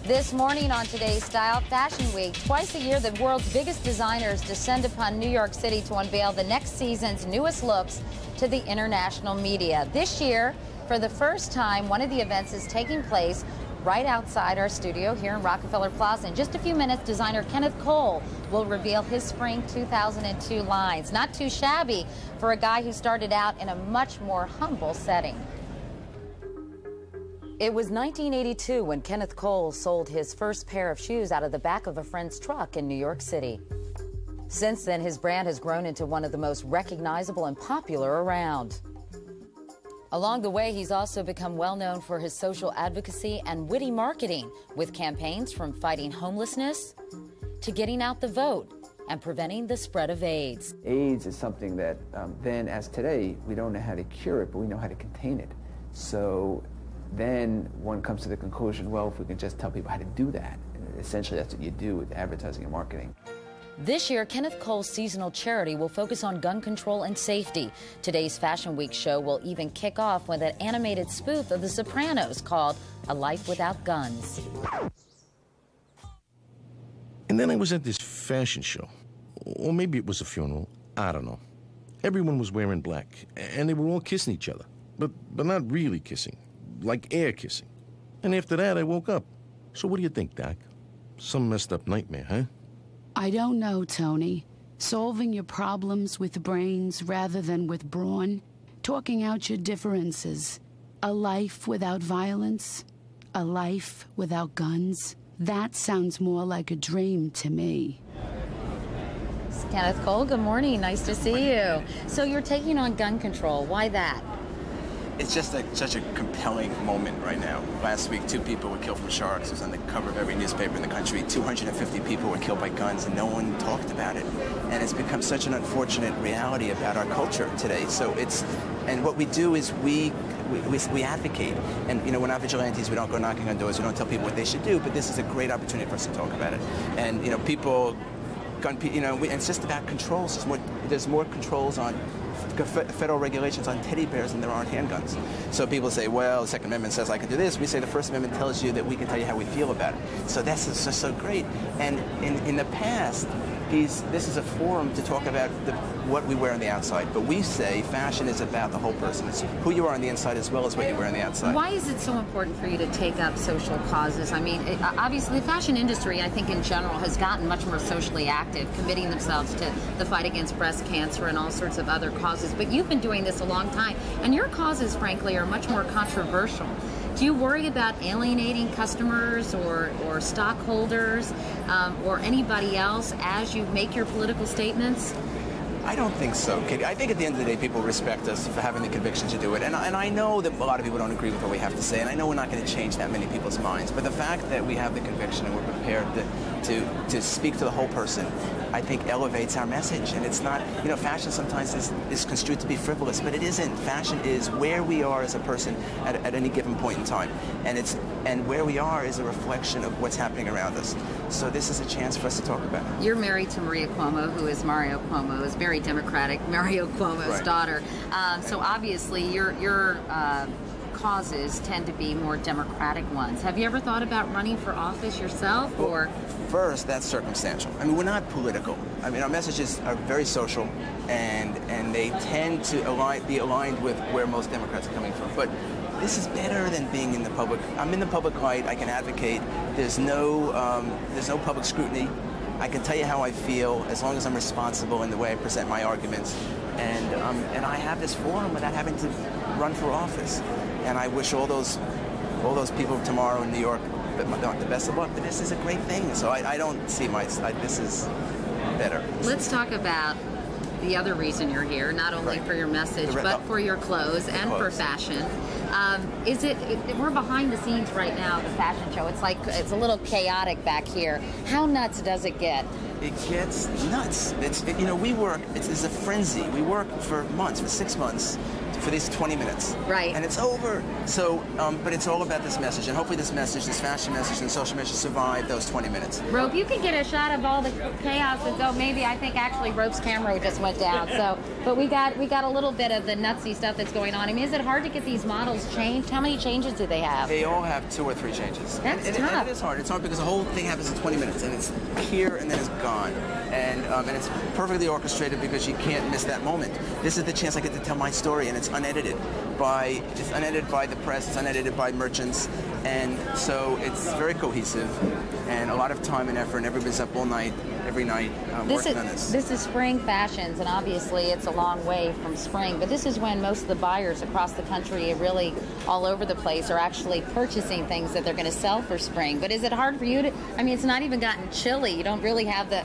Speaker 20: This morning on Today's Style Fashion Week, twice a year the world's biggest designers descend upon New York City to unveil the next season's newest looks to the international media. This year, for the first time, one of the events is taking place right outside our studio here in Rockefeller Plaza. In just a few minutes, designer Kenneth Cole will reveal his spring 2002 lines. Not too shabby for a guy who started out in a much more humble setting. It was 1982 when Kenneth Cole sold his first pair of shoes out of the back of a friend's truck in New York City. Since then, his brand has grown into one of the most recognizable and popular around. Along the way, he's also become well known for his social advocacy and witty marketing, with campaigns from fighting homelessness to getting out the vote and preventing the spread of AIDS.
Speaker 14: AIDS is something that then, as today, we don't know how to cure it, but we know how to contain it. So then one comes to the conclusion, well, if we can just tell people how to do that, and essentially that's what you do with advertising and marketing.
Speaker 20: This year, Kenneth Cole's seasonal charity will focus on gun control and safety. Today's Fashion Week show will even kick off with an animated spoof of The Sopranos called A Life Without Guns.
Speaker 22: And then I was at this fashion show, or maybe it was a funeral, I don't know.
Speaker 5: Everyone was wearing black, and they were all kissing each other. But not really kissing, like air kissing. And after that, I woke up. So what do you think, Doc? Some messed up nightmare, huh?
Speaker 6: I don't know, Tony. Solving your problems with brains rather than with brawn. Talking out your differences. A life without violence. A life without guns. That sounds more like a dream to me.
Speaker 20: Kenneth Cole, good morning. Nice to see you. So you're taking on gun control. Why that?
Speaker 7: It's just such a compelling moment right now. Last week, 2 people were killed from sharks. It was on the cover of every newspaper in the country. 250 people were killed by guns, and no one talked about it. And it's become such an unfortunate reality about our culture today. So and what we do is we advocate. And, you know, we're not vigilantes. We don't go knocking on doors. We don't tell people what they should do. But this is a great opportunity for us to talk about it. And, you know, it's just about controls. There's more controls on federal regulations on teddy bears than there are on handguns. So people say, well, the Second Amendment says I can do this. We say the First Amendment tells you that we can tell you how we feel about it. So that's just so great. And in the past, this is a forum to talk about what we wear on the outside. But we say fashion is about the whole person. It's who you are on the inside as well as what you wear on the outside.
Speaker 20: Why is it so important for you to take up social causes? I mean, obviously the fashion industry, I think in general, has gotten much more socially active, committing themselves to the fight against breast cancer and all sorts of other causes. But you've been doing this a long time, and your causes, frankly, are much more controversial. Do you worry about alienating customers or stockholders or anybody else as you make your political statements?
Speaker 7: I don't think so, Katie. I think at the end of the day, people respect us for having the conviction to do it. And I know that a lot of people don't agree with what we have to say, and I know we're not going to change that many people's minds. But the fact that we have the conviction and we're prepared to speak to the whole person, I think elevates our message. And it's not, you know, fashion sometimes is construed to be frivolous, but it isn't. Fashion is where we are as a person at any given point in time. And where we are is a reflection of what's happening around us. So this is a chance for us to talk about it.
Speaker 20: You're married to Maria Cuomo, who is Mario Cuomo's very democratic, Mario Cuomo's daughter. So obviously your causes tend to be more democratic ones. Have you ever thought about running for office yourself, or?
Speaker 7: First, that's circumstantial. I mean, we're not political. I mean, our messages are very social, and they tend to be aligned with where most Democrats are coming from. But this is better than being in the public. I'm in the public light. I can advocate. There's no public scrutiny. I can tell you how I feel as long as I'm responsible in the way I present my arguments, and I have this forum without having to run for office. And I wish all those people tomorrow in New York the best of luck. But this is a great thing. So I don't see this is better.
Speaker 20: Let's talk about the other reason you're here, not only for your message, but for your clothes and for fashion. We're behind the scenes right now at the fashion show. It's a little chaotic back here. How nuts does it get?
Speaker 7: It gets nuts. We work, it's a frenzy. We work for 6 months for these 20 minutes.
Speaker 20: Right.
Speaker 7: And it's over. So, but it's all about this message, and hopefully this fashion message and social message survive those 20 minutes.
Speaker 20: Rope, you can get a shot of all the chaos, and so maybe I think actually Rope's camera just went down. So, but we got a little bit of the nutsy stuff that's going on. I mean, is it hard to get these models changed? How many changes do they have?
Speaker 7: They all have 2 or 3 changes.
Speaker 20: That's tough.
Speaker 7: And it is hard. It's hard because the whole thing happens in 20 minutes, and it's here and then it's gone. And it's perfectly orchestrated because you can't miss that moment. This is the chance I get to tell my story, and it's unedited by the press, it's unedited by merchants, and so it's very cohesive, and a lot of time and effort, and everybody's up all night, every night, working on this.
Speaker 20: This is spring fashions, and obviously it's a long way from spring, but this is when most of the buyers across the country, really all over the place, are actually purchasing things that they're going to sell for spring. But is it hard for you to, I mean, it's not even gotten chilly. You don't really have the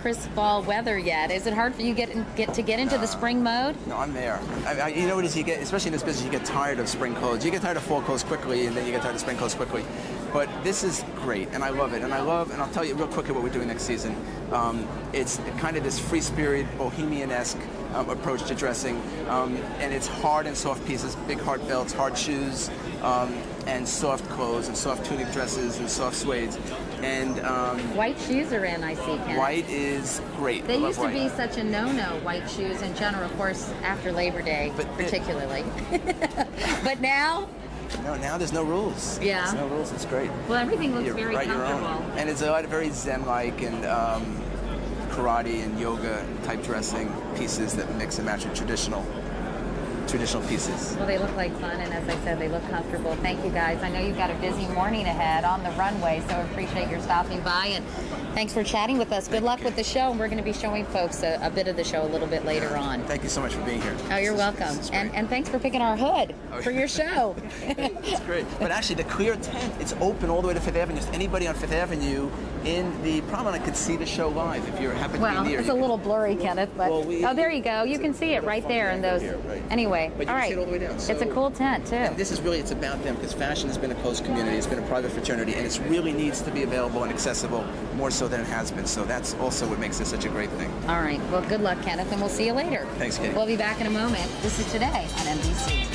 Speaker 20: crisp fall weather yet. Is it hard for you to get into the spring mode?
Speaker 7: No, I'm there. You know what it is, you get, especially in this business, you get tired of spring clothes. You get tired of fall clothes quickly, and then you get tired of spring clothes quickly. But this is great, and I love it. And I'll tell you real quickly what we're doing next season. It's kind of this free-spirited, bohemian-esque approach to dressing, and it's hard and soft pieces, big hard belts, hard shoes, and soft clothes, and soft tunic dresses, and soft suedes. And
Speaker 20: white shoes are in, I see, Ken.
Speaker 7: White is great.
Speaker 20: They used to be such a no-no, white shoes in general, of course, after Labor Day, particularly. But now?
Speaker 7: No, now there's no rules.
Speaker 20: Yeah.
Speaker 7: There's no rules. It's great.
Speaker 20: Well, everything looks very
Speaker 7: comfortable.
Speaker 20: comfortable.
Speaker 7: And it's a lot of very zen-like, and karate and yoga type dressing pieces that mix and match with traditional pieces.
Speaker 20: Well, they look like fun, and as I said, they look comfortable. Thank you, guys. I know you've got a busy morning ahead on the runway, so I appreciate your stopping by, and thanks for chatting with us. Good luck with the show, and we're going to be showing folks a bit of the show a little bit later on.
Speaker 7: Thank you so much for being here.
Speaker 20: Oh, you're welcome. And thanks for picking our hood for your show.
Speaker 7: It's great. But actually, the clear tent, it's open all the way to Fifth Avenue. So anybody on Fifth Avenue in the promenade could see the show live if you happen to be near.
Speaker 20: Well, it's a little blurry, Kenneth, but oh, there you go. You can see it right there in those. Anyway,
Speaker 7: but you
Speaker 20: all
Speaker 7: can
Speaker 20: right.
Speaker 7: see it all the way down. So,
Speaker 20: it's a cool tent too.
Speaker 7: And this is really, it's about them, because fashion has been a closed community, it's been a private fraternity, and it really needs to be available and accessible more so than it has been. So that's also what makes this such a great thing.
Speaker 20: All right. Well, good luck, Kenneth, and we'll see you later.
Speaker 7: Thanks, Katie.
Speaker 20: We'll be back in a moment. This is Today on NBC.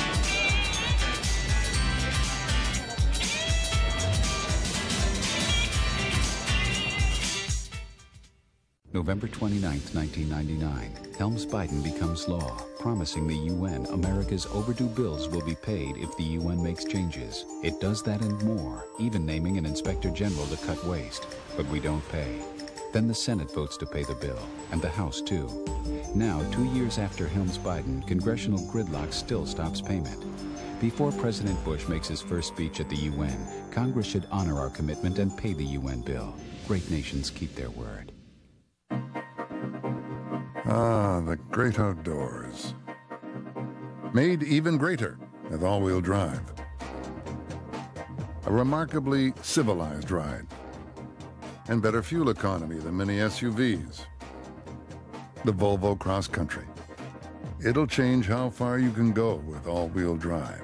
Speaker 9: November 29, 1999, Helms-Biden becomes law, promising the UN America's overdue bills will be paid if the UN makes changes. It does that and more, even naming an inspector general to cut waste. But we don't pay. Then the Senate votes to pay the bill, and the House too. Now, 2 years after Helms-Biden, congressional gridlock still stops payment. Before President Bush makes his first speech at the UN, Congress should honor our commitment and pay the UN bill. Great nations keep their word.
Speaker 11: Ah, the great outdoors. Made even greater with all-wheel drive. A remarkably civilized ride. And better fuel economy than many SUVs. The Volvo Cross Country. It'll change how far you can go with all-wheel drive.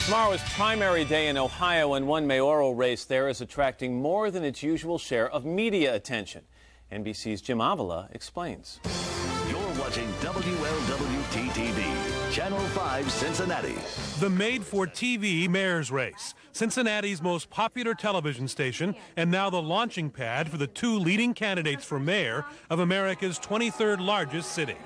Speaker 3: Tomorrow is primary day in Ohio, and one mayoral race there is attracting more than its usual share of media attention. NBC's Jim Avila explains.
Speaker 16: You're watching WLWT-TV, Channel 5, Cincinnati.
Speaker 22: The made-for-TV mayor's race, Cincinnati's most popular television station, and now the launching pad for the two leading candidates for mayor of America's 23rd largest city.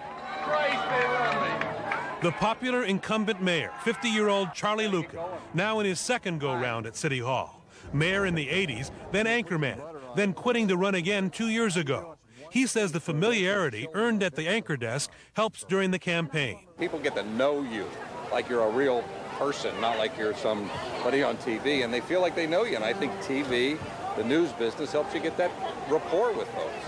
Speaker 22: The popular incumbent mayor, 50-year-old Charlie Lucan, now in his second go-round at City Hall. Mayor in the 80s, then anchorman, then quitting to run again 2 years ago. He says the familiarity earned at the anchor desk helps during the campaign.
Speaker 23: People get to know you like you're a real person, not like you're somebody on TV, and they feel like they know you. And I think TV, the news business, helps you get that rapport with folks.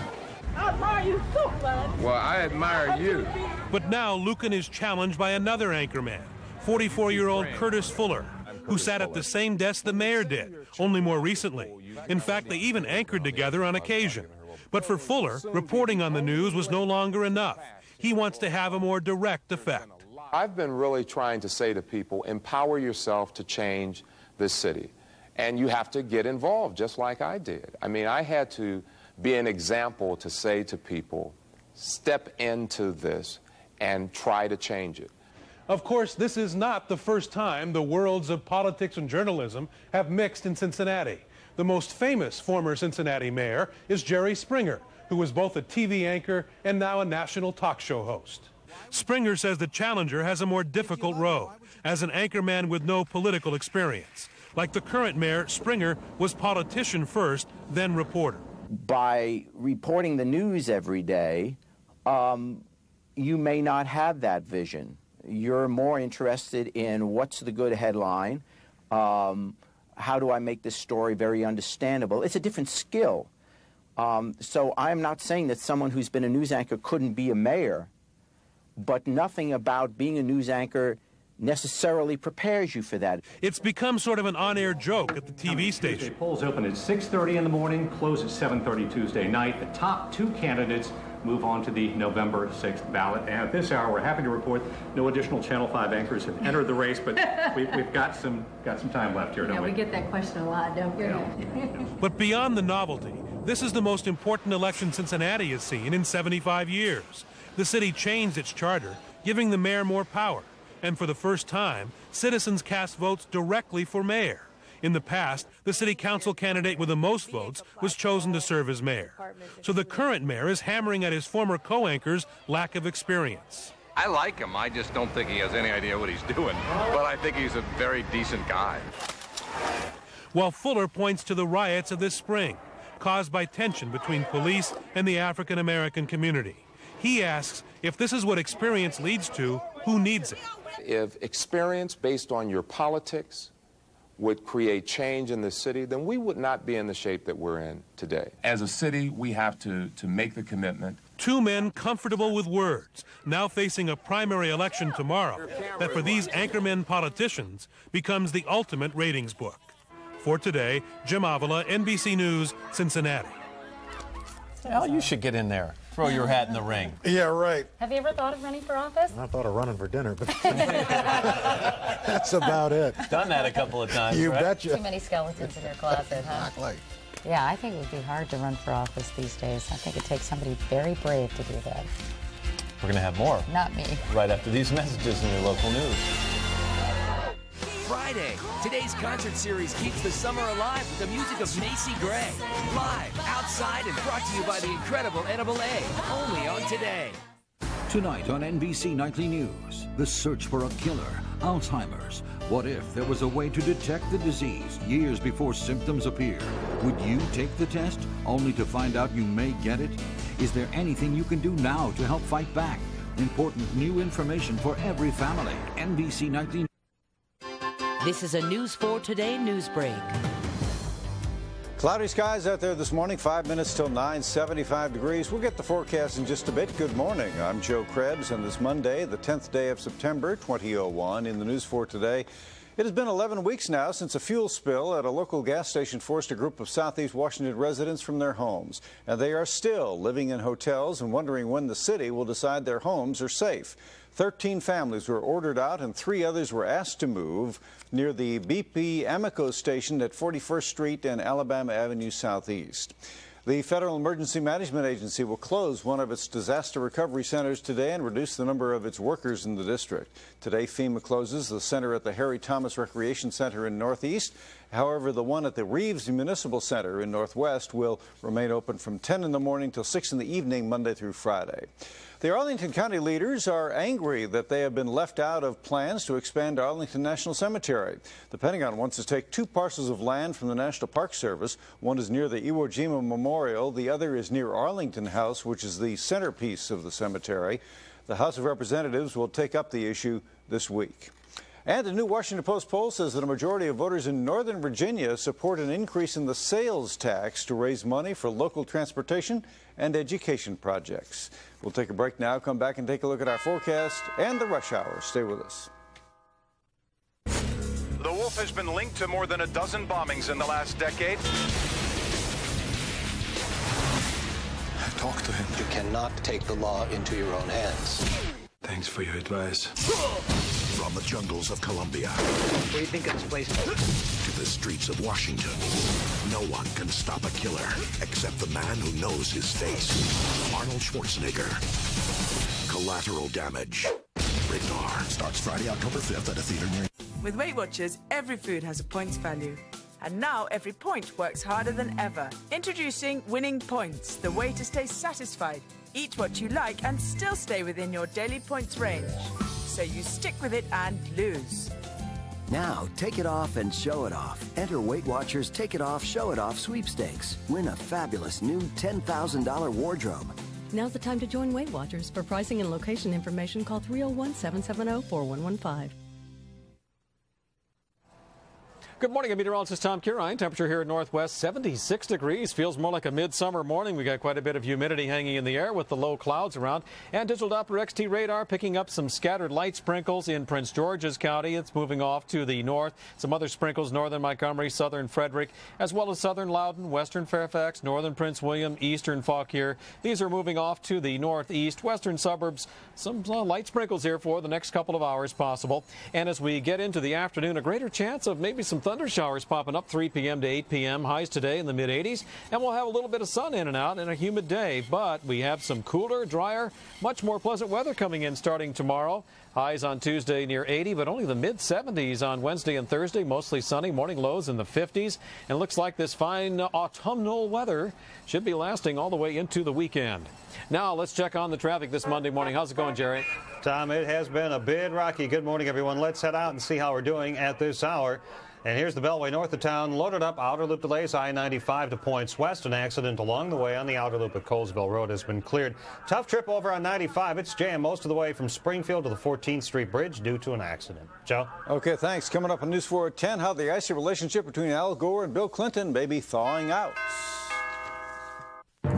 Speaker 25: I admire you so much.
Speaker 23: Well, I admire you.
Speaker 22: But now Lucan is challenged by another anchorman, 44-year-old Curtis Fuller, who sat at the same desk the mayor did, only more recently. In fact, they even anchored together on occasion. But for Fuller, reporting on the news was no longer enough. He wants to have a more direct effect.
Speaker 26: I've been really trying to say to people, empower yourself to change this city. And you have to get involved, just like I did. I mean, I had to be an example to say to people, step into this and try to change it.
Speaker 22: Of course, this is not the first time the worlds of politics and journalism have mixed in Cincinnati. The most famous former Cincinnati mayor is Jerry Springer, who was both a TV anchor and now a national talk show host. Springer says the challenger has a more difficult road as an anchorman with no political experience. Like the current mayor, Springer was politician first, then reporter.
Speaker 27: By reporting the news every day, you may not have that vision. You're more interested in what's the good headline, how do I make this story very understandable. It's a different skill. So I'm not saying that someone who's been a news anchor couldn't be a mayor, but nothing about being a news anchor necessarily prepares you for that.
Speaker 22: It's become sort of an on-air joke at the TV station.
Speaker 29: Polls open at 6:30 in the morning, close at 7:30 Tuesday night. The top two candidates
Speaker 4: move on to the November 6th ballot. And at this hour, we're happy to report no additional Channel 5 anchors have entered the race, but we've got some time left here, don't we?
Speaker 13: We get that question a lot, don't we?
Speaker 22: But beyond the novelty, this is the most important election Cincinnati has seen in 75 years. The city changed its charter, giving the mayor more power. And for the first time, citizens cast votes directly for mayor. In the past, the city council candidate with the most votes was chosen to serve as mayor. So the current mayor is hammering at his former co-anchor's lack of experience.
Speaker 23: I like him. I just don't think he has any idea what he's doing. But I think he's a very decent guy.
Speaker 22: While Fuller points to the riots of this spring, caused by tension between police and the African-American community. He asks, if this is what experience leads to, who needs it?
Speaker 26: If experience based on your politics would create change in this city, then we would not be in the shape that we're in today. As a city, we have to make the commitment.
Speaker 22: Two men comfortable with words, now facing a primary election tomorrow that for these anchormen politicians becomes the ultimate ratings book. For today, Jim Avila, NBC News, Cincinnati.
Speaker 3: Well, you should get in there. Throw your hat in the ring.
Speaker 15: Yeah, right.
Speaker 13: Have you ever thought of running for office?
Speaker 15: I thought of running for dinner, but that's about it.
Speaker 3: Done that a couple of times,
Speaker 15: You
Speaker 3: right?
Speaker 15: betcha.
Speaker 13: Too many skeletons in your closet, huh?
Speaker 15: Exactly.
Speaker 13: Yeah, I think it would be hard to run for office these days. I think it takes somebody very brave to do that.
Speaker 3: We're going to have more.
Speaker 13: Not me.
Speaker 3: Right after these messages in your local news.
Speaker 17: Friday, today's concert series keeps the summer alive with the music of Macy Gray. Live, outside, and brought to you by the incredible Edible A. Only on Today.
Speaker 18: Tonight on NBC Nightly News, the search for a killer, Alzheimer's. What if there was a way to detect the disease years before symptoms appear? Would you take the test only to find out you may get it? Is there anything you can do now to help fight back? Important new information for every family. NBC Nightly News.
Speaker 19: This is a News 4 Today news break.
Speaker 21: Cloudy skies out there this morning, 5 minutes till 9, 75 degrees. We'll get the forecast in just a bit. Good morning. I'm Joe Krebs, and this Monday, the 10th day of September, 2001, in the News 4 Today. It has been 11 weeks now since a fuel spill at a local gas station forced a group of Southeast Washington residents from their homes. And they are still living in hotels and wondering when the city will decide their homes are safe. 13 families were ordered out and 3 others were asked to move near the BP Amoco station at 41st Street and Alabama Avenue Southeast. The Federal Emergency Management Agency will close one of its disaster recovery centers today and reduce the number of its workers in the district. Today, FEMA closes the center at the Harry Thomas Recreation Center in Northeast. However, the one at the Reeves Municipal Center in Northwest will remain open from 10 in the morning till 6 in the evening, Monday through Friday. The Arlington County leaders are angry that they have been left out of plans to expand Arlington National Cemetery. The Pentagon wants to take 2 parcels of land from the National Park Service. One is near the Iwo Jima Memorial. The other is near Arlington House, which is the centerpiece of the cemetery. The House of Representatives will take up the issue this week. And a new Washington Post poll says that a majority of voters in Northern Virginia support an increase in the sales tax to raise money for local transportation and education projects. We'll take a break now, come back and take a look at our forecast and the rush hour. Stay with us.
Speaker 24: The Wolf has been linked to more than a dozen bombings in the last decade.
Speaker 29: Talk to him. You cannot take the law into your own hands.
Speaker 30: Thanks for your advice.
Speaker 12: From the jungles of Colombia
Speaker 29: What do you think of this place?
Speaker 12: to the streets of Washington, no one can stop a killer except the man who knows his face. Arnold Schwarzenegger. Collateral Damage. Rated R. Starts Friday, October 5th at a theater near you.
Speaker 31: With Weight Watchers, every food has a points value. And now every point works harder than ever. Introducing Winning Points, the way to stay satisfied. Eat what you like and still stay within your daily points range. So you stick with it and lose.
Speaker 32: Now, take it off and show it off. Enter Weight Watchers Take It Off, Show It Off sweepstakes. Win a fabulous new $10,000 wardrobe.
Speaker 33: Now's the time to join Weight Watchers. For pricing and location information, call 301-770-4115.
Speaker 1: Good morning, I'm meteorologist Tom Curine. Temperature here at Northwest, 76 degrees. Feels more like a midsummer morning. We got quite a bit of humidity hanging in the air with the low clouds around. And digital Doppler XT radar picking up some scattered light sprinkles in Prince George's County. It's moving off to the north. Some other sprinkles, northern Montgomery, southern Frederick, as well as southern Loudoun, western Fairfax, northern Prince William, eastern Fauquier. These are moving off to the northeast, western suburbs. Some light sprinkles here for the next couple of hours possible. And as we get into the afternoon, a greater chance of maybe some thunder showers popping up 3 p.m. to 8 p.m. Highs today in the mid-80s. And we'll have a little bit of sun in and out in a humid day. But we have some cooler, drier, much more pleasant weather coming in starting tomorrow. Highs on Tuesday near 80, but only the mid-70s on Wednesday and Thursday. Mostly sunny, morning lows in the 50s. And it looks like this fine autumnal weather should be lasting all the way into the weekend. Now let's check on the traffic this Monday morning. How's it going, Jerry?
Speaker 2: Tom, it has been a bit rocky. Good morning, everyone. Let's head out and see how we're doing at this hour. And here's the Beltway north of town, loaded up. Outer loop delays, I-95 to points west. An accident along the way on the outer loop at Colesville Road has been cleared. Tough trip over on 95. It's jammed most of the way from Springfield to the 14th Street Bridge due to an accident. Joe?
Speaker 21: Okay, thanks. Coming up on News 4 at 10, how the icy relationship between Al Gore and Bill Clinton may be thawing out.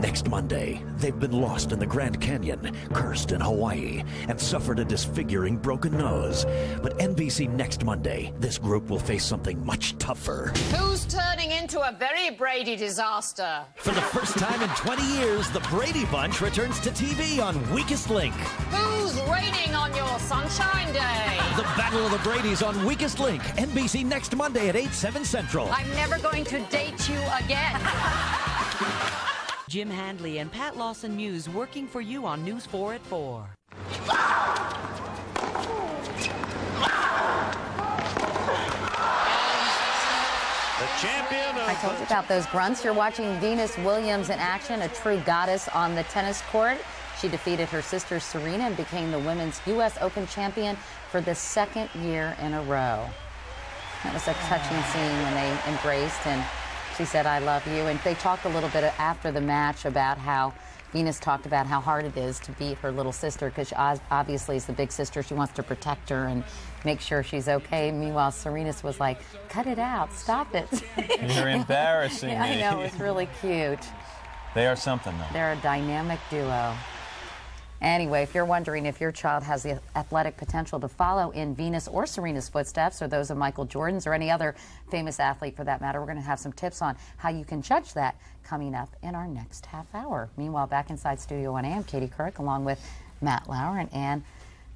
Speaker 5: Next Monday, they've been lost in the Grand Canyon, cursed in Hawaii, and suffered a disfiguring broken nose. But NBC Next Monday, this group will face something much tougher.
Speaker 6: Who's turning into a very Brady disaster?
Speaker 5: For the first time in 20 years, the Brady Bunch returns to TV on Weakest Link.
Speaker 6: Who's raining on your Sunshine Day?
Speaker 5: The Battle of the Bradys on Weakest Link, NBC Next Monday at 8, 7 Central.
Speaker 6: I'm never going to date you again.
Speaker 19: Jim Handley and Pat Lawson Muse working for you on News 4 at 4.
Speaker 7: The champion of...
Speaker 13: I told you about those grunts. You're watching Venus Williams in action, a true goddess on the tennis court. She defeated her sister Serena and became the Women's U.S. Open champion for the second year in a row. That was a touching scene when they embraced, and she said, "I love you." And they talked a little bit after the match about how Venus talked about how hard it is to beat her little sister, because she obviously is the big sister. She wants to protect her and make sure she's okay. Meanwhile, Serena was like, "Cut it out. Stop it."
Speaker 3: You're embarrassing me.
Speaker 13: I know. It's really cute.
Speaker 3: They are something, though.
Speaker 13: They're a dynamic duo. Anyway, if you're wondering if your child has the athletic potential to follow in Venus or Serena's footsteps, or those of Michael Jordan's or any other famous athlete for that matter, we're going to have some tips on how you can judge that coming up in our next half hour. Meanwhile, back inside Studio 1A, I'm Katie Couric, along with Matt Lauer and Ann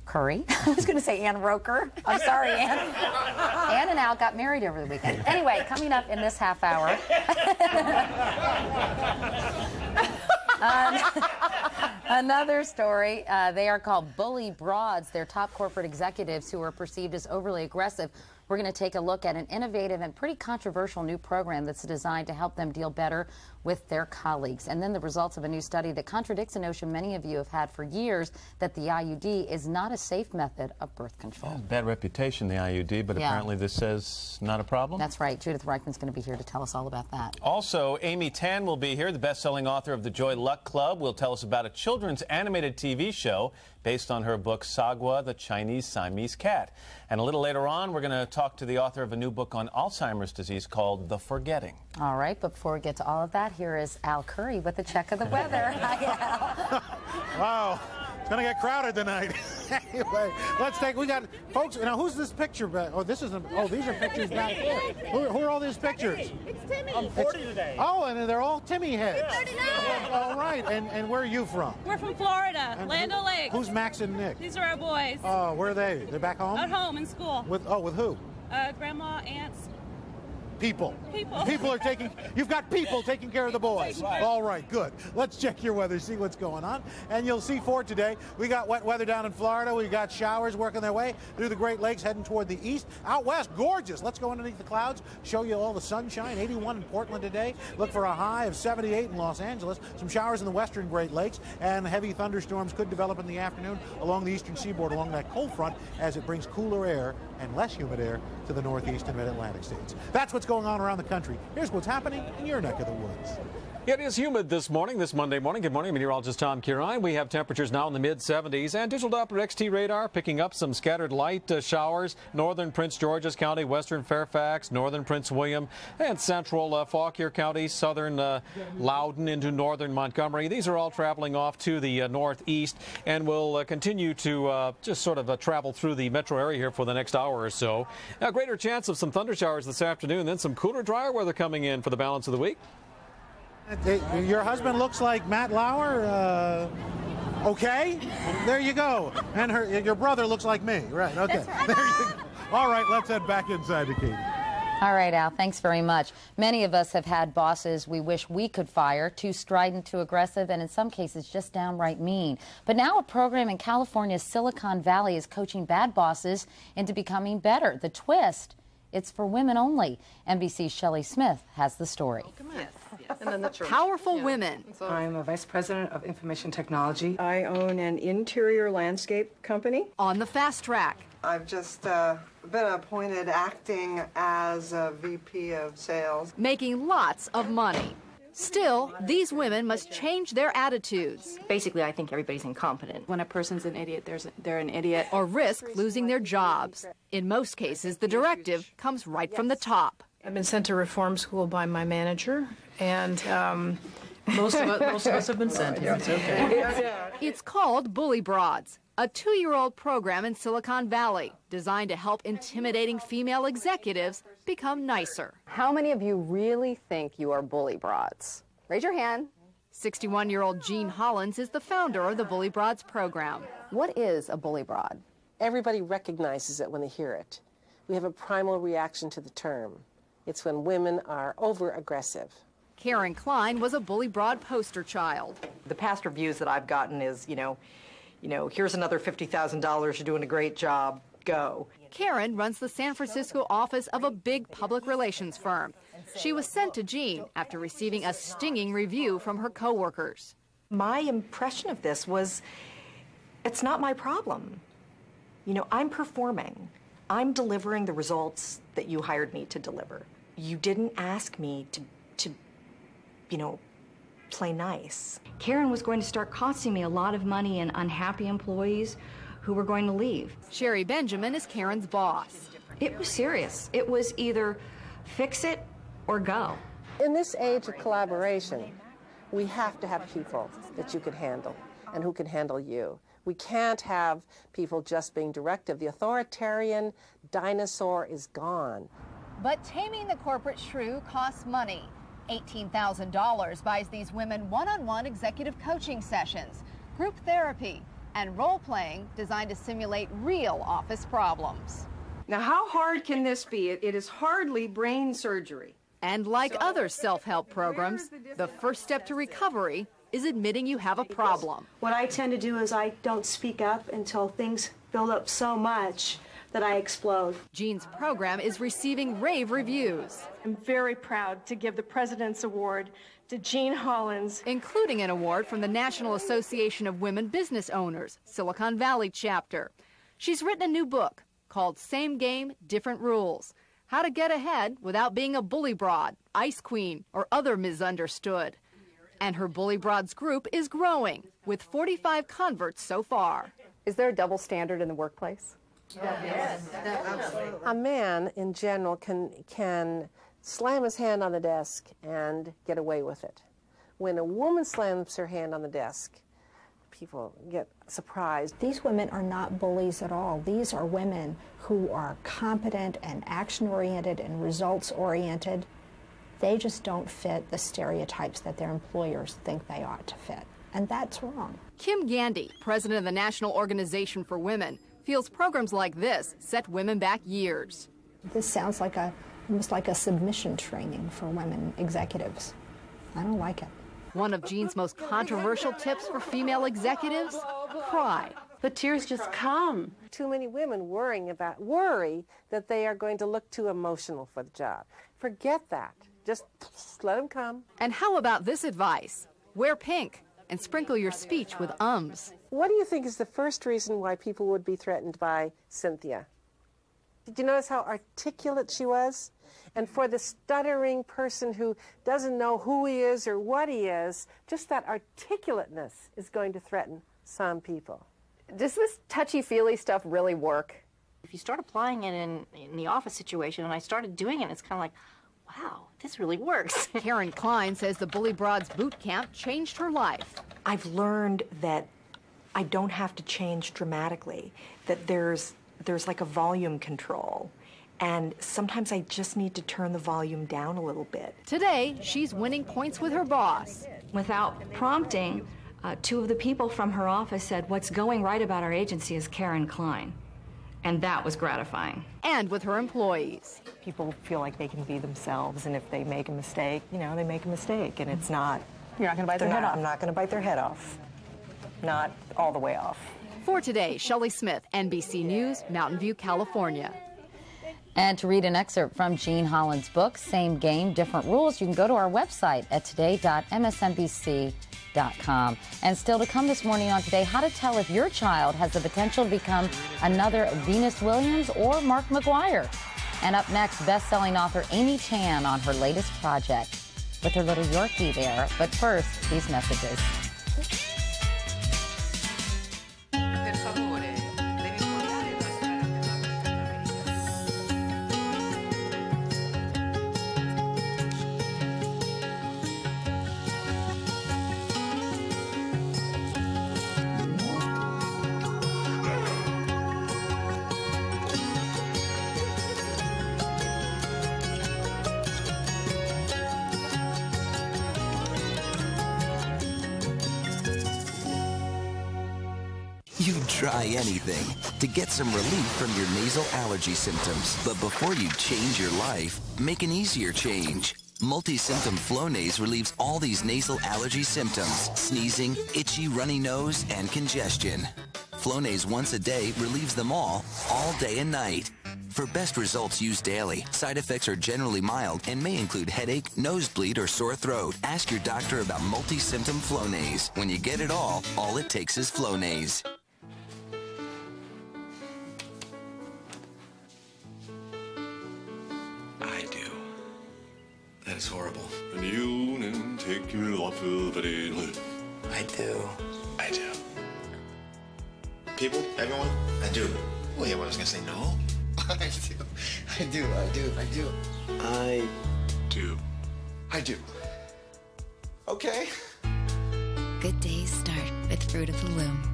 Speaker 13: Curry. I was going to say Ann Roker. I'm sorry, Ann. Ann and Al got married over the weekend. Anyway, coming up in this half hour... Another story, they are called bully broads. They're top corporate executives who are perceived as overly aggressive. We're going to take a look at an innovative and pretty controversial new program that's designed to help them deal better with their colleagues. And then the results of a new study that contradicts a notion many of you have had for years, that the IUD is not a safe method of birth control.
Speaker 3: Bad reputation, the IUD, but apparently this says not a problem.
Speaker 13: That's right. Judith Reichman's going to be here to tell us all about that.
Speaker 3: Also, Amy Tan will be here, the best-selling author of The Joy Luck Club. Will tell us about a children's animated TV show based on her book, Sagwa, the Chinese Siamese Cat. And a little later on, we're going to talk to the author of a new book on Alzheimer's disease called The Forgetting.
Speaker 13: All right, but before we get to all of that, here is Al Curry with a check of the weather. Hi, Al.
Speaker 8: Wow, it's going to get crowded tonight. Anyway, we got, folks, now who's this picture back? Oh, these are pictures back here. Who are all these pictures?
Speaker 9: It's Timmy. I'm 40 today.
Speaker 8: Oh, and they're all Timmy heads.
Speaker 9: Yeah.
Speaker 8: All right, and where are you from?
Speaker 9: We're from Florida, Land O'Lakes.
Speaker 8: Who's Max and Nick?
Speaker 9: These are our boys.
Speaker 8: Oh, where are they? They're back home?
Speaker 9: At home, in school.
Speaker 8: With who?
Speaker 9: Grandma, aunts.
Speaker 8: People. You've got people taking care of the boys.
Speaker 9: Right.
Speaker 8: All right, good. Let's check your weather, see what's going on. And you'll see for today, we got wet weather down in Florida. We got showers working their way through the Great Lakes, heading toward the east. Out west, gorgeous. Let's go underneath the clouds, show you all the sunshine. 81 in Portland today. Look for a high of 78 in Los Angeles. Some showers in the western Great Lakes, and heavy thunderstorms could develop in the afternoon along the eastern seaboard, along that cold front, as it brings cooler air and less humid air to the northeast and mid-Atlantic states. That's what's going going on around the country. Here's what's happening in your neck of the woods.
Speaker 1: It is humid this morning, this Monday morning. Good morning, meteorologist Tom Curine. We have temperatures now in the mid-70s, and digital Doppler XT radar picking up some scattered light showers. Northern Prince George's County, western Fairfax, northern Prince William, and central Fauquier County, southern Loudoun into northern Montgomery. These are all traveling off to the northeast and will continue to just sort of travel through the metro area here for the next hour or so. A greater chance of some thunder showers this afternoon, then some cooler, drier weather coming in for the balance of the week.
Speaker 8: Your husband looks like Matt Lauer. Okay, there you go. And your brother looks like me. Right, okay. Right. There you go. All right, let's head back inside to Katie.
Speaker 13: All right, Al, thanks very much. Many of us have had bosses we wish we could fire, too strident, too aggressive, and in some cases just downright mean. But now a program in California's Silicon Valley is coaching bad bosses into becoming better. The twist, it's for women only. NBC's Shelley Smith has the story.
Speaker 4: And then the powerful women. I'm a vice president of information technology. I own an interior landscape company. On the fast track.
Speaker 10: I've just been appointed acting as a VP of sales.
Speaker 4: Making lots of money. Still, these women must change their attitudes.
Speaker 11: Basically, I think everybody's incompetent. When a person's an idiot, they're an idiot.
Speaker 4: Or risk losing their jobs. In most cases, the directive comes right from the top.
Speaker 14: I've been sent to reform school by my manager, and most of us have been sent here. It's okay.
Speaker 4: It's called Bully Broads, a 2-year-old program in Silicon Valley designed to help intimidating female executives become nicer.
Speaker 15: How many of you really think you are bully broads? Raise your hand.
Speaker 4: 61-year-old Jean Hollins is the founder of the Bully Broads program.
Speaker 15: What is a bully broad?
Speaker 16: Everybody recognizes it when they hear it. We have a primal reaction to the term. It's when women are over-aggressive.
Speaker 4: Karen Klein was a Bully Broad poster child.
Speaker 20: The past reviews that I've gotten is, here's another $50,000, you're doing a great job, go.
Speaker 4: Karen runs the San Francisco office of a big public relations firm. She was sent to Jean after receiving a stinging review from her coworkers.
Speaker 20: My impression of this was, it's not my problem. I'm performing. I'm delivering the results that you hired me to deliver. You didn't ask me to play nice.
Speaker 22: Karen was going to start costing me a lot of money and unhappy employees who were going to leave.
Speaker 4: Sherry Benjamin is Karen's boss.
Speaker 22: It was serious. It was either fix it or go.
Speaker 16: In this age of collaboration, we have to have people that you can handle and who can handle you. We can't have people just being directive. The authoritarian dinosaur is gone.
Speaker 4: But taming the corporate shrew costs money. $18,000 buys these women one-on-one executive coaching sessions, group therapy, and role-playing designed to simulate real office problems.
Speaker 23: Now, how hard can this be? It is hardly brain surgery.
Speaker 4: And like other self-help programs, the first step to recovery is admitting you have a problem.
Speaker 25: What I tend to do is I don't speak up until things build up so much that I explode.
Speaker 4: Jean's program is receiving rave reviews.
Speaker 25: I'm very proud to give the President's Award to Jean Hollins,
Speaker 4: including an award from the National Association of Women Business Owners, Silicon Valley chapter. She's written a new book called Same Game, Different Rules: How to Get Ahead Without Being a Bully Broad, Ice Queen, or Other Misunderstood. And her Bully Broads group is growing, with 45 converts so far.
Speaker 15: Is there a double standard in the workplace?
Speaker 16: Yes, absolutely. A man, in general, can slam his hand on the desk and get away with it. When a woman slams her hand on the desk, people get surprised.
Speaker 26: These women are not bullies at all. These are women who are competent and action-oriented and results-oriented. They just don't fit the stereotypes that their employers think they ought to fit, and that's wrong.
Speaker 4: Kim Gandy, president of the National Organization for Women, feels programs like this set women back years.
Speaker 26: This sounds like almost like a submission training for women executives. I don't like it.
Speaker 4: One of Jean's most controversial tips for female executives: cry.
Speaker 16: The tears just come. Too many women worry that they are going to look too emotional for the job. Forget that. Just let them come.
Speaker 4: And how about this advice? Wear pink and sprinkle your speech with ums.
Speaker 16: What do you think is the first reason why people would be threatened by Cynthia? Did you notice how articulate she was? And for the stuttering person who doesn't know who he is or what he is, just that articulateness is going to threaten some people.
Speaker 15: Does this touchy-feely stuff really work?
Speaker 11: If you start applying it in the office situation, and I started doing it, it's kind of like, wow, this really works.
Speaker 4: Karen Klein says the Bully Broads boot camp changed her life.
Speaker 20: I've learned that I don't have to change dramatically, that there's like a volume control. And sometimes I just need to turn the volume down a little bit.
Speaker 4: Today, she's winning points with her boss.
Speaker 22: Without prompting, two of the people from her office said, "What's going right about our agency is Karen Klein." And that was gratifying.
Speaker 4: And with her employees.
Speaker 20: People feel like they can be themselves, and if they make a mistake, you know, they make a mistake, and it's not...
Speaker 11: You're not going to bite their head off?
Speaker 20: I'm not going to bite their head off. Not all the way off.
Speaker 4: For today, Shelley Smith, NBC News, Mountain View, California.
Speaker 13: And to read an excerpt from Jean Holland's book, Same Game, Different Rules, you can go to our website at today.msnbc.com. And still to come this morning on Today, how to tell if your child has the potential to become another Venus Williams or Mark McGuire. And up next, best-selling author Amy Tan on her latest project with her little Yorkie there. But first, these messages.
Speaker 2: You'd try anything to get some relief from your nasal allergy symptoms. But before you change your life, make an easier change. Multi-Symptom Flonase relieves all these nasal allergy symptoms: sneezing, itchy, runny nose, and congestion. Flonase once a day relieves them all day and night. For best results, use daily. Side effects are generally mild and may include headache, nosebleed, or sore throat. Ask your doctor about Multi-Symptom Flonase. When you get it all it takes is Flonase.
Speaker 12: That is horrible. And you and take you off of it. I do. I do. People? Everyone? I do. Wait, what, I was gonna say no? I do. I do. I do. I do. I do. I do. Okay.
Speaker 17: Good days start with Fruit of the Loom.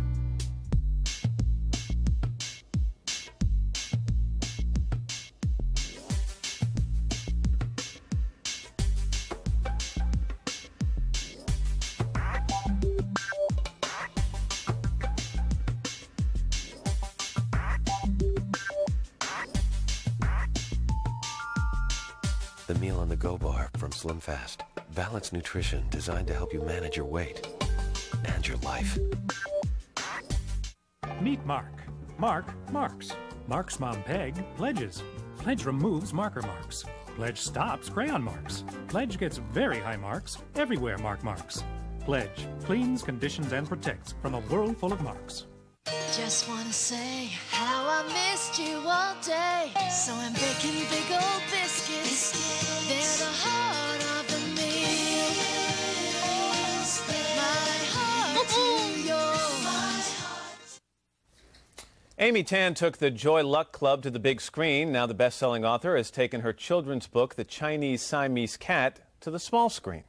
Speaker 18: The Meal on the Go bar from Slim Fast. Balanced nutrition designed to help you manage your weight and your life.
Speaker 21: Meet Mark. Mark marks. Mark's mom, Peg, pledges. Pledge removes marker marks. Pledge stops crayon marks. Pledge gets very high marks everywhere Mark marks. Pledge cleans, conditions, and protects from a world full of marks.
Speaker 24: Just wanna say how I missed you all day. So I'm baking big old biscuits. They're the heart of the meal. My heart to yours.
Speaker 3: Amy Tan took the Joy Luck Club to the big screen. Now the best-selling author has taken her children's book, The Chinese Siamese Cat, to the small screen.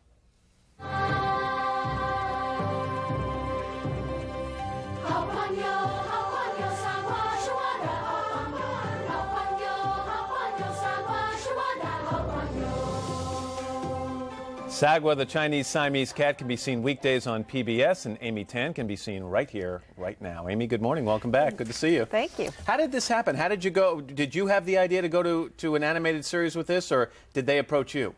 Speaker 3: Sagwa, the Chinese Siamese Cat, can be seen weekdays on PBS, and Amy Tan can be seen right here, right now. Amy, good morning. Welcome back. Good to see you.
Speaker 27: Thank you.
Speaker 3: How did this happen? How did you go? Did you have the idea to go to an animated series with this, or did they approach you?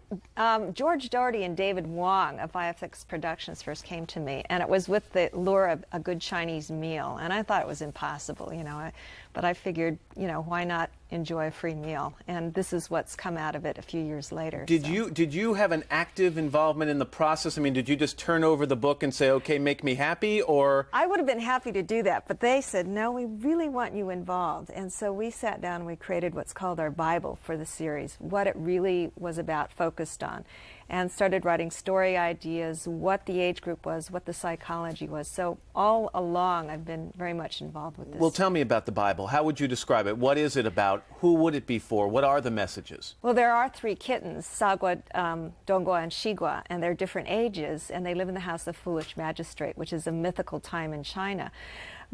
Speaker 27: George Doherty and David Wong of VFX Productions first came to me, and it was with the lure of a good Chinese meal, and I thought it was impossible. You know, But I figured, you know, why not enjoy a free meal? And this is what's come out of it a few years later.
Speaker 3: Did you have an active involvement in the process? I mean, did you just turn over the book and say, okay, make me happy, or?
Speaker 27: I would have been happy to do that, but they said, no, we really want you involved. And so we sat down and we created what's called our Bible for the series, what it really was about, focused on, and started writing story ideas, what the age group was, what the psychology was. So all along, I've been very much involved with this.
Speaker 3: Well, tell me about the Bible. How would you describe it? What is it about? Who would it be for? What are the messages?
Speaker 27: Well, there are 3 kittens, Sagwa, Dongwa, and Shigwa, and they're different ages, and they live in the house of Foolish Magistrate, which is a mythical time in China.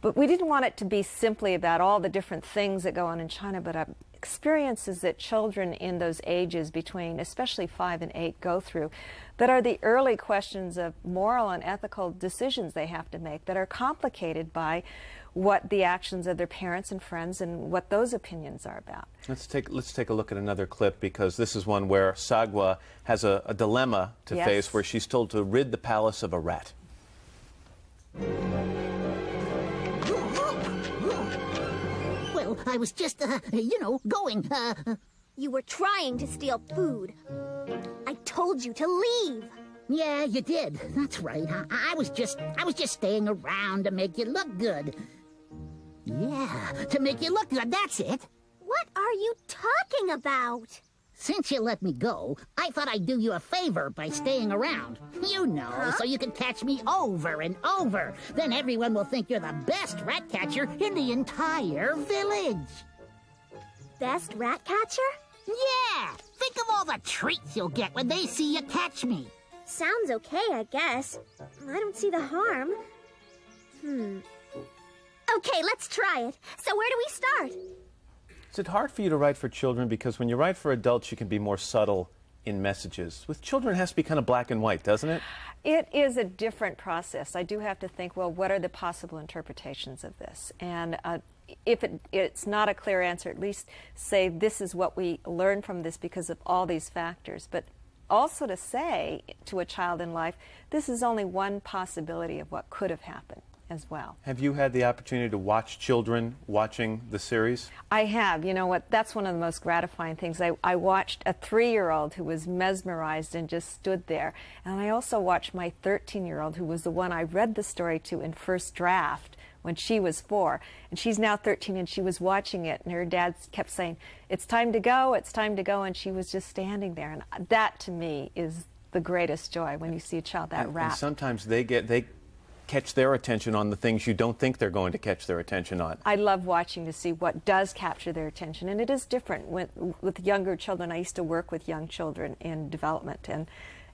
Speaker 27: But we didn't want it to be simply about all the different things that go on in China, but experiences that children in those ages between especially 5 and 8 go through that are the early questions of moral and ethical decisions they have to make that are complicated by what the actions of their parents and friends and what those opinions are about.
Speaker 3: Let's take a look at another clip, because this is one where Sagwa has a dilemma to face, where she's told to rid the palace of a rat.
Speaker 1: Well, I was just, you know, going,
Speaker 5: You were trying to steal food. I told you to leave.
Speaker 1: Yeah, you did. That's right. I was just staying around to make you look good. Yeah, to make you look good, that's it.
Speaker 5: What are you talking about?
Speaker 1: Since you let me go, I thought I'd do you a favor by staying around. You know, so you can catch me over and over. Then everyone will think you're the best rat catcher in the entire village.
Speaker 5: Best rat catcher?
Speaker 1: Yeah! Think of all the treats you'll get when they see you catch me.
Speaker 5: Sounds okay, I guess. I don't see the harm. Okay, let's try it. So where do we start?
Speaker 3: Is it hard for you to write for children? Because when you write for adults, you can be more subtle in messages. With children, it has to be kind of black and white, doesn't it?
Speaker 27: It is a different process. I do have to think, well, what are the possible interpretations of this? And if it's not a clear answer, at least say this is what we learned from this because of all these factors. But also to say to a child in life, this is only one possibility of what could have happened as well.
Speaker 3: Have you had the opportunity to watch children watching the series?
Speaker 27: I have. You know what? That's one of the most gratifying things. I watched a 3-year-old who was mesmerized and just stood there. And I also watched my 13-year-old, who was the one I read the story to in first draft when she was 4. And she's now 13, and she was watching it, and her dad kept saying, "It's time to go, it's time to go," and she was just standing there. And that, to me, is the greatest joy when you see a child that rapt.
Speaker 3: And sometimes they catch their attention on the things you don't think they're going to catch their attention on.
Speaker 27: I love watching to see what does capture their attention, and it is different with younger children. I used to work with young children in development,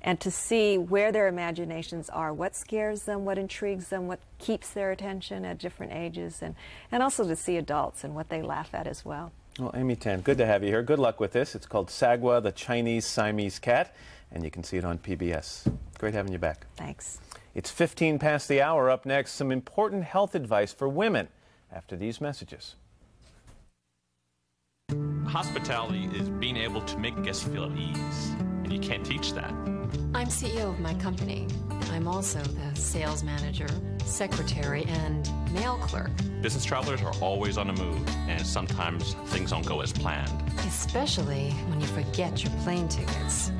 Speaker 27: and to see where their imaginations are, what scares them, what intrigues them, what keeps their attention at different ages, and also to see adults and what they laugh at as well.
Speaker 3: Well, Amy Tan, good to have you here. Good luck with this. It's called Sagwa, the Chinese Siamese Cat, and you can see it on PBS. Great having you back.
Speaker 27: Thanks.
Speaker 3: It's 15 past the hour. Up next, some important health advice for women after these messages.
Speaker 6: Hospitality is being able to make guests feel at ease, and you can't teach that.
Speaker 7: I'm CEO of my company. I'm also the sales manager, secretary, and mail clerk.
Speaker 6: Business travelers are always on the move, and sometimes things don't go as planned.
Speaker 7: Especially when you forget your plane tickets.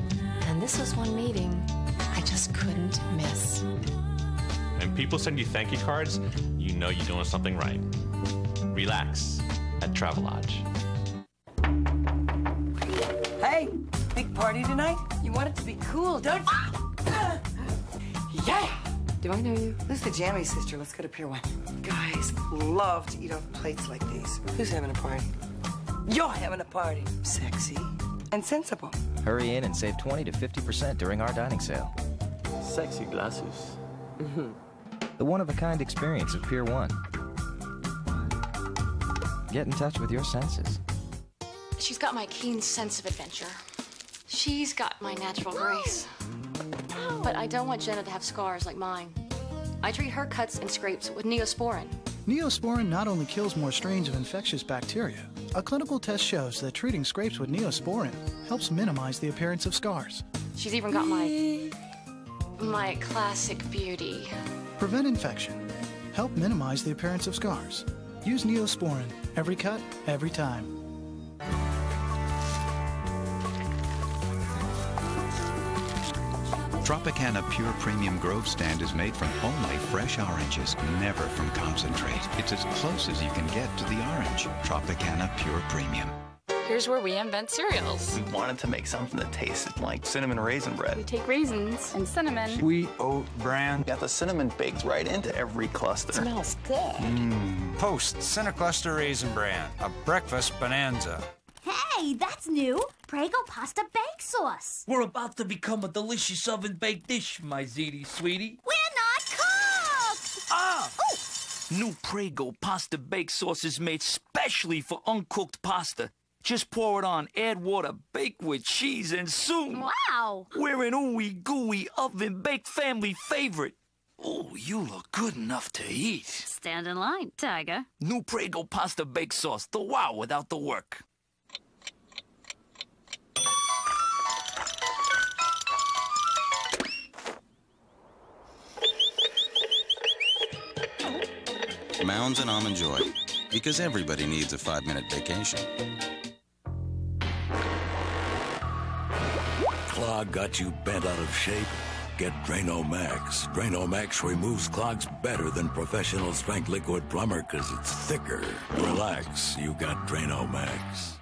Speaker 7: And this was one meeting I just couldn't miss.
Speaker 6: When people send you thank you cards, you know you're doing something right. Relax at Travelodge.
Speaker 8: Hey, big party tonight? You want it to be cool, don't you? Yeah! Do I know you? This is the Jammy sister. Let's go to Pier 1. Guys love to eat off plates like these. Who's having a party? You're having a party. Sexy and sensible.
Speaker 9: Hurry in and save 20 to 50% during our dining sale.
Speaker 19: Sexy glasses.
Speaker 9: The one-of-a-kind experience of Pier 1. Get in touch with your senses.
Speaker 28: She's got my keen sense of adventure. She's got my natural grace. But I don't want Jenna to have scars like mine. I treat her cuts and scrapes with Neosporin.
Speaker 29: Neosporin not only kills more strains of infectious bacteria, a clinical test shows that treating scrapes with Neosporin helps minimize the appearance of scars.
Speaker 28: She's even got my classic beauty.
Speaker 29: Prevent infection. Help minimize the appearance of scars. Use Neosporin. Every cut, every time.
Speaker 10: Tropicana Pure Premium Grove Stand is made from only fresh oranges, never from concentrate. It's as close as you can get to the orange. Tropicana Pure Premium.
Speaker 11: Here's where we invent cereals.
Speaker 12: We wanted to make something that tasted like cinnamon raisin bread.
Speaker 11: We take raisins and cinnamon.
Speaker 12: Sweet oat bran. Got the cinnamon baked right into every cluster.
Speaker 11: Smells good.
Speaker 14: Post Cinecluster Raisin Bran, a breakfast bonanza.
Speaker 15: Hey, that's new. Prego pasta bake sauce.
Speaker 16: We're about to become a delicious oven-baked dish, my ziti sweetie.
Speaker 15: We're not cooked!
Speaker 16: Ah! Ooh. New Prego pasta bake sauce is made specially for uncooked pasta. Just pour it on, add water, bake with cheese, and soon...
Speaker 15: Wow!
Speaker 16: We're an ooey gooey oven-baked family favorite. Oh, you look good enough to eat.
Speaker 15: Stand in line, Tiger.
Speaker 16: New Prego pasta bake sauce, the wow without the work.
Speaker 22: Mounds and Almond Joy, because everybody needs a 5-minute vacation.
Speaker 23: Clog got you bent out of shape? Get Drano Max. Drano Max removes clogs better than professional strength liquid plumber because it's thicker. Relax, you got Drano Max.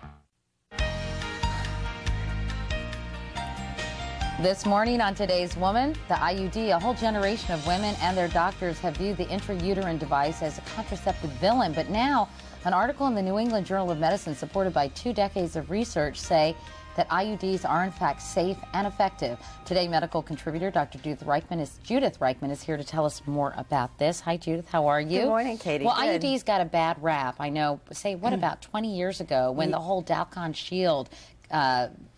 Speaker 13: This morning on Today's Woman, the IUD, a whole generation of women and their doctors have viewed the intrauterine device as a contraceptive villain. But now, an article in the New England Journal of Medicine supported by 2 decades of research say that IUDs are in fact safe and effective. Today, medical contributor Dr. Judith Reichman is here to tell us more about this. Hi, Judith. How are you?
Speaker 25: Good morning, Katie.
Speaker 13: Well,
Speaker 25: Good.
Speaker 13: IUDs got a bad rap. I know. Say, what about 20 years ago when the whole Dalcon Shield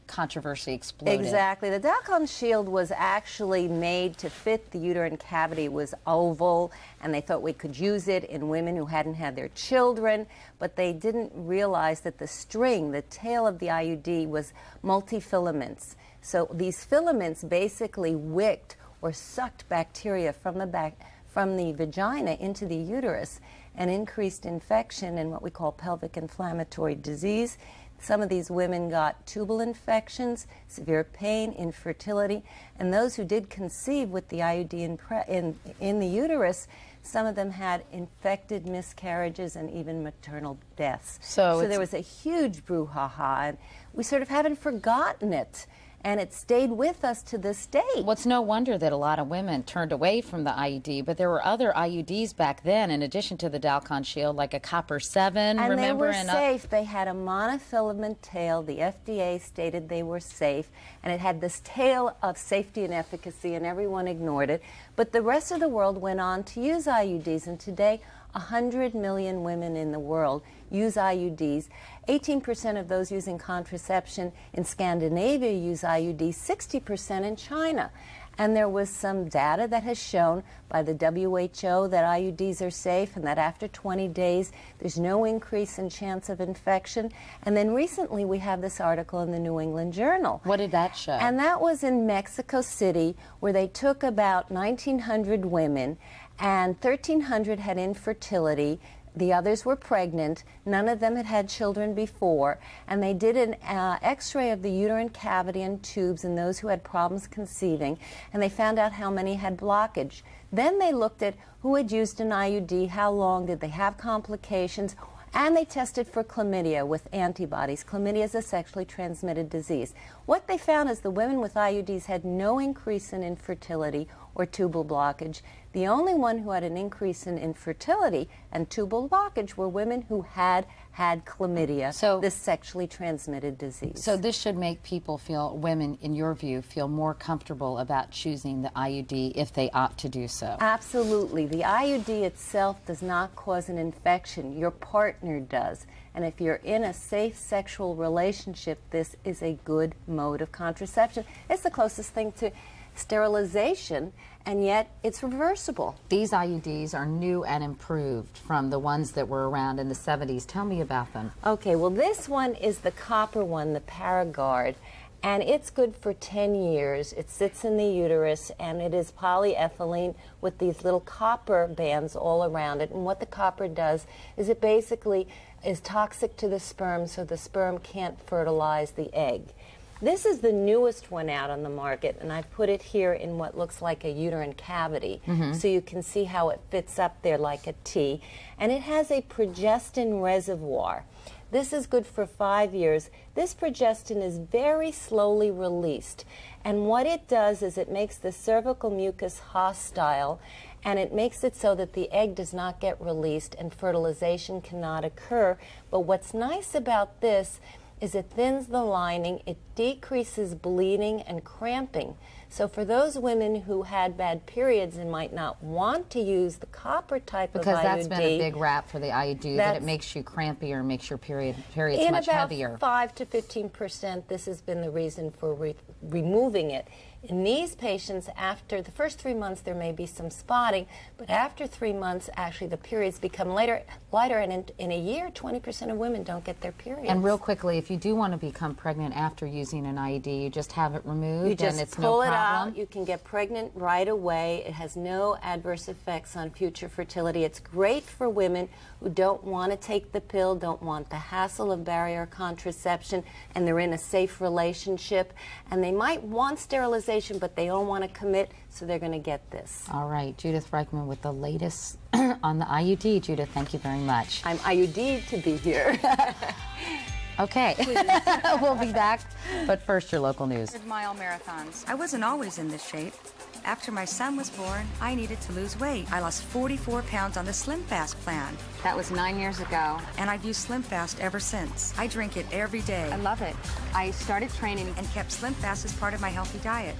Speaker 13: controversy exploded?
Speaker 25: Exactly. The Dalcon Shield was actually made to fit the uterine cavity. It was oval, and they thought we could use it in women who hadn't had their children, but they didn't realize that the string, the tail of the IUD, was multifilaments. So these filaments basically wicked or sucked bacteria from the vagina into the uterus and increased infection and what we call pelvic inflammatory disease. Some of these women got tubal infections, severe pain, infertility, and those who did conceive with the IUD in the uterus, some of them had infected miscarriages and even maternal deaths. So there was a huge brouhaha, and we sort of haven't forgotten it. And it stayed with us to this day.
Speaker 13: Well, it's no wonder that a lot of women turned away from the IUD, but there were other IUDs back then, in addition to the Dalcon Shield, like a copper 7,
Speaker 25: and
Speaker 13: remember?
Speaker 25: They were safe. They had a monofilament tail. The FDA stated they were safe, and it had this tail of safety and efficacy, and everyone ignored it. But the rest of the world went on to use IUDs, and today 100 million women in the world use IUDs. 18% of those using contraception in Scandinavia use IUDs, 60% in China. And there was some data that has shown by the WHO that IUDs are safe and that after 20 days there's no increase in chance of infection. And then recently we have this article in the New England Journal.
Speaker 13: What did that show?
Speaker 25: And that was in Mexico City, where they took about 1,900 women and 1,300 had infertility. The others were pregnant. None of them had had children before. And they did an x-ray of the uterine cavity and tubes in those who had problems conceiving. And they found out how many had blockage. Then they looked at who had used an IUD, how long, did they have complications, and they tested for chlamydia with antibodies. Chlamydia is a sexually transmitted disease. What they found is the women with IUDs had no increase in infertility or tubal blockage. The only one who had an increase in infertility and tubal blockage were women who had chlamydia, this sexually transmitted disease.
Speaker 13: So this should make people women, in your view, feel more comfortable about choosing the IUD if they opt to do so.
Speaker 25: Absolutely. The IUD itself does not cause an infection. Your partner does. And if you're in a safe sexual relationship, this is a good mode of contraception. It's the closest thing to sterilization, and yet it's reversible.
Speaker 13: These IUDs are new and improved from the ones that were around in the 70s. Tell me about them.
Speaker 25: Okay, well, this one is the copper one, the Paragard, And it's good for 10 years. It sits in the uterus, and it is polyethylene with these little copper bands all around it. And what the copper does is it basically is toxic to the sperm, so the sperm can't fertilize the egg. This is the newest one out on the market, and I've put it here in what looks like a uterine cavity, so you can see how it fits up there like a T. And it has a progestin reservoir. This is good for 5 years. This progestin is very slowly released, and what it does is it makes the cervical mucus hostile, and it makes it so that the egg does not get released and fertilization cannot occur. But what's nice about this is it thins the lining, it decreases bleeding and cramping. So for those women who had bad periods and might not want to use the copper type of IUD.
Speaker 13: Because that's been a big rap for the IUD, that it makes you crampier, makes your periods much heavier.
Speaker 25: In about 5 to 15%, this has been the reason for removing it. In these patients, after the first 3 months, there may be some spotting, but after 3 months, actually the periods become lighter, and in a year, 20% of women don't get their periods.
Speaker 13: And real quickly, if you do want to become pregnant after using an IUD, you just have it removed,
Speaker 25: and
Speaker 13: it's
Speaker 25: pull
Speaker 13: no
Speaker 25: it
Speaker 13: problem?
Speaker 25: out. You can get pregnant right away. It has no adverse effects on future fertility. It's great for women who don't want to take the pill, don't want the hassle of barrier contraception, and they're in a safe relationship, and they might want sterilization, but they don't want to commit, so they're going to get this.
Speaker 13: All right, Judith Reichman with the latest on the IUD. Judith, thank you very much.
Speaker 25: I'm IUD'd to be here.
Speaker 13: Okay, we'll be back, but first your local news.
Speaker 1: 100-mile marathons. I wasn't always in this shape. After my son was born, I needed to lose weight. I lost 44 pounds on the Slim Fast plan.
Speaker 7: That was 9 years ago.
Speaker 1: And I've used Slim Fast ever since. I drink it every day.
Speaker 7: I love it. I started training
Speaker 1: and kept Slim Fast as part of my healthy diet.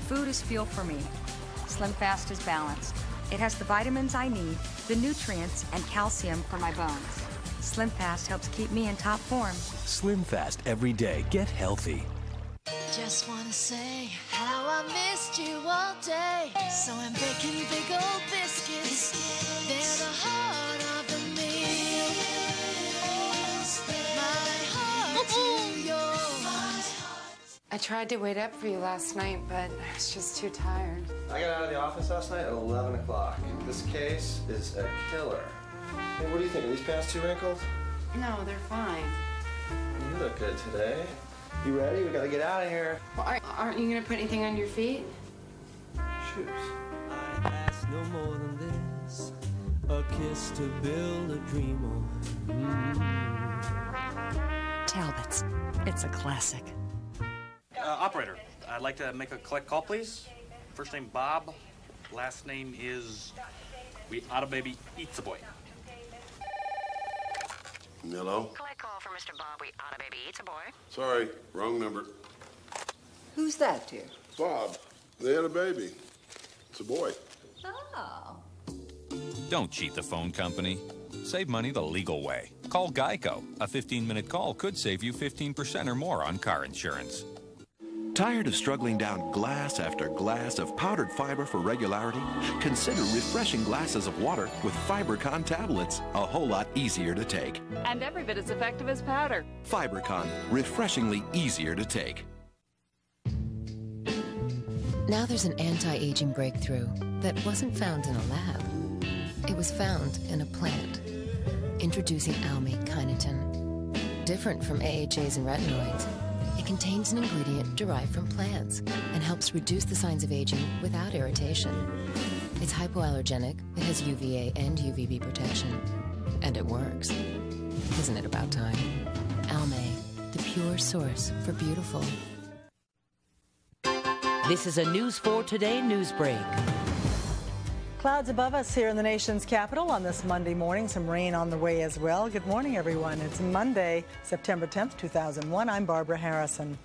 Speaker 1: Food is fuel for me.
Speaker 7: Slim Fast is balanced.
Speaker 1: It has the vitamins I need, the nutrients, and calcium
Speaker 7: for my bones.
Speaker 1: Slim Fast helps keep me in top form.
Speaker 2: Slim Fast every day. Get healthy.
Speaker 4: Just wanna say how I missed you all day. So I'm baking big old biscuits. They're the heart of the meal. My heart to yours.
Speaker 17: I tried to wait up for you last night, but I was just too tired.
Speaker 12: I got out of the office last night at 11 o'clock. This case is a killer. Hey, what do you think? Are these pants too wrinkled?
Speaker 17: No, they're fine.
Speaker 12: You look good today. You ready? We gotta get out of here.
Speaker 17: Well, aren't you gonna put anything on your feet?
Speaker 12: Shoes.
Speaker 18: I ask no more than this, a kiss to build a dream on.
Speaker 1: Talbot's. It's a classic.
Speaker 20: Operator, I'd like to make a collect call, please. First name Bob, last name is We Oughta Baby Eats a Boy.
Speaker 21: Hello?
Speaker 24: Collect call for Mr. Bob. We Oughta Baby Eats a Boy.
Speaker 21: Sorry, wrong number.
Speaker 8: Who's that, dear?
Speaker 21: Bob, they had a baby. It's a boy.
Speaker 24: Oh.
Speaker 26: Don't cheat the phone company. Save money the legal way. Call Geico. A 15-minute call could save you 15% or more on car insurance.
Speaker 30: Tired of struggling down glass after glass of powdered fiber for regularity? Consider refreshing glasses of water with FiberCon tablets. A whole lot easier to take.
Speaker 11: And every bit as effective as powder.
Speaker 30: FiberCon, refreshingly easier to take.
Speaker 31: Now there's an anti-aging breakthrough that wasn't found in a lab. It was found in a plant. Introducing almate-kinetin. Different from AHAs and retinoids, it contains an ingredient derived from plants and helps reduce the signs of aging without irritation. It's hypoallergenic, it has UVA and UVB protection, and it works. Isn't it about time? Almay, the pure source for beautiful.
Speaker 32: This is a News 4 Today news break.
Speaker 33: Clouds above us here in the nation's capital on this Monday morning. Some rain on the way as well. Good morning, everyone. It's Monday, September 10th, 2001. I'm Barbara Harrison.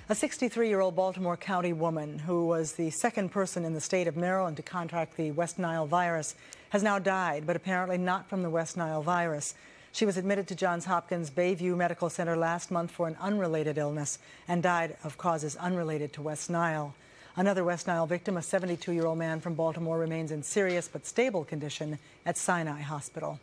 Speaker 33: A 63-year-old Baltimore County woman who was the second person in the state of Maryland to contract the West Nile virus has now died, but apparently not from the West Nile virus. She was admitted to Johns Hopkins Bayview Medical Center last month for an unrelated illness and died of causes unrelated to West Nile. Another West Nile victim, a 72-year-old man from Baltimore, remains in serious but stable condition at Sinai Hospital.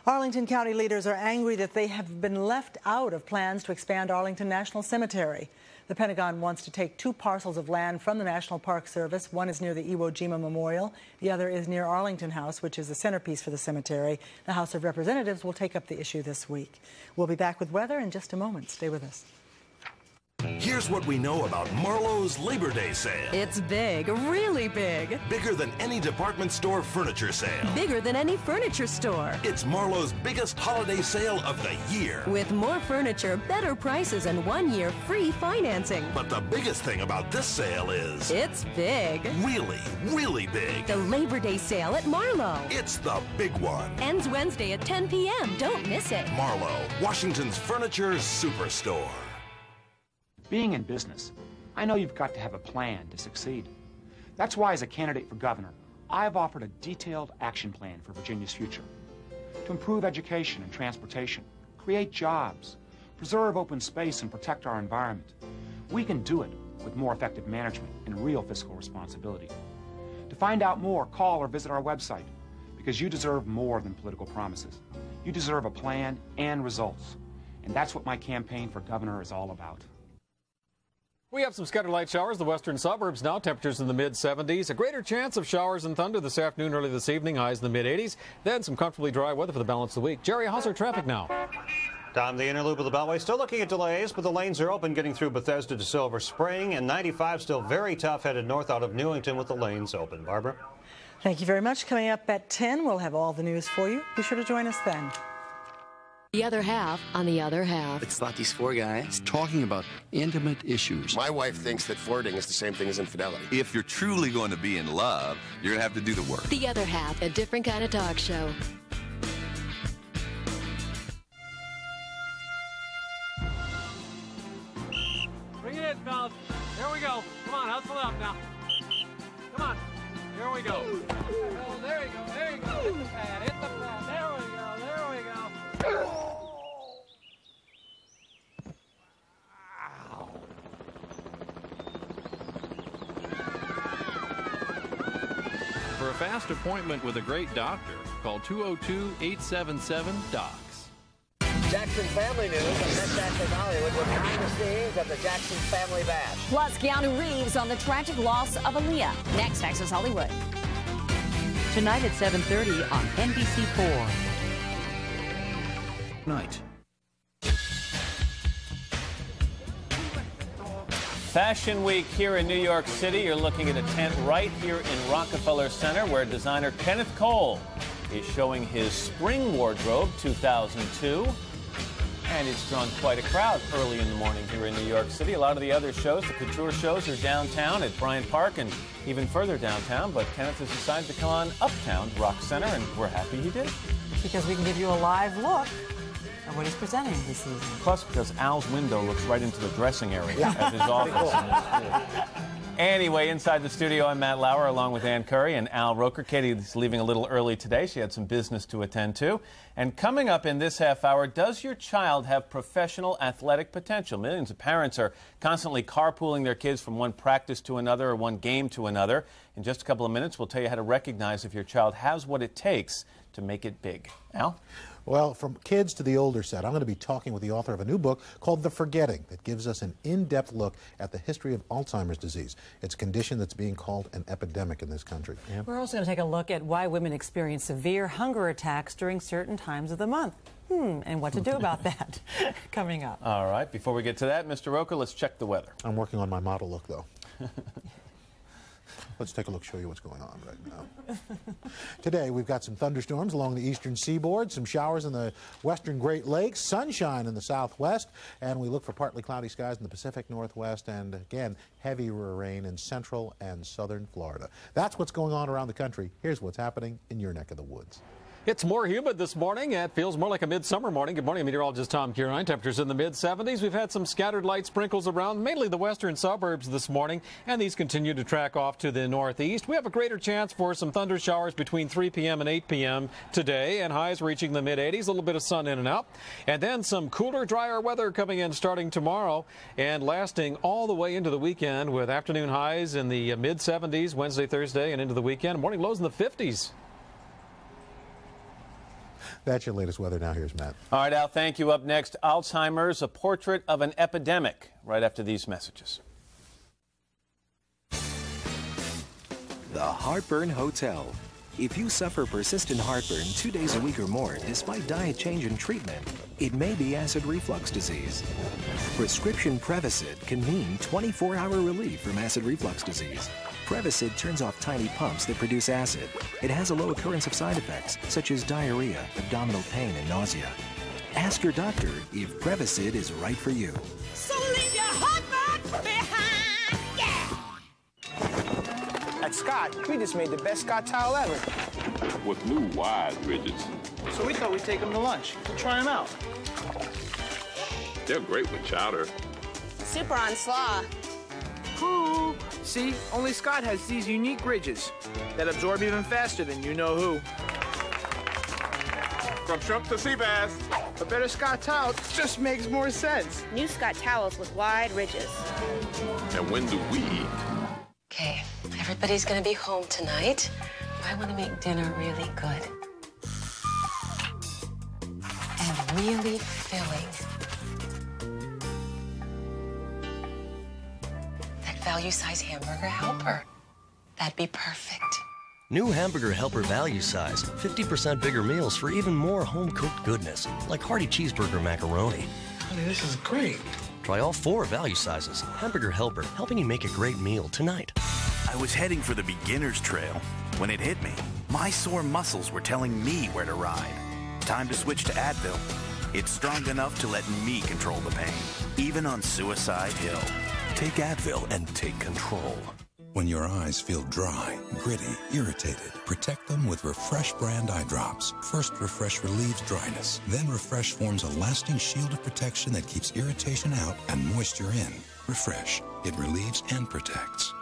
Speaker 33: Arlington County leaders are angry that they have been left out of plans to expand Arlington National Cemetery. The Pentagon wants to take 2 parcels of land from the National Park Service. One is near the Iwo Jima Memorial. The other is near Arlington House, which is the centerpiece for the cemetery. The House of Representatives will take up the issue this week. We'll be back with weather in just a moment. Stay with us.
Speaker 3: Here's what we know about Marlowe's Labor Day sale.
Speaker 5: It's big, really big.
Speaker 3: Bigger than any department store furniture sale.
Speaker 5: Bigger than any furniture store.
Speaker 3: It's Marlowe's biggest holiday sale of the year.
Speaker 5: With more furniture, better prices, and 1-year free financing.
Speaker 3: But the biggest thing about this sale is...
Speaker 5: it's big.
Speaker 3: Really, really big.
Speaker 5: The Labor Day sale at Marlowe.
Speaker 3: It's the big one.
Speaker 5: Ends Wednesday at 10 p.m. Don't miss it.
Speaker 3: Marlowe, Washington's furniture superstore.
Speaker 6: Being in business, I know you've got to have a plan to succeed. That's why, as a candidate for governor, I've offered a detailed action plan for Virginia's future. To improve education and transportation, create jobs, preserve open space, and protect our environment. We can do it with more effective management and real fiscal responsibility. To find out more, call or visit our website, because you deserve more than political promises. You deserve a plan and results. And that's what my campaign for governor is all about.
Speaker 9: We have some scattered light showers. The western suburbs now, temperatures in the mid-70s. A greater chance of showers and thunder this afternoon, early this evening, highs in the mid-80s. Then some comfortably dry weather for the balance of the week. Jerry, how's our traffic now?
Speaker 10: Tom, the inner loop of the Beltway still looking at delays, but the lanes are open getting through Bethesda to Silver Spring, and 95 still very tough headed north out of Newington with the lanes open. Barbara?
Speaker 33: Thank you very much. Coming up at 10, we'll have all the news for you. Be sure to join us then.
Speaker 31: The other half on the other half.
Speaker 14: It's about these 4 guys talking about intimate issues.
Speaker 12: My wife thinks that flirting is the same thing as infidelity.
Speaker 15: If you're truly going to be in love, you're going to have to do the work.
Speaker 31: The other half, a different kind of talk show.
Speaker 9: Bring it in, fellas. There we go. Come on, hustle up now. Come on. Here we go. Oh, there you go. There you go. Hit the pad. Hit the pad. There we go. There we go.
Speaker 16: For a fast appointment with a great doctor, call 202-877-DOCS.
Speaker 19: Jackson Family News on Met Jackson Hollywood with behind the scenes of the Jackson Family Bash.
Speaker 13: Plus, Keanu Reeves on the tragic loss of Aaliyah. Next, Access Hollywood.
Speaker 32: Tonight at 7:30 on NBC4.
Speaker 2: Night.
Speaker 22: Fashion Week here in New York City. You're looking at a tent right here in Rockefeller Center where designer Kenneth Cole is showing his spring wardrobe 2002. And it's drawn quite a crowd early in the morning here in New York City. A lot of the other shows, the couture shows, are downtown at Bryant Park and even further downtown. But Kenneth has decided to come on uptown to Rock Center, and we're happy he did.
Speaker 33: Because we can give you a live look at what he's presenting this season.
Speaker 22: Plus, because Al's window looks right into the dressing area at his office. Anyway, inside the studio, I'm Matt Lauer, along with Ann Curry and Al Roker. Katie's leaving a little early today. She had some business to attend to. And coming up in this half hour, does your child have professional athletic potential? Millions of parents are constantly carpooling their kids from one practice to another or one game to another. In just a couple of minutes, we'll tell you how to recognize if your child has what it takes to make it big. Al?
Speaker 27: Well, from kids to the older set, I'm going to be talking with the author of a new book called The Forgetting that gives us an in-depth look at the history of Alzheimer's disease. It's a condition that's being called an epidemic in this country. Yeah.
Speaker 33: We're also going to take a look at why women experience severe hunger attacks during certain times of the month. And what to do about that coming up.
Speaker 22: All right. Before we get to that, Mr. Roker, let's check the weather.
Speaker 27: I'm working on my model look, though. Let's take a look, show you what's going on right now. Today, we've got some thunderstorms along the eastern seaboard, some showers in the western Great Lakes, sunshine in the southwest, and we look for partly cloudy skies in the Pacific Northwest, and again, heavier rain in central and southern Florida. That's what's going on around the country. Here's what's happening in your neck of the woods.
Speaker 9: It's more humid this morning. It feels more like a midsummer morning. Good morning, meteorologist Tom Curine. Temperatures in the mid-70s. We've had some scattered light sprinkles around, mainly the western suburbs this morning, and these continue to track off to the northeast. We have a greater chance for some thunder showers between 3 p.m. and 8 p.m. today, and highs reaching the mid-80s. A little bit of sun in and out. And then some cooler, drier weather coming in starting tomorrow and lasting all the way into the weekend with afternoon highs in the mid-70s Wednesday, Thursday, and into the weekend. Morning lows in the 50s.
Speaker 27: That's your latest weather. Now here's Matt.
Speaker 22: All right, Al, thank you. Up next, Alzheimer's, a portrait of an epidemic, right after these messages.
Speaker 1: The Heartburn Hotel. If you suffer persistent heartburn 2 days a week or more, despite diet change and treatment, it may be acid reflux disease. Prescription Prevacid can mean 24-hour relief from acid reflux disease. Prevacid turns off tiny pumps that produce acid. It has a low occurrence of side effects, such as diarrhea, abdominal pain, and nausea. Ask your doctor if Prevacid is right for you.
Speaker 4: So leave your heartburn behind,
Speaker 7: At Scott, we just made the best Scott towel ever.
Speaker 8: With new wide ridges.
Speaker 7: So we thought we'd take them to lunch. Try them out.
Speaker 8: They're great with chowder.
Speaker 4: Super on slaw.
Speaker 7: Cool. See, only Scott has these unique ridges that absorb even faster than you know who.
Speaker 8: From shrimp to sea bass.
Speaker 7: A better Scott towel just makes more sense.
Speaker 4: New Scott towels with wide ridges.
Speaker 8: And when do we eat?
Speaker 31: Okay, everybody's gonna be home tonight. I want to make dinner really good. And really filling. That value-size hamburger helper. That'd be perfect.
Speaker 17: New Hamburger Helper Value Size. 50% bigger meals for even more home-cooked goodness, like hearty cheeseburger macaroni.
Speaker 7: Honey, this is great.
Speaker 17: Try all 4 value sizes. Hamburger Helper, helping you make a great meal tonight.
Speaker 18: I was heading for the beginner's trail when it hit me. My sore muscles were telling me where to ride. Time to switch to Advil. It's strong enough to let me control the pain, even on Suicide Hill.
Speaker 2: Take Advil and take control. When your eyes feel dry, gritty, irritated, protect them with Refresh brand eye drops. First, Refresh relieves dryness. Then Refresh forms a lasting shield of protection that keeps irritation out and moisture in. Refresh. It relieves and protects.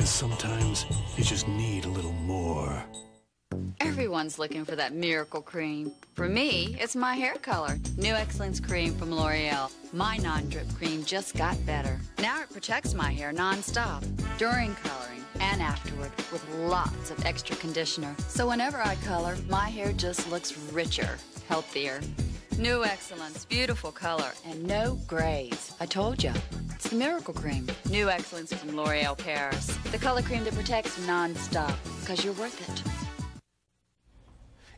Speaker 2: Sometimes you just need a little more.
Speaker 11: Everyone's looking for that miracle cream. For me, it's my hair color. New Excellence Cream from L'Oreal. My non-drip cream just got better. Now it protects my hair non-stop, during coloring and afterward, with lots of extra conditioner. So whenever I color, my hair just looks richer, healthier. New Excellence, beautiful color, and no grays. I told you. It's the Miracle Cream. New Excellence from L'Oreal Paris. The color cream that protects non-stop, because you're worth it.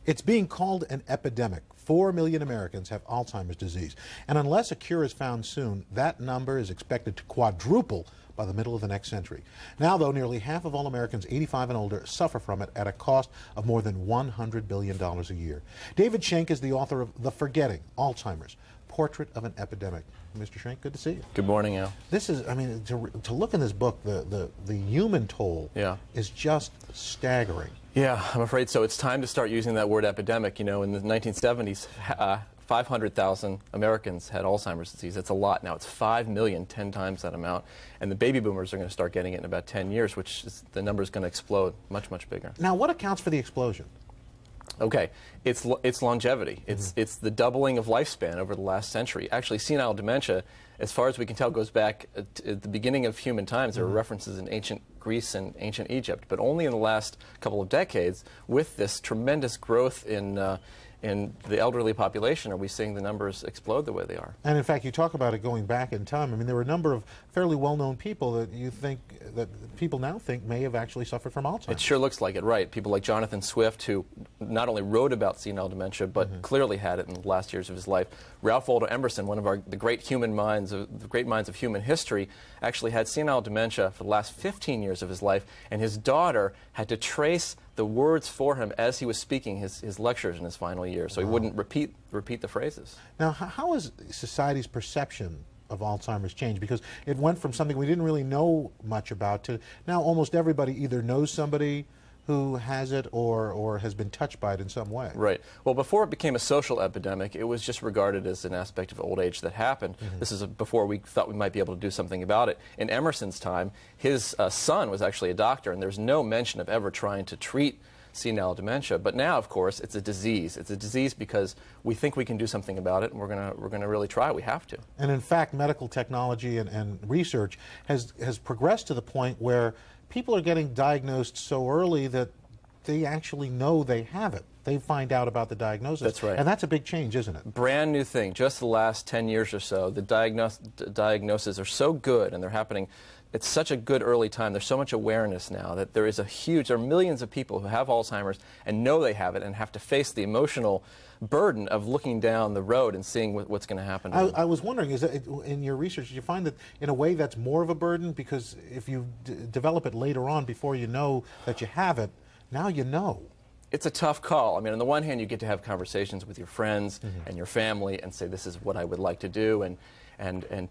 Speaker 27: It's being called an epidemic. 4 million Americans have Alzheimer's disease. And unless a cure is found soon, that number is expected to quadruple by the middle of the next century. Now, though, nearly half of all Americans 85 and older suffer from it at a cost of more than $100 billion a year. David Schenk is the author of The Forgetting, Alzheimer's, Portrait of an Epidemic. Mr. Schenk, good to see you.
Speaker 22: Good morning, Al.
Speaker 27: This is, I mean, to look in this book, the human toll is just staggering.
Speaker 22: Yeah, I'm afraid so. It's time to start using that word epidemic. You know, in the 1970s, 500,000 Americans had Alzheimer's disease. That's a lot. Now it's 5 million, 10 times that amount. And the baby boomers are going to start getting it in about 10 years, which is, the number is going to explode much, much bigger.
Speaker 27: Now, what accounts for the explosion?
Speaker 22: Okay, it's longevity. It's the doubling of lifespan over the last century. Actually, senile dementia, as far as we can tell, goes back at the beginning of human times. There were references in ancient Greece and ancient Egypt, but only in the last couple of decades, with this tremendous growth in the elderly population, are we seeing the numbers explode the way they are.
Speaker 27: And in fact, you talk about it going back in time. I mean, there were a number of fairly well-known people that people now think may have actually suffered from Alzheimer's.
Speaker 22: It sure looks like it, right. People like Jonathan Swift, who not only wrote about senile dementia, but clearly had it in the last years of his life. Ralph Waldo Emerson, one of the great minds of human history, actually had senile dementia for the last 15 years of his life, and his daughter had to trace the words for him as he was speaking his lectures in his final year, so he wouldn't repeat the phrases.
Speaker 27: Now, how has society's perception of Alzheimer's changed? Because it went from something we didn't really know much about to now almost everybody either knows somebody who has it or has been touched by it in some way.
Speaker 3: Right. Well, before it became a social epidemic, it was just regarded as an aspect of old age that happened. This is before we thought we might be able to do something about it. In Emerson's time, his son was actually a doctor, and there's no mention of ever trying to treat senile dementia. But now, of course, it's a disease. It's a disease because we think we can do something about it, and we're gonna really try. We have to.
Speaker 27: And in fact, medical technology and research has progressed to the point where people are getting diagnosed so early that they actually know they have it. They find out about the diagnosis.
Speaker 3: That's right.
Speaker 27: And that's a big change, isn't it?
Speaker 3: Brand new thing. Just the last 10 years or so, the diagnoses are so good, and they're happening. It's such a good early time. There's so much awareness now that there are millions of people who have Alzheimer's and know they have it and have to face the emotional burden of looking down the road and seeing what's going to happen to them.
Speaker 27: I was wondering, is that in your research, did you find that in a way that's more of a burden? Because if you develop it later on before you know that you have it, now you know.
Speaker 3: It's a tough call. I mean, on the one hand, you get to have conversations with your friends and your family and say, this is what I would like to do, and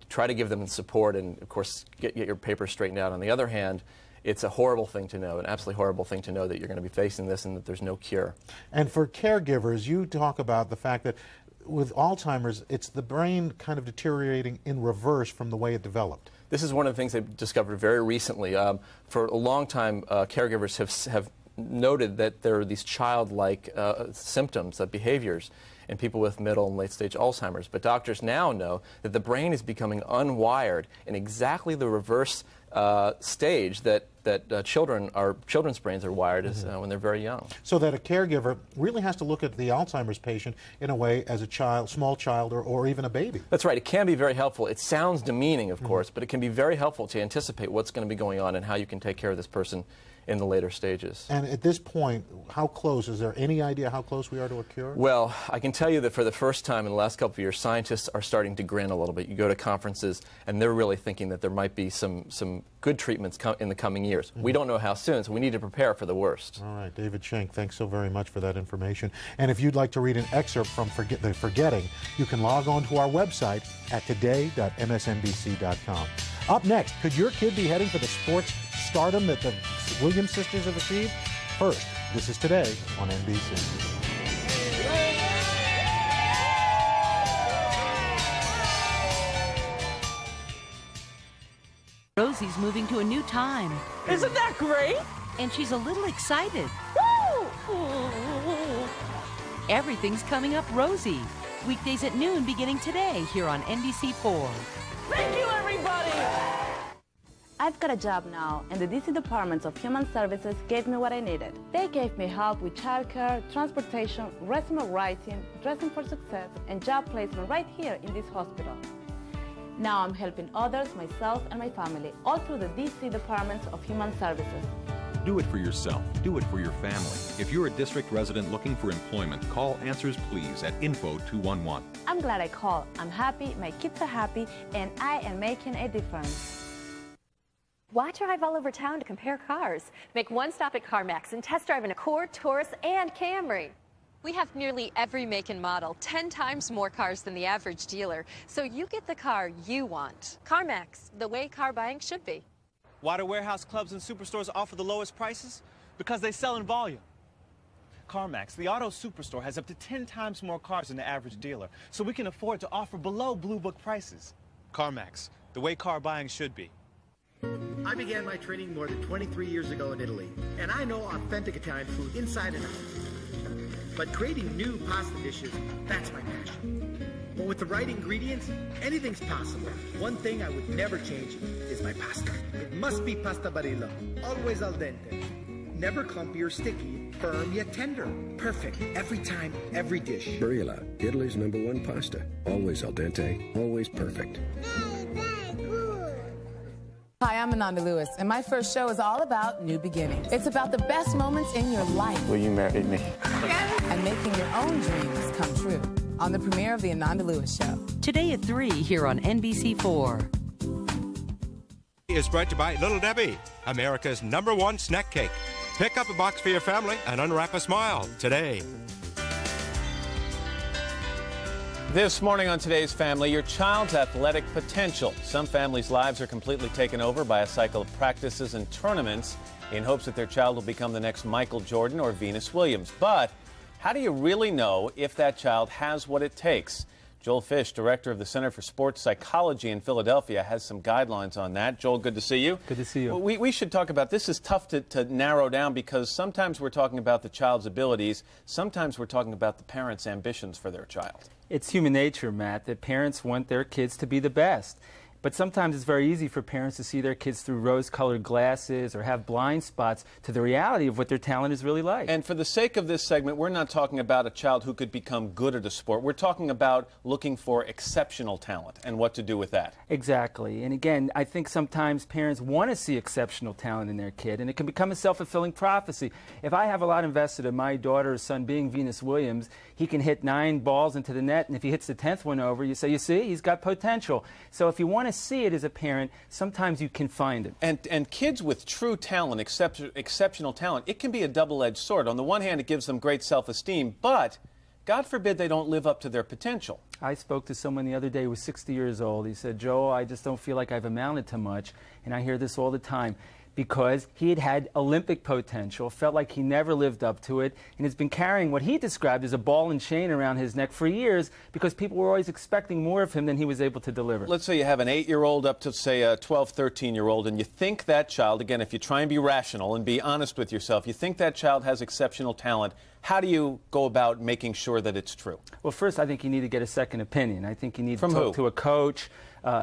Speaker 3: try to give them support and, of course, get your papers straightened out. On the other hand, it's a horrible thing to know, an absolutely horrible thing to know that you're going to be facing this and that there's no cure.
Speaker 27: And for caregivers, you talk about the fact that with Alzheimer's, it's the brain kind of deteriorating in reverse from the way it developed.
Speaker 3: This is one of the things they've discovered very recently. For a long time, caregivers have noted that there are these childlike symptoms, behaviors in people with middle and late-stage Alzheimer's. But doctors now know that the brain is becoming unwired in exactly the reverse stage that children's brains are wired as, when they're very young.
Speaker 27: So that a caregiver really has to look at the Alzheimer's patient in a way as a child, small child, or even a baby.
Speaker 3: That's right. It can be very helpful. It sounds demeaning, of course, but it can be very helpful to anticipate what's going to be going on and how you can take care of this person in the later stages.
Speaker 27: And at this point, how close? Is there any idea how close we are to a cure?
Speaker 3: Well, I can tell you that for the first time in the last couple of years, scientists are starting to grin a little bit. You go to conferences, and they're really thinking that there might be some good treatments in the coming years. We don't know how soon, so we need to prepare for the worst.
Speaker 27: All right, David Schenk, thanks so very much for that information. And if you'd like to read an excerpt from The Forgetting, you can log on to our website at today.msnbc.com. Up next, could your kid be heading for the sports stardom that the Williams sisters have achieved? First, this is Today on NBC.
Speaker 32: Rosie's moving to a new time.
Speaker 5: Isn't that great?
Speaker 32: And she's a little excited.
Speaker 5: Woo!
Speaker 32: Everything's coming up Rosie. Weekdays at noon beginning today here on NBC4.
Speaker 5: Thank you, everybody!
Speaker 6: I've got a job now, and the DC Department of Human Services gave me what I needed. They gave me help with childcare, transportation, resume writing, dressing for success, and job placement right here in this hospital. Now I'm helping others, myself, and my family, all through the DC Department of Human Services.
Speaker 10: Do it for yourself. Do it for your family. If you're a district resident looking for employment, call Answers Please at Info211.
Speaker 6: I'm glad I called. I'm happy, my kids are happy, and I am making a difference.
Speaker 20: Why drive all over town to compare cars? Make one stop at CarMax and test drive an Accord, Taurus, and Camry. We have nearly every make and model, 10 times more cars than the average dealer, so you get the car you want. CarMax, the way car buying should be.
Speaker 21: Why do warehouse clubs and superstores offer the lowest prices? Because they sell in volume. CarMax, the auto superstore, has up to 10 times more cars than the average dealer, so we can afford to offer below Blue Book prices. CarMax, the way car buying should be.
Speaker 23: I began my training more than 23 years ago in Italy, and I know authentic Italian food inside and out. But creating new pasta dishes, that's my passion. But with the right ingredients, anything's possible. One thing I would never change is my pasta. It must be pasta Barilla, always al dente. Never clumpy or sticky, firm yet tender. Perfect every time, every dish.
Speaker 24: Barilla, Italy's #1 pasta. Always al dente, always perfect.
Speaker 25: Hi, I'm Ananda Lewis, and my first show is all about new beginnings. It's about the best moments in your life.
Speaker 3: Will you marry me?
Speaker 25: And making your own dreams come true on the premiere of The Ananda Lewis Show.
Speaker 32: Today at 3 here on NBC4.
Speaker 26: Is brought to you by Little Debbie, America's #1 snack cake. Pick up a box for your family and unwrap a smile today.
Speaker 22: This morning on Today's Family, your child's athletic potential. Some families' lives are completely taken over by a cycle of practices and tournaments in hopes that their child will become the next Michael Jordan or Venus Williams. But how do you really know if that child has what it takes? Joel Fish, director of the Center for Sports Psychology in Philadelphia, has some guidelines on that. Joel, good to see you.
Speaker 1: Good to see you.
Speaker 22: Well, we should talk about this. Is tough to narrow down because sometimes we're talking about the child's abilities, sometimes we're talking about the parents' ambitions for their child.
Speaker 1: It's human nature, Matt, that parents want their kids to be the best. But sometimes it's very easy for parents to see their kids through rose-colored glasses or have blind spots to the reality of what their talent is really like.
Speaker 22: And for the sake of this segment, we're not talking about a child who could become good at a sport. We're talking about looking for exceptional talent and what to do with that.
Speaker 1: Exactly. And again, I think sometimes parents want to see exceptional talent in their kid, and it can become a self-fulfilling prophecy. If I have a lot invested in my daughter or son being Venus Williams, he can hit 9 balls into the net, and if he hits the 10th one over, you say, you see, he's got potential. So if you want to see it as a parent, sometimes you can find it.
Speaker 22: And kids with true talent, exceptional talent, it can be a double-edged sword. On the one hand, it gives them great self-esteem, but God forbid they don't live up to their potential.
Speaker 1: I spoke to someone the other day who was 60 years old. He said, Joe, I just don't feel like I've amounted to much, and I hear this all the time. Because he had had Olympic potential, felt like he never lived up to it, and has been carrying what he described as a ball and chain around his neck for years because people were always expecting more of him than he was able to deliver.
Speaker 22: Let's say you have an 8-year-old up to, say, a 12, 13-year-old, and you think that child, again, if you try and be rational and be honest with yourself, you think that child has exceptional talent. How do you go about making sure that it's true?
Speaker 1: Well, first, I think you need to get a second opinion. I think you need
Speaker 22: to
Speaker 1: talk to a coach,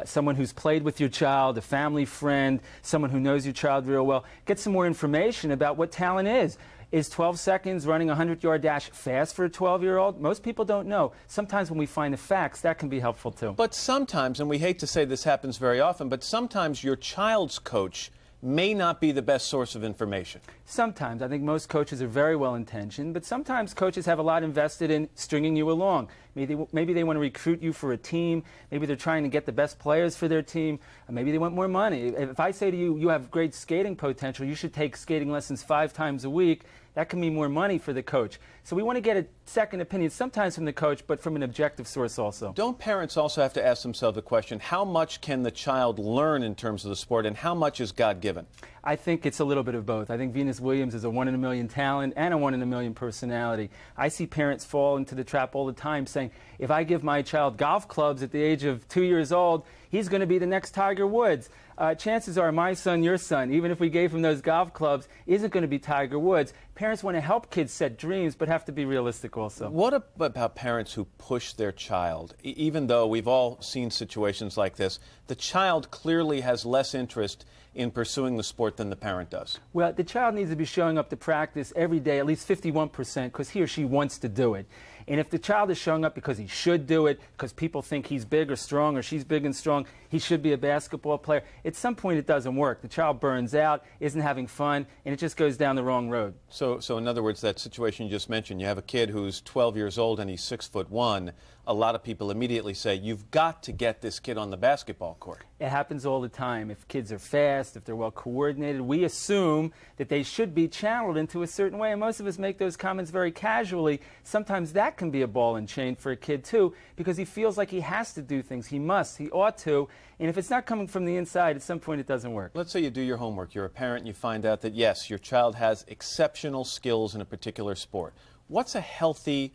Speaker 1: someone who's played with your child, a family friend, someone who knows your child real well. Get some more information about what talent is. Is 12 seconds running a 100-yard dash fast for a 12-year-old? Most people don't know. Sometimes when we find the facts, that can be helpful too.
Speaker 22: But sometimes, and we hate to say this happens very often, but sometimes your child's coach may not be the best source of information.
Speaker 1: Sometimes. I think most coaches are very well intentioned, but sometimes coaches have a lot invested in stringing you along. Maybe they want to recruit you for a team. Maybe they're trying to get the best players for their team. Maybe they want more money. If I say to you, you have great skating potential, you should take skating lessons 5 times a week, that can mean more money for the coach. So we want to get a second opinion, sometimes from the coach, but from an objective source also.
Speaker 22: Don't parents also have to ask themselves the question, how much can the child learn in terms of the sport, and how much is God-given?
Speaker 1: I think it's a little bit of both. I think Venus Williams is a 1 in a million talent and a 1 in a million personality. I see parents fall into the trap all the time saying, if I give my child golf clubs at the age of 2 years old, he's going to be the next Tiger Woods. Chances are my son, your son, even if we gave him those golf clubs, isn't going to be Tiger Woods. Parents want to help kids set dreams, but have to be realistic also.
Speaker 22: What about parents who push their child? Even though we've all seen situations like this, the child clearly has less interest in pursuing the sport than the parent does.
Speaker 1: Well, the child needs to be showing up to practice every day, at least 51%, because he or she wants to do it. And if the child is showing up because he should do it, because people think he's big or strong or she's big and strong, he should be a basketball player, at some point it doesn't work. The child burns out, isn't having fun, and it just goes down the wrong road.
Speaker 22: So in other words, that situation you just mentioned, you have a kid who's 12 years old and he's 6'1". A lot of people immediately say, you've got to get this kid on the basketball court.
Speaker 1: It happens all the time. If kids are fast, if they're well coordinated, we assume that they should be channeled into a certain way, and most of us make those comments very casually. Sometimes that can be a ball and chain for a kid too, because he feels like he has to do things. He must, he ought to, and if it's not coming from the inside, at some point it doesn't work.
Speaker 22: Let's say you do your homework, you're a parent, and you find out that yes, your child has exceptional skills in a particular sport. What's a healthy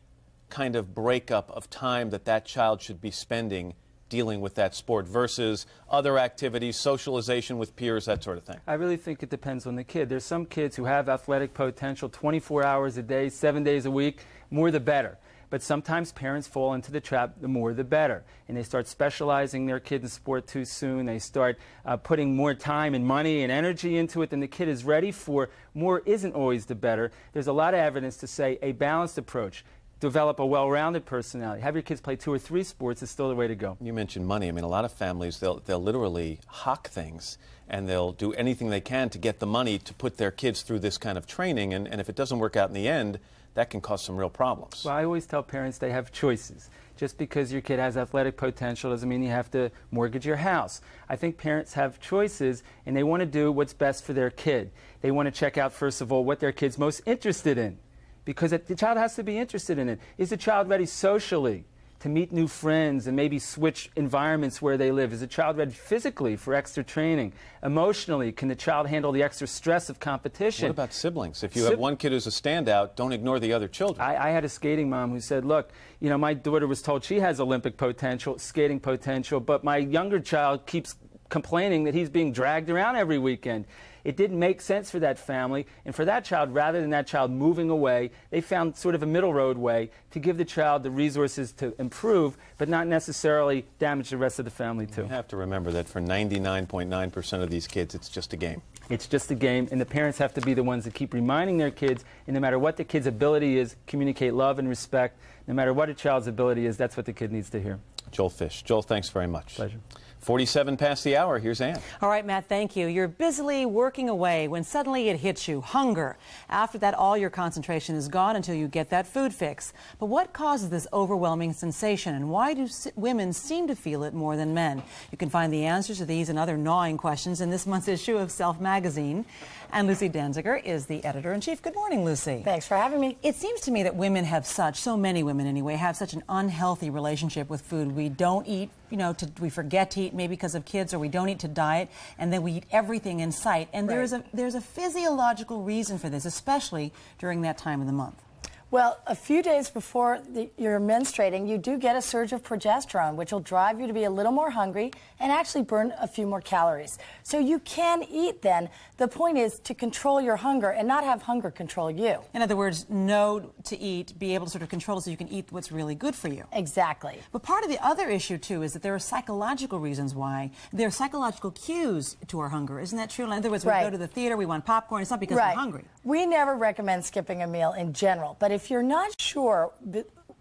Speaker 22: kind of breakup of time that child should be spending dealing with that sport versus other activities, socialization with peers, that sort of thing?
Speaker 1: I really think it depends on the kid. There's some kids who have athletic potential 24 hours a day, 7 days a week, more the better. But sometimes parents fall into the trap, the more the better. And they start specializing their kid in sport too soon. They start putting more time and money and energy into it than the kid is ready for. More isn't always the better. There's a lot of evidence to say a balanced approach. Develop a well-rounded personality. Have your kids play 2 or 3 sports is still the way to go.
Speaker 22: You mentioned money. I mean, a lot of families, they'll literally hawk things, and they'll do anything they can to get the money to put their kids through this kind of training, and if it doesn't work out in the end, that can cause some real problems.
Speaker 1: Well, I always tell parents they have choices. Just because your kid has athletic potential doesn't mean you have to mortgage your house. I think parents have choices, and they want to do what's best for their kid. They want to check out, first of all, what their kid's most interested in, because the child has to be interested in it. Is the child ready socially? to meet new friends and maybe switch environments where they live? Is a child ready physically for extra training? Emotionally, can the child handle the extra stress of competition?
Speaker 22: What about siblings? If you have one kid who's a standout, don't ignore the other children.
Speaker 1: I had a skating mom who said, look, you know, my daughter was told she has Olympic potential, skating potential, but my younger child keeps complaining that he's being dragged around every weekend. It didn't make sense for that family, and for that child, rather than that child moving away, they found sort of a middle road way to give the child the resources to improve, but not necessarily damage the rest of the family too.
Speaker 22: You have to remember that for 99.9% of these kids, it's just a game.
Speaker 1: It's just a game, and the parents have to be the ones that keep reminding their kids, and no matter what the kid's ability is, communicate love and respect. No matter what a child's ability is, that's what the kid needs to hear.
Speaker 22: Joel Fish. Joel, thanks very much.
Speaker 1: Pleasure.
Speaker 22: 47 past the hour. Here's Ann.
Speaker 4: All right, Matt, thank you. You're busily working away when suddenly it hits you, hunger. After that, all your concentration is gone until you get that food fix. But what causes this overwhelming sensation, and why do women seem to feel it more than men? You can find the answers to these and other gnawing questions in this month's issue of Self magazine. And Lucy Danziger is the editor-in-chief. Good morning, Lucy.
Speaker 8: Thanks for having me.
Speaker 4: It seems to me that women have so many women anyway, have such an unhealthy relationship with food. We don't eat, you know, we forget to eat maybe because of kids, or we don't eat to diet, and then we eat everything in sight. And there's a physiological reason for this, especially during that time of the month.
Speaker 8: Well, a few days before you're menstruating, you do get a surge of progesterone, which will drive you to be a little more hungry and actually burn a few more calories. So you can eat then. The point is to control your hunger and not have hunger control you.
Speaker 4: In other words, know to eat, be able to sort of control it so you can eat what's really good for you.
Speaker 8: Exactly.
Speaker 4: But part of the other issue, too, is that there are psychological reasons why. There are psychological cues to our hunger. Isn't that true? In other words, we go to the theater, we want popcorn. It's not because we're hungry.
Speaker 8: We never recommend skipping a meal in general, but if you're not sure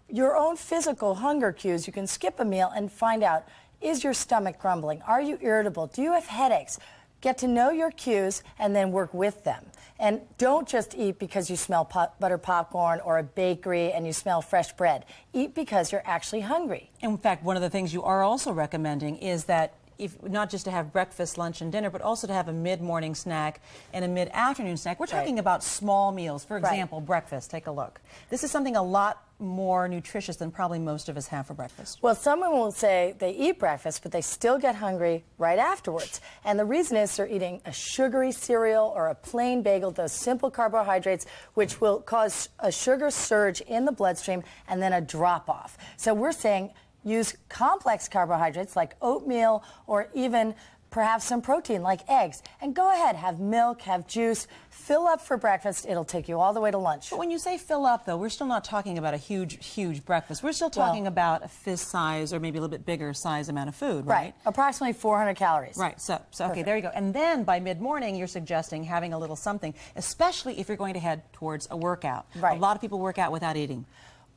Speaker 8: your own physical hunger cues, you can skip a meal and find out, is your stomach grumbling? Are you irritable? Do you have headaches? Get to know your cues and then work with them. And don't just eat because you smell buttered popcorn or a bakery and you smell fresh bread. Eat because you're actually hungry.
Speaker 4: In fact, one of the things you are also recommending is that not just to have breakfast, lunch, and dinner, but also to have a mid-morning snack and a mid-afternoon snack. We're talking about small meals. For example, breakfast. Take a look. This is something a lot more nutritious than probably most of us have for breakfast.
Speaker 8: Well, someone will say they eat breakfast, but they still get hungry right afterwards. And the reason is they're eating a sugary cereal or a plain bagel, those simple carbohydrates, which will cause a sugar surge in the bloodstream and then a drop-off. So we're saying use complex carbohydrates like oatmeal or even perhaps some protein like eggs. And go ahead, have milk, have juice, fill up for breakfast. It'll take you all the way to lunch.
Speaker 4: But when you say fill up, though, we're still not talking about a huge breakfast. We're still talking about a fist size or maybe a little bit bigger size amount of food, right?
Speaker 8: Approximately 400 calories.
Speaker 4: Right, so okay, there you go. And then by mid-morning, you're suggesting having a little something, especially if you're going to head towards a workout.
Speaker 8: Right.
Speaker 4: A lot of people work out without eating.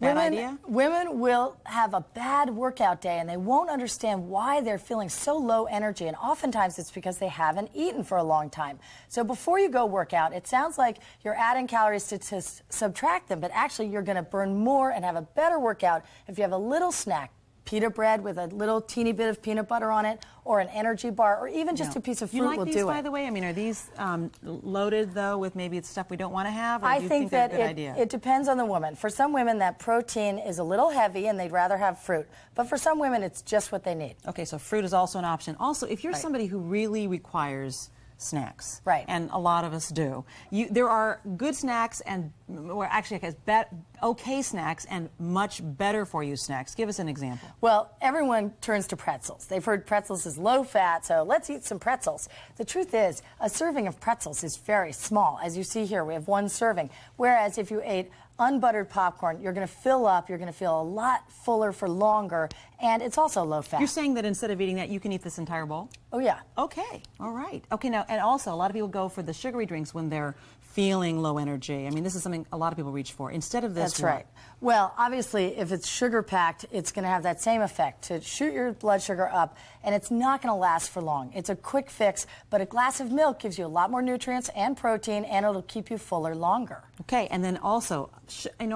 Speaker 8: Women will have a bad workout day and they won't understand why they're feeling so low energy, and oftentimes it's because they haven't eaten for a long time. So before you go work out, it sounds like you're adding calories to subtract them, but actually you're going to burn more and have a better workout if you have a little snack. Pita bread with a little teeny bit of peanut butter on it, or an energy bar, or even just a piece of fruit will do it.
Speaker 4: You like these, by the way? I mean, are these loaded, though, with maybe stuff we don't want to have? Or
Speaker 8: I
Speaker 4: do you
Speaker 8: think
Speaker 4: they're
Speaker 8: that
Speaker 4: a good idea?
Speaker 8: It depends on the woman. For some women, that protein is a little heavy and they'd rather have fruit. But for some women, it's just what they need.
Speaker 4: Okay, so fruit is also an option. Also, if you're somebody who really requires snacks, and a lot of us do, there are good snacks and, or actually, okay snacks and much better for you snacks. Give us an example.
Speaker 8: Well, everyone turns to pretzels. They've heard pretzels is low fat, so let's eat some pretzels. The truth is, a serving of pretzels is very small. As you see here, we have one serving. Whereas if you ate unbuttered popcorn, you're going to fill up, you're going to feel a lot fuller for longer, and it's also low fat.
Speaker 4: You're saying that instead of eating that, you can eat this entire bowl?
Speaker 8: Oh, yeah.
Speaker 4: Okay, all right. Okay, now, and also, a lot of people go for the sugary drinks when they're feeling low energy. I mean, this is something a lot of people reach for. Instead of this,
Speaker 8: That's right. Well, obviously, if it's sugar-packed, it's going to have that same effect, to shoot your blood sugar up, and it's not going to last for long. It's a quick fix, but a glass of milk gives you a lot more nutrients and protein, and it'll keep you fuller longer.
Speaker 4: Okay, and then also,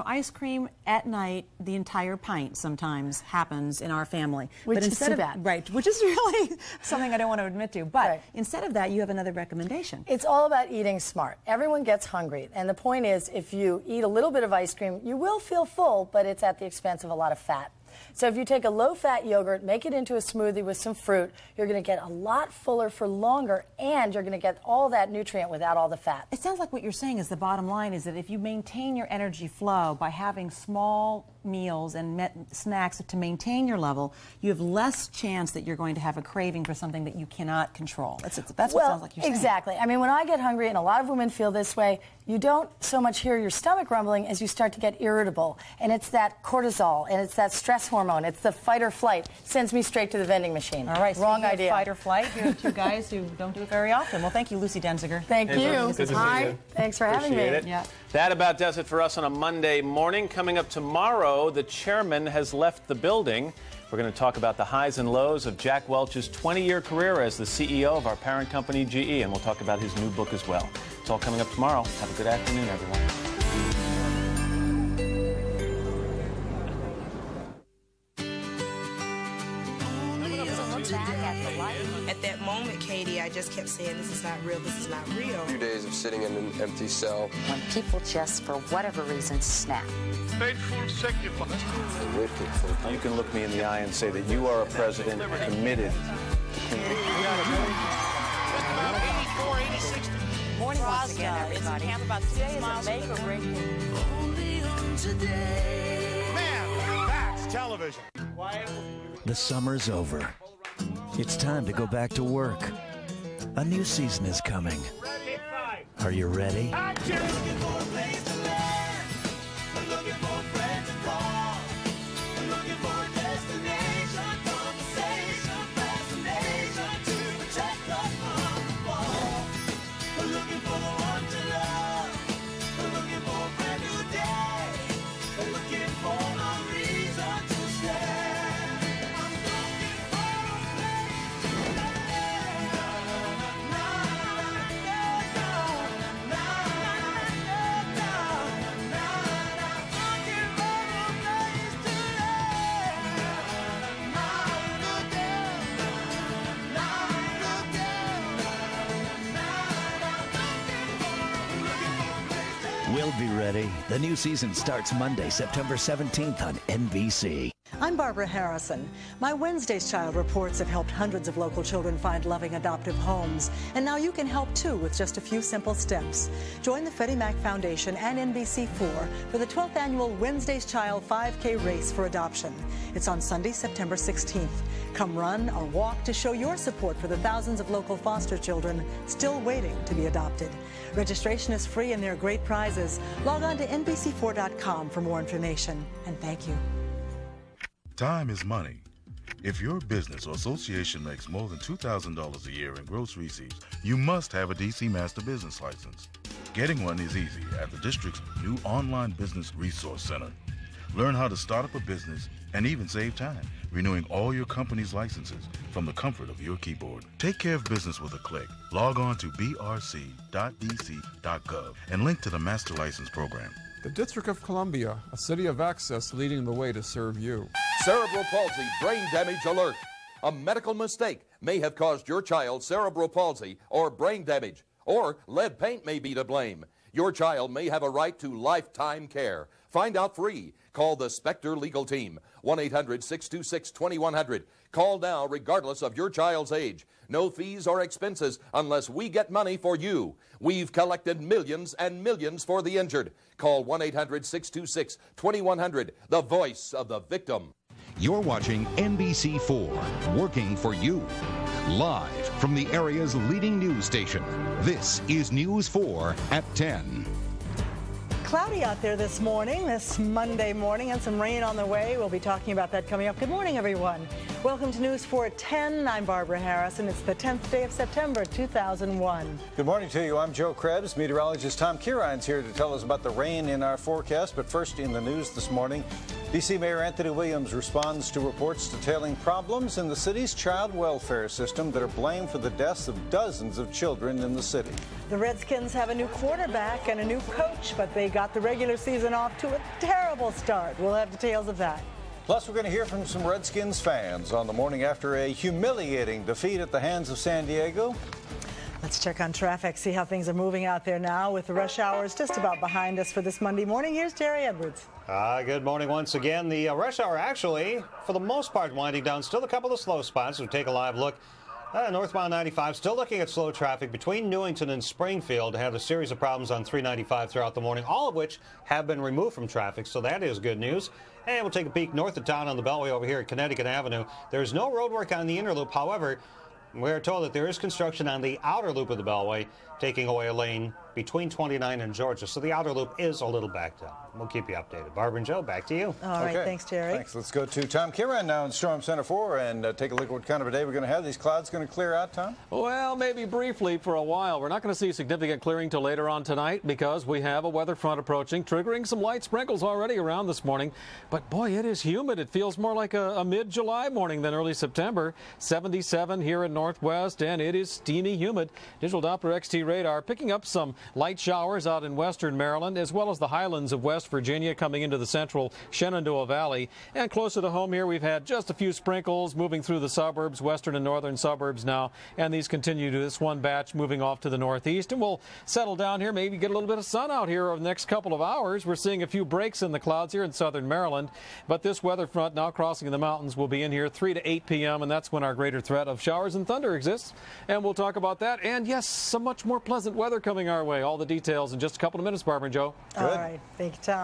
Speaker 4: ice cream at night, the entire pint sometimes happens in our family.
Speaker 8: Which is too bad.
Speaker 4: Right, which is really something I don't want to admit to. But instead of that, you have another recommendation.
Speaker 8: It's all about eating smart. Everyone gets hungry, and the point is, if you eat a little bit of ice cream, you will feel full, but it's at the expense of a lot of fat. So if you take a low-fat yogurt, make it into a smoothie with some fruit, you're going to get a lot fuller for longer, and you're going to get all that nutrient without all the fat.
Speaker 4: It sounds like what you're saying is the bottom line is that if you maintain your energy flow by having small meals and snacks to maintain your level, you have less chance that you're going to have a craving for something that you cannot control. That's what sounds like you're saying.
Speaker 8: Exactly. I mean, when I get hungry, and a lot of women feel this way, you don't so much hear your stomach rumbling as you start to get irritable. And it's that cortisol, and it's that stress hormone. It's the fight or flight. Sends me straight to the vending machine.
Speaker 4: All right,
Speaker 8: wrong idea.
Speaker 4: Fight or flight. Here are two guys who don't do it very often. Well, thank you, Lucy Denziger.
Speaker 8: Thank you.
Speaker 22: Good to see you.
Speaker 8: Thanks for having me.
Speaker 22: Appreciate it.
Speaker 4: Yeah.
Speaker 22: That about does it for us on a Monday morning. Coming up tomorrow, the chairman has left the building. We're going to talk about the highs and lows of Jack Welch's 20-year career as the CEO of our parent company, GE, and we'll talk about his new book as well. It's all coming up tomorrow. Have a good afternoon, everyone.
Speaker 7: At that moment, Katie, I just kept saying, this is not real, this is not real.
Speaker 9: A few days of sitting in an empty cell.
Speaker 12: When people just, for whatever reason, snap.
Speaker 9: Faithful sacrifice.
Speaker 22: You can look me in the eye and say that you are a president committed to clean.
Speaker 12: Morning once again, everybody. Today is a make or break.
Speaker 23: Only on today. Man, that's television.
Speaker 13: The summer's over. It's time to go back to work. A new season is coming. Are you ready? We'll be ready. The new season starts Monday, September 17th on NBC.
Speaker 14: I'm Barbara Harrison. My Wednesday's Child reports have helped hundreds of local children find loving adoptive homes. And now you can help too with just a few simple steps. Join the Freddie Mac Foundation and NBC4 for the 12th annual Wednesday's Child 5K race for adoption. It's on Sunday, September 16th. Come run or walk to show your support for the thousands of local foster children still waiting to be adopted. Registration is free and there are great prizes. Log on to NBC4.com for more information. And thank you.
Speaker 15: Time is money. If your business or association makes more than $2,000 a year in gross receipts, you must have a DC Master Business License. Getting one is easy at the district's new online business resource center. Learn how to start up a business and even save time, renewing all your company's licenses from the comfort of your keyboard. Take care of business with a click. Log on to brc.dc.gov and link to the Master License Program.
Speaker 16: The District of Columbia, a city of access leading the way to serve you.
Speaker 19: Cerebral palsy, brain damage alert. A medical mistake may have caused your child cerebral palsy or brain damage, or lead paint may be to blame. Your child may have a right to lifetime care. Find out free. Call the Spectre Legal Team, 1-800-626-2100. Call now regardless of your child's age. No fees or expenses unless we get money for you. We've collected millions and millions for the injured. Call 1-800-626-2100, the voice of the victim.
Speaker 28: You're watching NBC4, working for you. Live from the area's leading news station, this is News 4 at 10.
Speaker 14: Cloudy out there this morning, this Monday morning, and some rain on the way. We'll be talking about that coming up. Good morning, everyone. Welcome to News 4 at 10. I'm Barbara Harris, and it's the 10th day of September, 2001.
Speaker 29: Good morning to you. I'm Joe Krebs. Meteorologist Tom Kirine's here to tell us about the rain in our forecast. But first, in the news this morning, D.C. Mayor Anthony Williams responds to reports detailing problems in the city's child welfare system that are blamed for the deaths of dozens of children in the city.
Speaker 14: The Redskins have a new quarterback and a new coach, but they got the regular season off to a terrible start. We'll have details of that.
Speaker 29: Plus, we're going to hear from some Redskins fans on the morning after a humiliating defeat at the hands of San Diego.
Speaker 14: Let's check on traffic, see how things are moving out there now with the rush hours just about behind us for this Monday morning. Here's Jerry Edwards.
Speaker 29: Good morning once again. The rush hour actually, for the most part, winding down. Still a couple of slow spots. We'll take a live look. Northbound 95, still looking at slow traffic between Newington and Springfield. Had a series of problems on 395 throughout the morning, all of which have been removed from traffic, so that is good news. And we'll take a peek north of town on the Beltway over here at Connecticut Avenue. There's no road work on the inner loop. However, we're told that there is construction on the outer loop of the Beltway, taking away a lane between 29 and Georgia. So the outer loop is a little backed up. We'll keep you updated. Barbara and Joe, back to you.
Speaker 14: All right, thanks, Jerry.
Speaker 29: Thanks. Let's go to Tom Kieran now in Storm Center 4 and take a look at what kind of a day we're going to have. These clouds going to clear out, Tom?
Speaker 2: Well, maybe briefly for a while. We're not going to see significant clearing till later on tonight because we have a weather front approaching, triggering some light sprinkles already around this morning. But boy, it is humid. It feels more like a mid-July morning than early September. 77 here in Northwest, and it is steamy humid. Digital Doppler XT radar picking up some light showers out in western Maryland, as well as the highlands of West Virginia coming into the central Shenandoah Valley. And closer to home here, we've had just a few sprinkles moving through the suburbs, western and northern suburbs now. And these continue to this one batch moving off to the northeast. And we'll settle down here, maybe get a little bit of sun out here over the next couple of hours. We're seeing a few breaks in the clouds here in southern Maryland. But this weather front now crossing the mountains will be in here 3 to 8 p.m. And that's when our greater threat of showers and thunder exists. And we'll talk about that. And yes, some much more pleasant weather coming our way. All the details in just a couple of minutes, Barbara and Joe.
Speaker 14: All right. Thank you, Tom.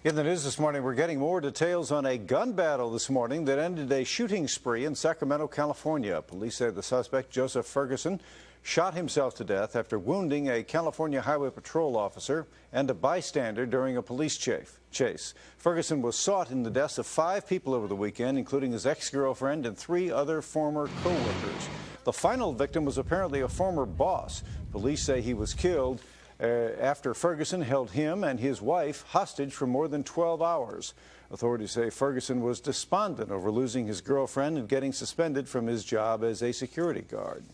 Speaker 29: In the news this morning, we're getting more details on a gun battle this morning that ended a shooting spree in Sacramento, California. Police say the suspect, Joseph Ferguson, shot himself to death after wounding a California Highway Patrol officer and a bystander during a police chase. Ferguson was sought in the deaths of 5 people over the weekend, including his ex-girlfriend and 3 other former co-workers. The final victim was apparently a former boss. Police say he was killed after Ferguson held him and his wife hostage for more than 12 hours. Authorities say Ferguson was despondent over losing his girlfriend and getting suspended from his job as a security guard.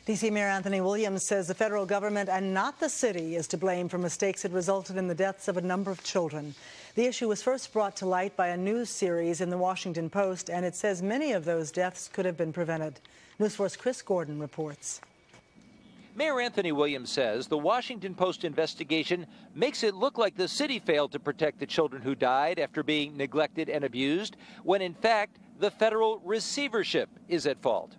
Speaker 14: D.C. Mayor Anthony Williams says the federal government and not the city is to blame for mistakes that resulted in the deaths of a number of children. The issue was first brought to light by a news series in the Washington Post, and it says many of those deaths could have been prevented. News Force Chris Gordon reports.
Speaker 5: Mayor Anthony Williams says the Washington Post investigation makes it look like the city failed to protect the children who died after being neglected and abused, when in fact the federal receivership is at fault.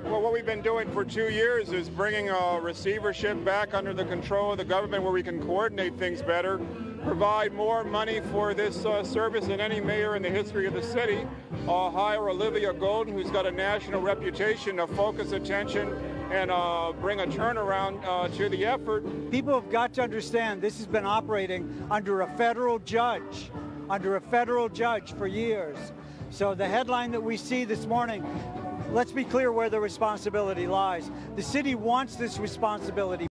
Speaker 6: Well, what we've been doing for 2 years is bringing a receivership back under the control of the government where we can coordinate things better, provide more money for this service than any mayor in the history of the city, hire Olivia Golden, who's got a national reputation, to focus attention and bring a turnaround to the effort.
Speaker 10: People have got to understand this has been operating under a federal judge for years. So the headline that we see this morning, let's be clear where the responsibility lies. The city wants this responsibility